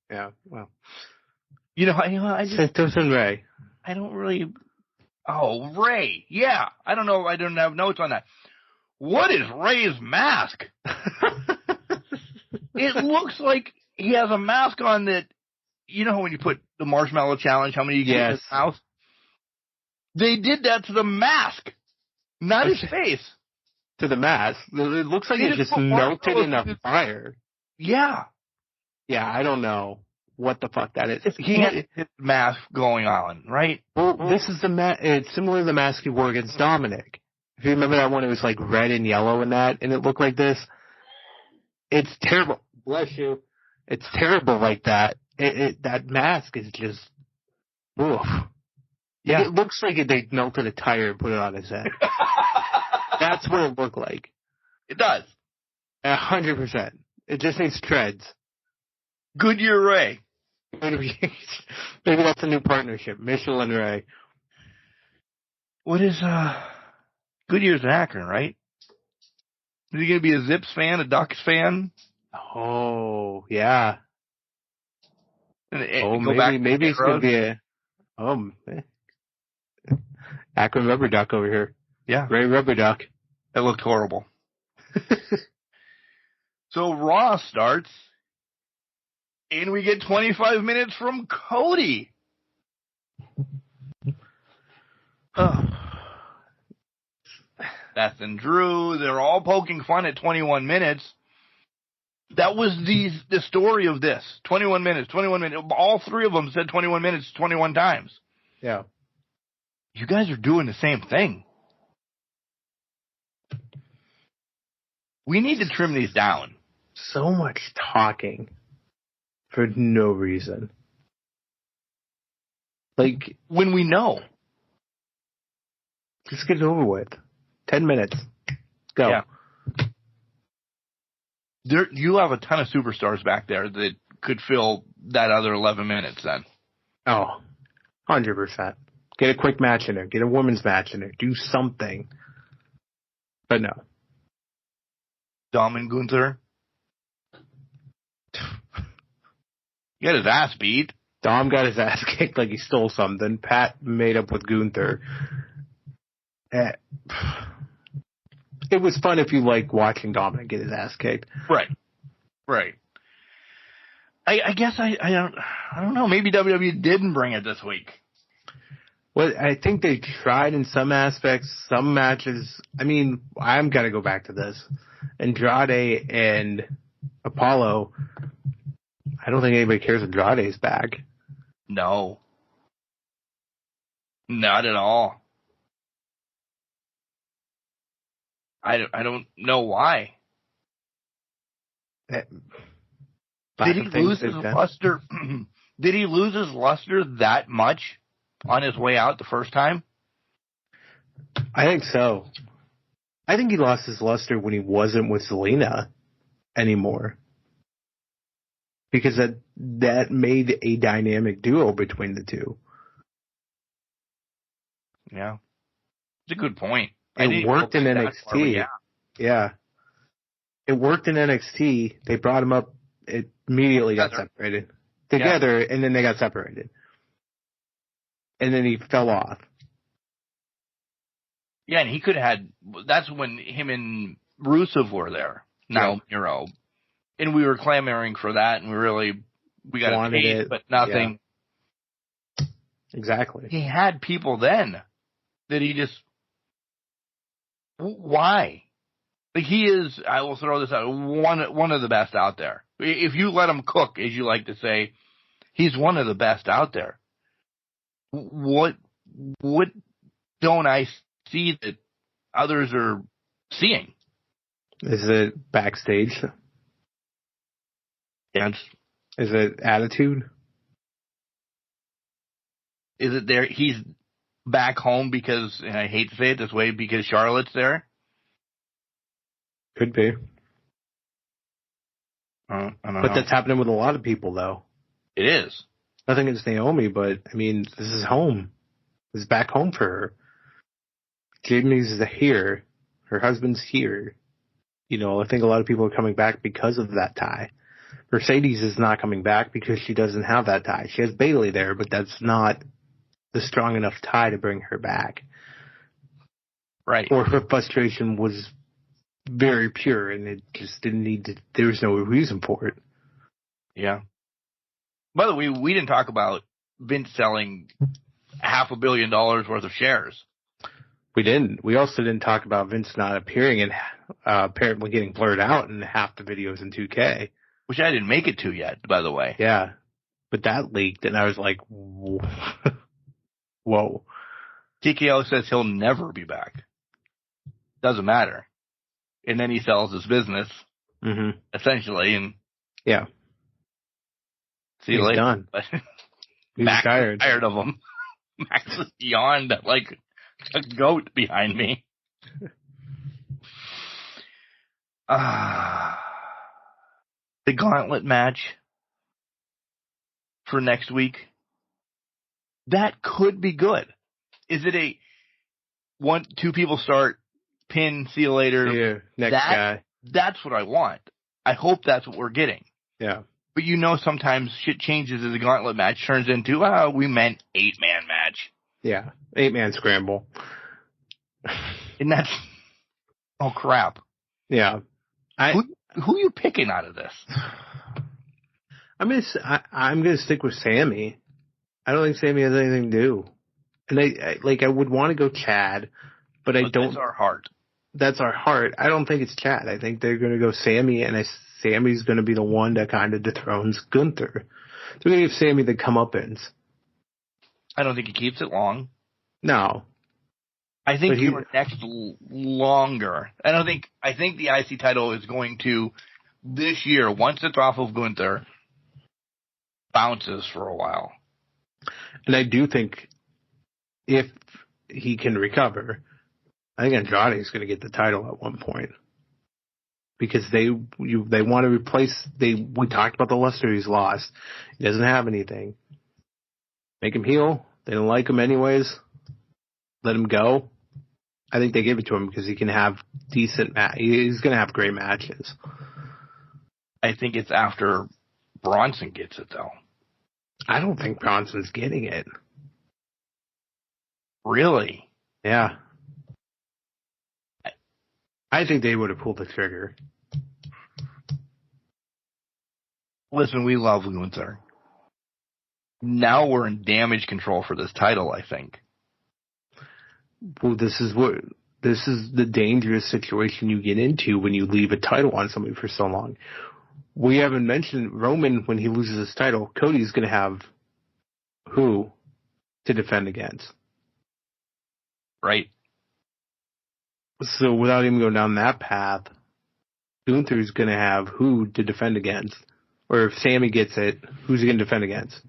yeah, well, I just Santos and Ray. I don't really. Oh, Ray, yeah. I don't know. I don't have notes on that. What is Ray's mask? It looks like he has a mask on that. You know when you put the marshmallow challenge, how many you get in his mouth? They did that to the mask, not his face. To the mask. It looks like it just melted in a fire. Yeah. Yeah, I don't know what the fuck that is. He had his mask going on, right? Well, this is it's similar to the mask he wore against Dominic. If you remember that one, it was like red and yellow and that, and it looked like this. It's terrible. Bless you. It's terrible like that. That mask is just, oof. Yeah. It looks like they melted a tire and put it on his head. That's what it looked like. It does. 100%. It just needs treads. Goodyear Ray. Maybe that's a new partnership. Mitchell and Ray. What is, Goodyear's in Akron, right? Is he going to be a Zips fan, a Ducks fan? Oh, yeah. Maybe it's going to be Akron Rubber Duck over here. Yeah. Ray Rubber Duck. That looked horrible. So Raw starts, and we get 25 minutes from Cody. Beth and Drew, they're all poking fun at 21 minutes. That was the story of this. 21 minutes. All three of them said 21 minutes 21 times. Yeah. You guys are doing the same thing. We need to trim these down. So much talking for no reason. Like, when we know. Just get it over with. 10 minutes. Go. Yeah. You have a ton of superstars back there that could fill that other 11 minutes then. Oh, 100%. Get a quick match in there. Get a women's match in there. Do something. But no. Dom and Gunther. He got his ass beat. Dom got his ass kicked like he stole something. Pat made up with Gunther. It was fun if you like watching Dominic get his ass kicked. Right. I guess I don't know. Maybe WWE didn't bring it this week. Well, I think they tried in some aspects, some matches. I mean, I'm gonna go back to this. Andrade and Apollo. I don't think anybody cares Andrade's back. No. Not at all. I don't know why. Did he lose his luster? Did he lose his luster that much on his way out the first time? I think so. I think he lost his luster when he wasn't with Zelina anymore. Because that made a dynamic duo between the two. Yeah. It's a good point. It worked in NXT. Yeah. It worked in NXT. They brought him up. It immediately got separated. Together, and then they got separated. And then he fell off. Yeah, and he could have had... That's when him and Rusev were there. Now Miro. And we were clamoring for that, and we got a taste, but nothing. Yeah. Exactly. He had people then that he just... Why? Like, he is, I will throw this out, one of the best out there. If you let him cook, as you like to say, he's one of the best out there. What don't I see that others are seeing? Is it backstage? Yes. Is it attitude? Is it there? He's back home because, and I hate to say it this way, because Charlotte's there? Could be. I don't know. But that's happening with a lot of people, though. It is. Nothing against Naomi, but, I mean, this is home. This is back home for her. Jamie's here. Her husband's here. You know, I think a lot of people are coming back because of that tie. Mercedes is not coming back because she doesn't have that tie. She has Bayley there, but that's not the strong enough tie to bring her back. Right. Or her frustration was very pure and it just didn't need to, there was no reason for it. Yeah. By the way, we didn't talk about Vince selling $500 million worth of shares. We didn't. We also didn't talk about Vince not appearing and apparently getting blurred out in half the videos in 2K. Which I didn't make it to yet, by the way. Yeah. But that leaked and I was like, whoa. TKO says he'll never be back. Doesn't matter. And then he sells his business, essentially, and yeah, see you later. Done. He's Max tired. Tired of him. Max is yawned like a goat behind me. The gauntlet match for next week. That could be good. Is it two people start, pin, see you later? Yeah, next guy. That's what I want. I hope that's what we're getting. Yeah. But sometimes shit changes as a gauntlet match turns into, we meant 8-man match. Yeah, 8-man scramble. And that's, oh crap. Yeah. Who are you picking out of this? I'm gonna stick with Sammy. I don't think Sammy has anything to do. And I would want to go Chad, but I don't. That's our heart. That's our heart. I don't think it's Chad. I think they're going to go Sammy, and Sammy's going to be the one that kind of dethrones Gunther. They're going to give Sammy the comeuppance. I don't think he keeps it long. No. I think he were next longer. I think the IC title is going to, this year, once it's off of Gunther, bounces for a while. And I do think if he can recover, I think Andrade is going to get the title at one point. Because they want to replace, we talked about the luster he's lost. He doesn't have anything. Make him heel. They don't like him anyways. Let him go. I think they give it to him because he can have he's going to have great matches. I think it's after Bronson gets it, though. I don't think Bronson's getting it. Really? Yeah. I think they would have pulled the trigger. Listen, we love Gunther. Now we're in damage control for this title, I think. Well, this is the dangerous situation you get into when you leave a title on somebody for so long. We haven't mentioned Roman when he loses his title. Cody's going to have who to defend against? Right. So without even going down that path, Gunther's going to have who to defend against. Or if Sammy gets it, who's he going to defend against?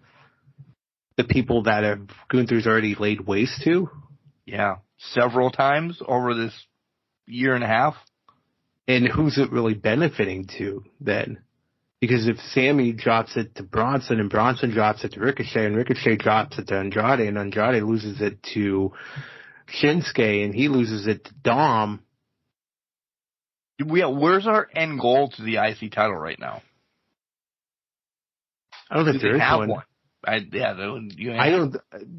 The people that Gunther's already laid waste to? Yeah. Several times over this year and a half. And who's it really benefiting to then? Because if Sammy drops it to Bronson and Bronson drops it to Ricochet and Ricochet drops it to Andrade and Andrade loses it to Shinsuke and he loses it to Dom. Where's our end goal to the IC title right now? I don't think there is one.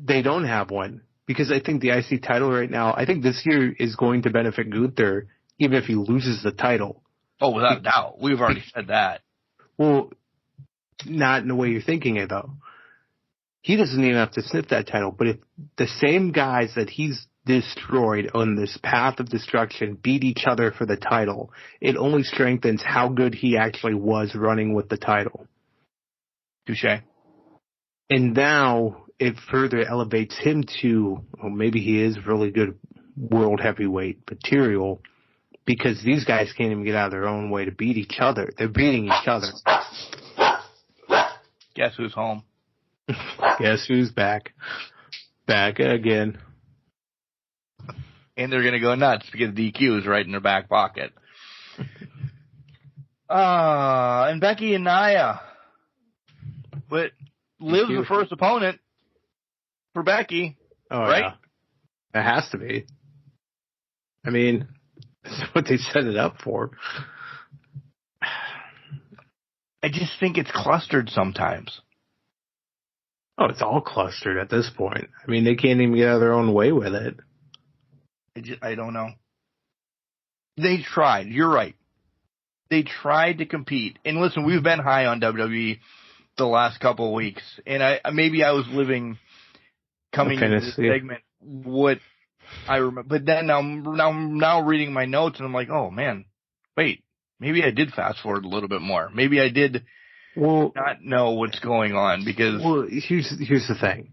They don't have one. Because I think the IC title right now, I think this year is going to benefit Gunther even if he loses the title. Oh, without a doubt. We've already said that. Well, not in the way you're thinking it, though. He doesn't even have to sniff that title, but if the same guys that he's destroyed on this path of destruction beat each other for the title, it only strengthens how good he actually was running with the title. Touché. And now it further elevates him to, well, maybe he is really good world heavyweight material, because these guys can't even get out of their own way to beat each other. They're beating each other. Guess who's home? Guess who's back? Back again. And they're going to go nuts because DQ is right in their back pocket. And Becky and Nia. But Liv's the first opponent for Becky. Oh, right? Yeah. It has to be. I mean, that's what they set it up for. I just think it's clustered sometimes. Oh, it's all clustered at this point. I mean, they can't even get out of their own way with it. I don't know. They tried. You're right. They tried to compete. And listen, we've been high on WWE the last couple of weeks. And maybe I was living, coming into this segment, what I remember. But then now reading my notes, and I'm like, oh, man, wait. Maybe I did fast forward a little bit more. Maybe I did not know what's going on because. Well, here's the thing.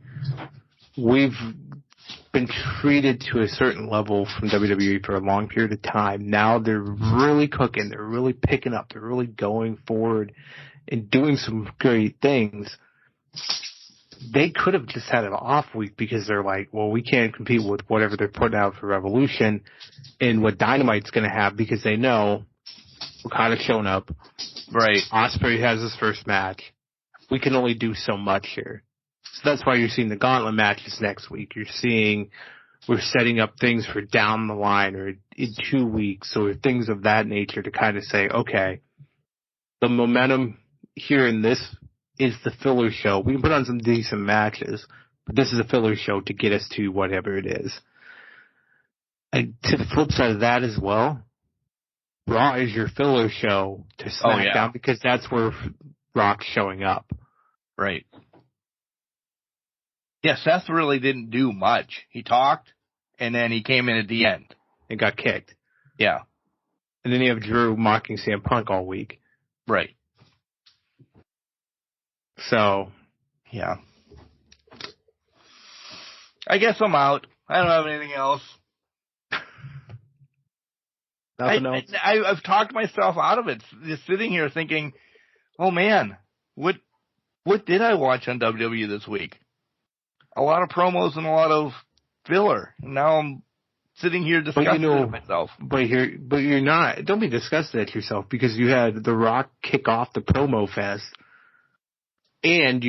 We've been treated to a certain level from WWE for a long period of time. Now they're really cooking. They're really picking up. They're really going forward and doing some great things. They could have just had an off week because they're like, well, we can't compete with whatever they're putting out for Revolution and what Dynamite's going to have because they know Okada's shown up. Right. Ospreay has his first match. We can only do so much here. So that's why you're seeing the gauntlet matches next week. We're setting up things for down the line or in 2 weeks or things of that nature to kind of say, okay, the momentum here in this is the filler show. We can put on some decent matches, but this is a filler show to get us to whatever it is. And to the flip side of that as well, Raw is your filler show to SmackDown because that's where Rock's showing up. Right. Yeah, Seth really didn't do much. He talked, and then he came in at the end. And got kicked. Yeah. And then you have Drew mocking CM Punk all week. Right. So. Yeah. I guess I'm out. I don't have anything else. Nothing else? I've talked myself out of it. Just sitting here thinking, oh man, what did I watch on WWE this week? A lot of promos and a lot of filler. Now I'm sitting here disgusted at myself. But you're not. Don't be disgusted at yourself because you had The Rock kick off the promo fest, and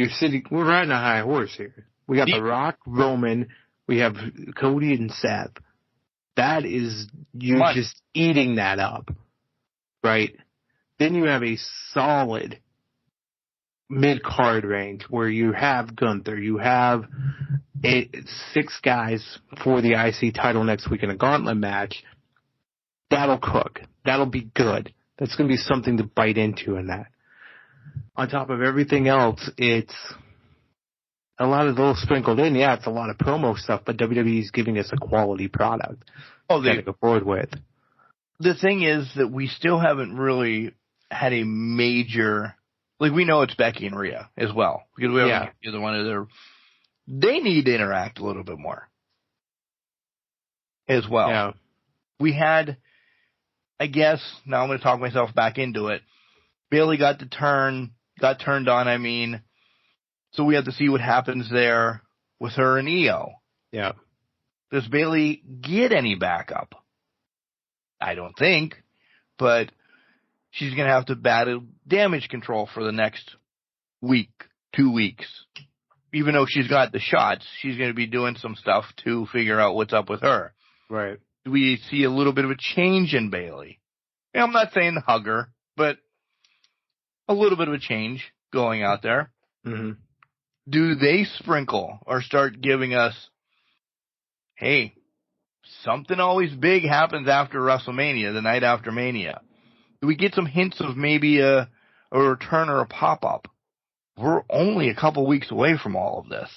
we're riding a high horse here. We got The Rock, Roman, we have Cody and Seth. That is, you're just eating that up, right? Then you have a solid mid-card range where you have Gunther, you have 6 guys for the IC title next week in a gauntlet match. That'll cook. That'll be good. That's going to be something to bite into in that. On top of everything else, it's a lot of those sprinkled in. Yeah, it's a lot of promo stuff, but WWE is giving us a quality product. They go forward with. The thing is that we still haven't really had a major, like we know it's Becky and Rhea as well because we haven't either one of their. They need to interact a little bit more as well. Yeah. We had, I guess, now I'm going to talk myself back into it. Bayley got turned on, I mean. So we have to see what happens there with her and Io. Yeah. Does Bayley get any backup? I don't think, but she's going to have to battle damage control for the next week, 2 weeks. Even though she's got the shots, she's going to be doing some stuff to figure out what's up with her. Right. Do we see a little bit of a change in Bayley? I'm not saying hug her, but a little bit of a change going out there. Mm-hmm. Do they sprinkle or start giving us, hey, something always big happens after WrestleMania, the night after Mania? Do we get some hints of maybe a return or a pop-up? We're only a couple weeks away from all of this.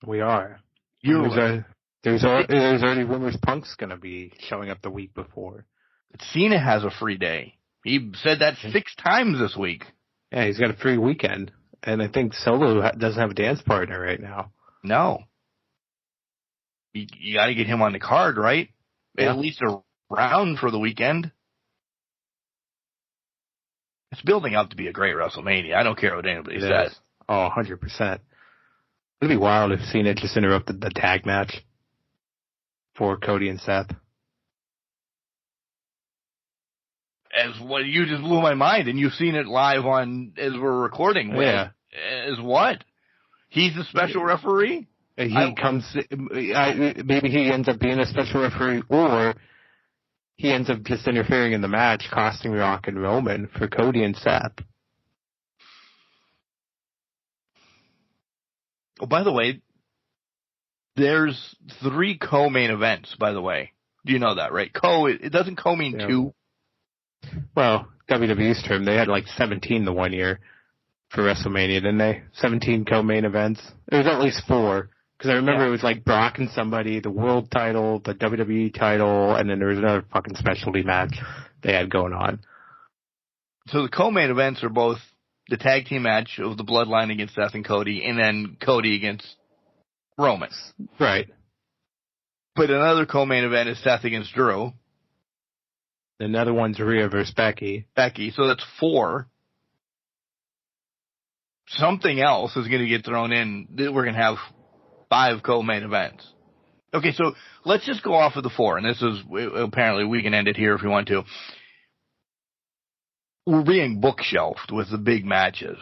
We are. There's already rumors Punk's going to be showing up the week before. Cena has a free day. He said that 6 times this week. Yeah, he's got a free weekend. And I think Solo doesn't have a dance partner right now. No. You got to get him on the card, right? Yeah. At least a round for the weekend. It's building up to be a great WrestleMania. I don't care what anybody says. Oh, 100%. It'd be wild if Cena just interrupted the tag match for Cody and Seth. As what you just blew my mind, and you've seen it live on as we're recording. Yeah. As what? He's the special referee? Maybe he ends up being a special referee, or he ends up just interfering in the match, costing Rock and Roman for Cody and Seth. Oh, by the way, there's 3 co-main events, by the way. Do you know that, right? It doesn't co mean 2? Well, WWE's term, they had like 17 the one year for WrestleMania, didn't they? 17 co-main events. There was at least 4. Because I remember it was like Brock and somebody, the world title, the WWE title, and then there was another fucking specialty match they had going on. So the co-main events are both the tag team match of the Bloodline against Seth and Cody, and then Cody against Roman. Right. But another co-main event is Seth against Drew. Another one's Rhea versus Becky. So that's 4. Something else is going to get thrown in. We're going to have 5 co-main events. Okay, so let's just go off of the 4, and this is, apparently we can end it here if we want to. We're being bookshelved with the big matches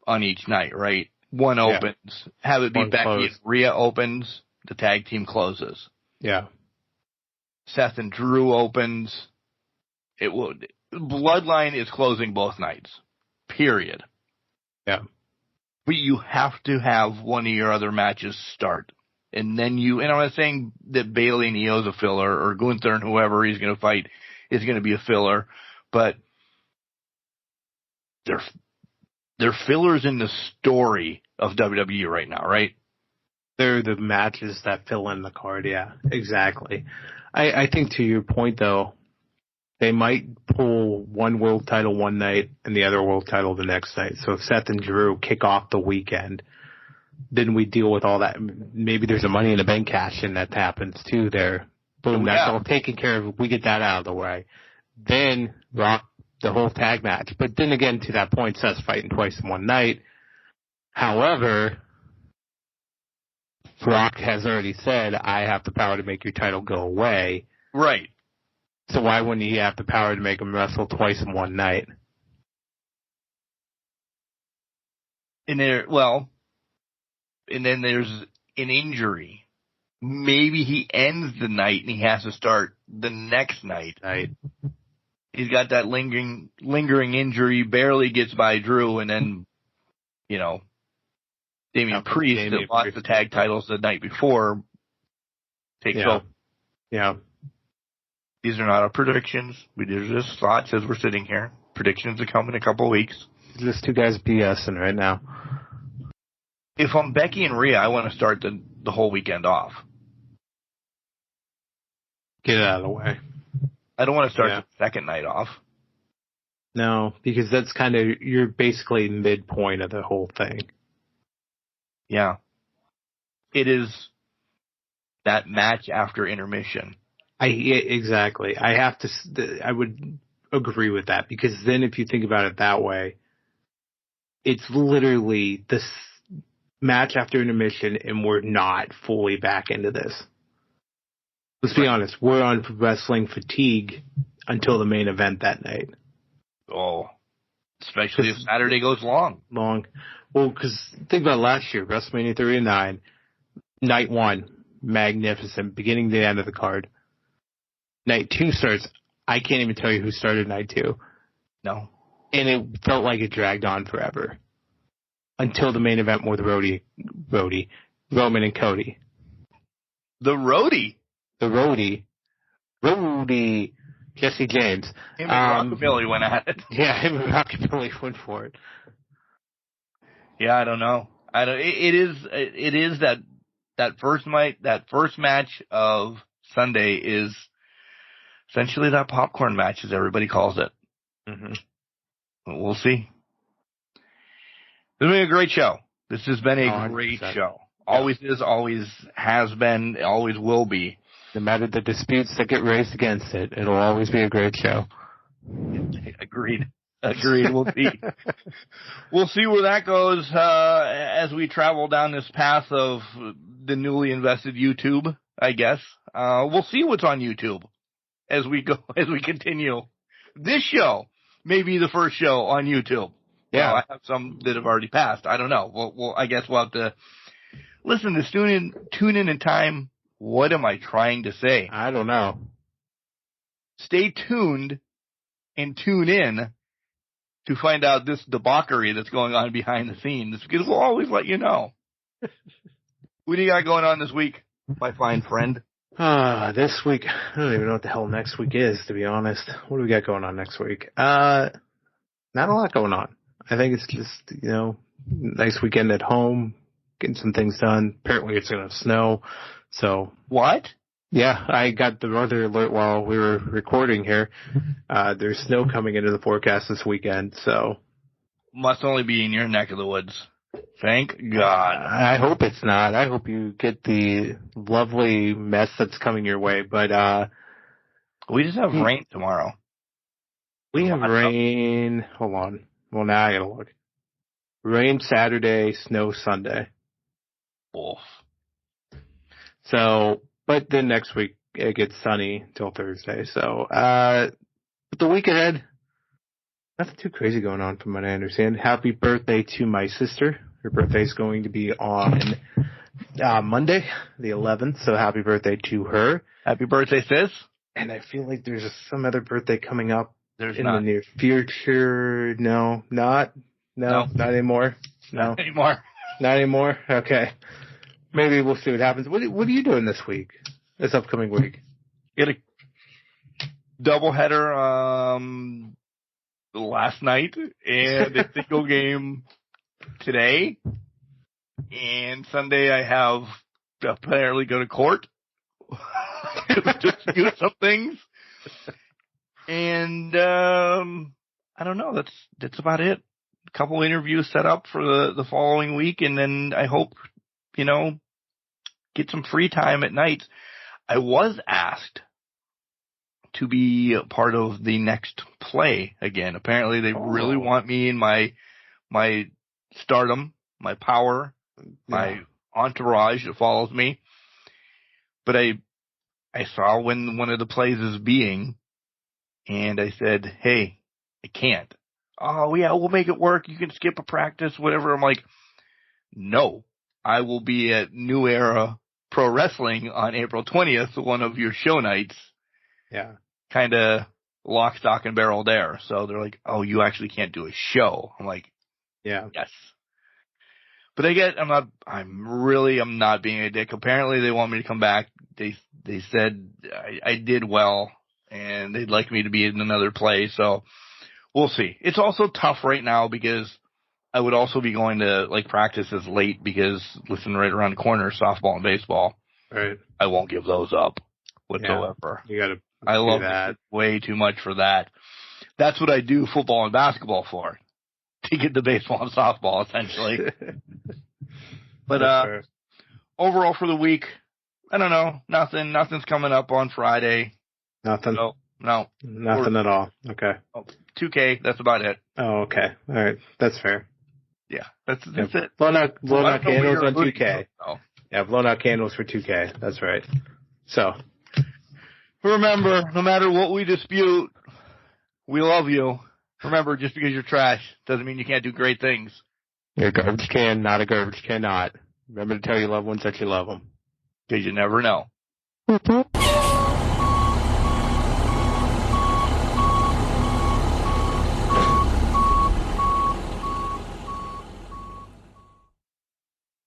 on each night, right? One opens, have it be One Becky close. and Rhea opens, the tag team closes. Yeah. Seth and Drew opens. Bloodline is closing both nights. Period. Yeah. But you have to have one of your other matches start. And then and I'm not saying that Bayley and Io's a filler, or Gunther and whoever he's going to fight is going to be a filler, but they're fillers in the story of WWE right now, right? They're the matches that fill in the card. Yeah, exactly. I think to your point though, they might pull one world title one night and the other world title the next night. So if Seth and Drew kick off the weekend, then we deal with all that. Maybe there's a Money in the Bank cash in that happens too there. Boom, that's all taken care of. We get that out of the way. Then Rock the whole tag match. But then again, to that point, Seth's fighting twice in one night. However, Rock has already said, I have the power to make your title go away. Right. So why wouldn't he have the power to make him wrestle twice in one night? And then there's an injury. Maybe he ends the night and he has to start the next night. Right. He's got that lingering injury, barely gets by Drew, and then, Damian Priest that lost the tag titles the night before takes over. Yeah. These are not our predictions. They're just thoughts as we're sitting here. Predictions to come in a couple of weeks. Just two guys BSing right now. If I'm Becky and Rhea, I want to start the whole weekend off. Get it out of the way. I don't want to start the second night off. No, because that's kind of, you're basically midpoint of the whole thing. Yeah. It is that match after intermission. Exactly. I would agree with that, because then if you think about it that way, it's literally this match after intermission and we're not fully back into this. Let's be honest, we're on wrestling fatigue until the main event that night. Oh, especially if Saturday goes long. Well, because think about last year, WrestleMania 39, night one, magnificent, beginning to the end of the card. Night two starts, I can't even tell you who started night two. No. And it felt like it dragged on forever. Until the main event with Roman and Cody. The Roadie, Jesse James. Him and Rockabilly went at it. Yeah, him and Rockabilly went for it. Yeah, I don't know. It is that first match of Sunday is essentially that popcorn match, as everybody calls it. Mm-hmm. We'll see. This has been a great show. This has been a great show. Always is, always has been, always will be. No matter the disputes that get raised against it, it'll always be a great show. Agreed. We'll see. We'll see where that goes as we travel down this path of the newly invested YouTube, I guess. We'll see what's on YouTube as we continue. This show may be the first show on YouTube. Yeah, I have some that have already passed. I don't know. I guess we'll have to listen to tune in time. What am I trying to say? I don't know. Stay tuned and tune in to find out this debauchery that's going on behind the scenes, because we'll always let you know. What do you got going on this week, my fine friend? This week, I don't even know what the hell next week is, to be honest. What do we got going on next week? Not a lot going on. I think it's just, nice weekend at home, getting some things done. Apparently it's going to snow. So. What? Yeah, I got the weather alert while we were recording here. There's snow coming into the forecast this weekend, so. Must only be in your neck of the woods. Thank God. I hope it's not. I hope you get the lovely mess that's coming your way, but, we just have rain tomorrow. We have rain. Hold on. Well, now I gotta look. Rain Saturday, snow Sunday. Oof. So, but then next week it gets sunny till Thursday. So, but the week ahead, nothing too crazy going on from what I understand. Happy birthday to my sister. Her birthday is going to be on Monday, the 11th. So happy birthday to her. Happy birthday, sis. And I feel like there's some other birthday coming up. There's in not. the near future. No, not anymore. No. Not anymore? Okay. Maybe we'll see what happens. What are you doing this week? This upcoming week? Get a doubleheader last night and a single game today. And Sunday I have apparently go to court to dispute some things. And I don't know. That's about it. A couple interviews set up for the following week, and then I hope, get some free time at night. I was asked to be part of the next play again. Apparently, they really want me in my stardom, my power, my entourage that follows me. But I saw when one of the plays is being, and I said, hey, I can't. Oh, yeah, we'll make it work. You can skip a practice, whatever. I'm like, no, I will be at New Era Pro Wrestling on April 20th, one of your show nights. Yeah. Kind of lock, stock, and barrel there. So they're like, oh, you actually can't do a show. I'm like, yeah, yes. But I'm not being a dick. Apparently they want me to come back. They said I did well and they'd like me to be in another play. So we'll see. It's also tough right now because I would also be going to practices late because listen, right around the corner, softball and baseball. Right. I won't give those up whatsoever. Yeah, I love that way too much for that. That's what I do football and basketball for, to get the baseball and softball essentially. But overall for the week, I don't know. Nothing's coming up on Friday. Nothing. No. Nothing at all. Okay. 2K. That's about it. Oh, okay. All right. That's fair. Yeah. That's it. Blown out candles on 2K. Oh. Yeah, blown out candles for 2K. That's right. So. Remember, no matter what we dispute, we love you. Remember, just because you're trash doesn't mean you can't do great things. You're a garbage can, not a garbage cannot. Remember to tell your loved ones that you love them. Because you never know.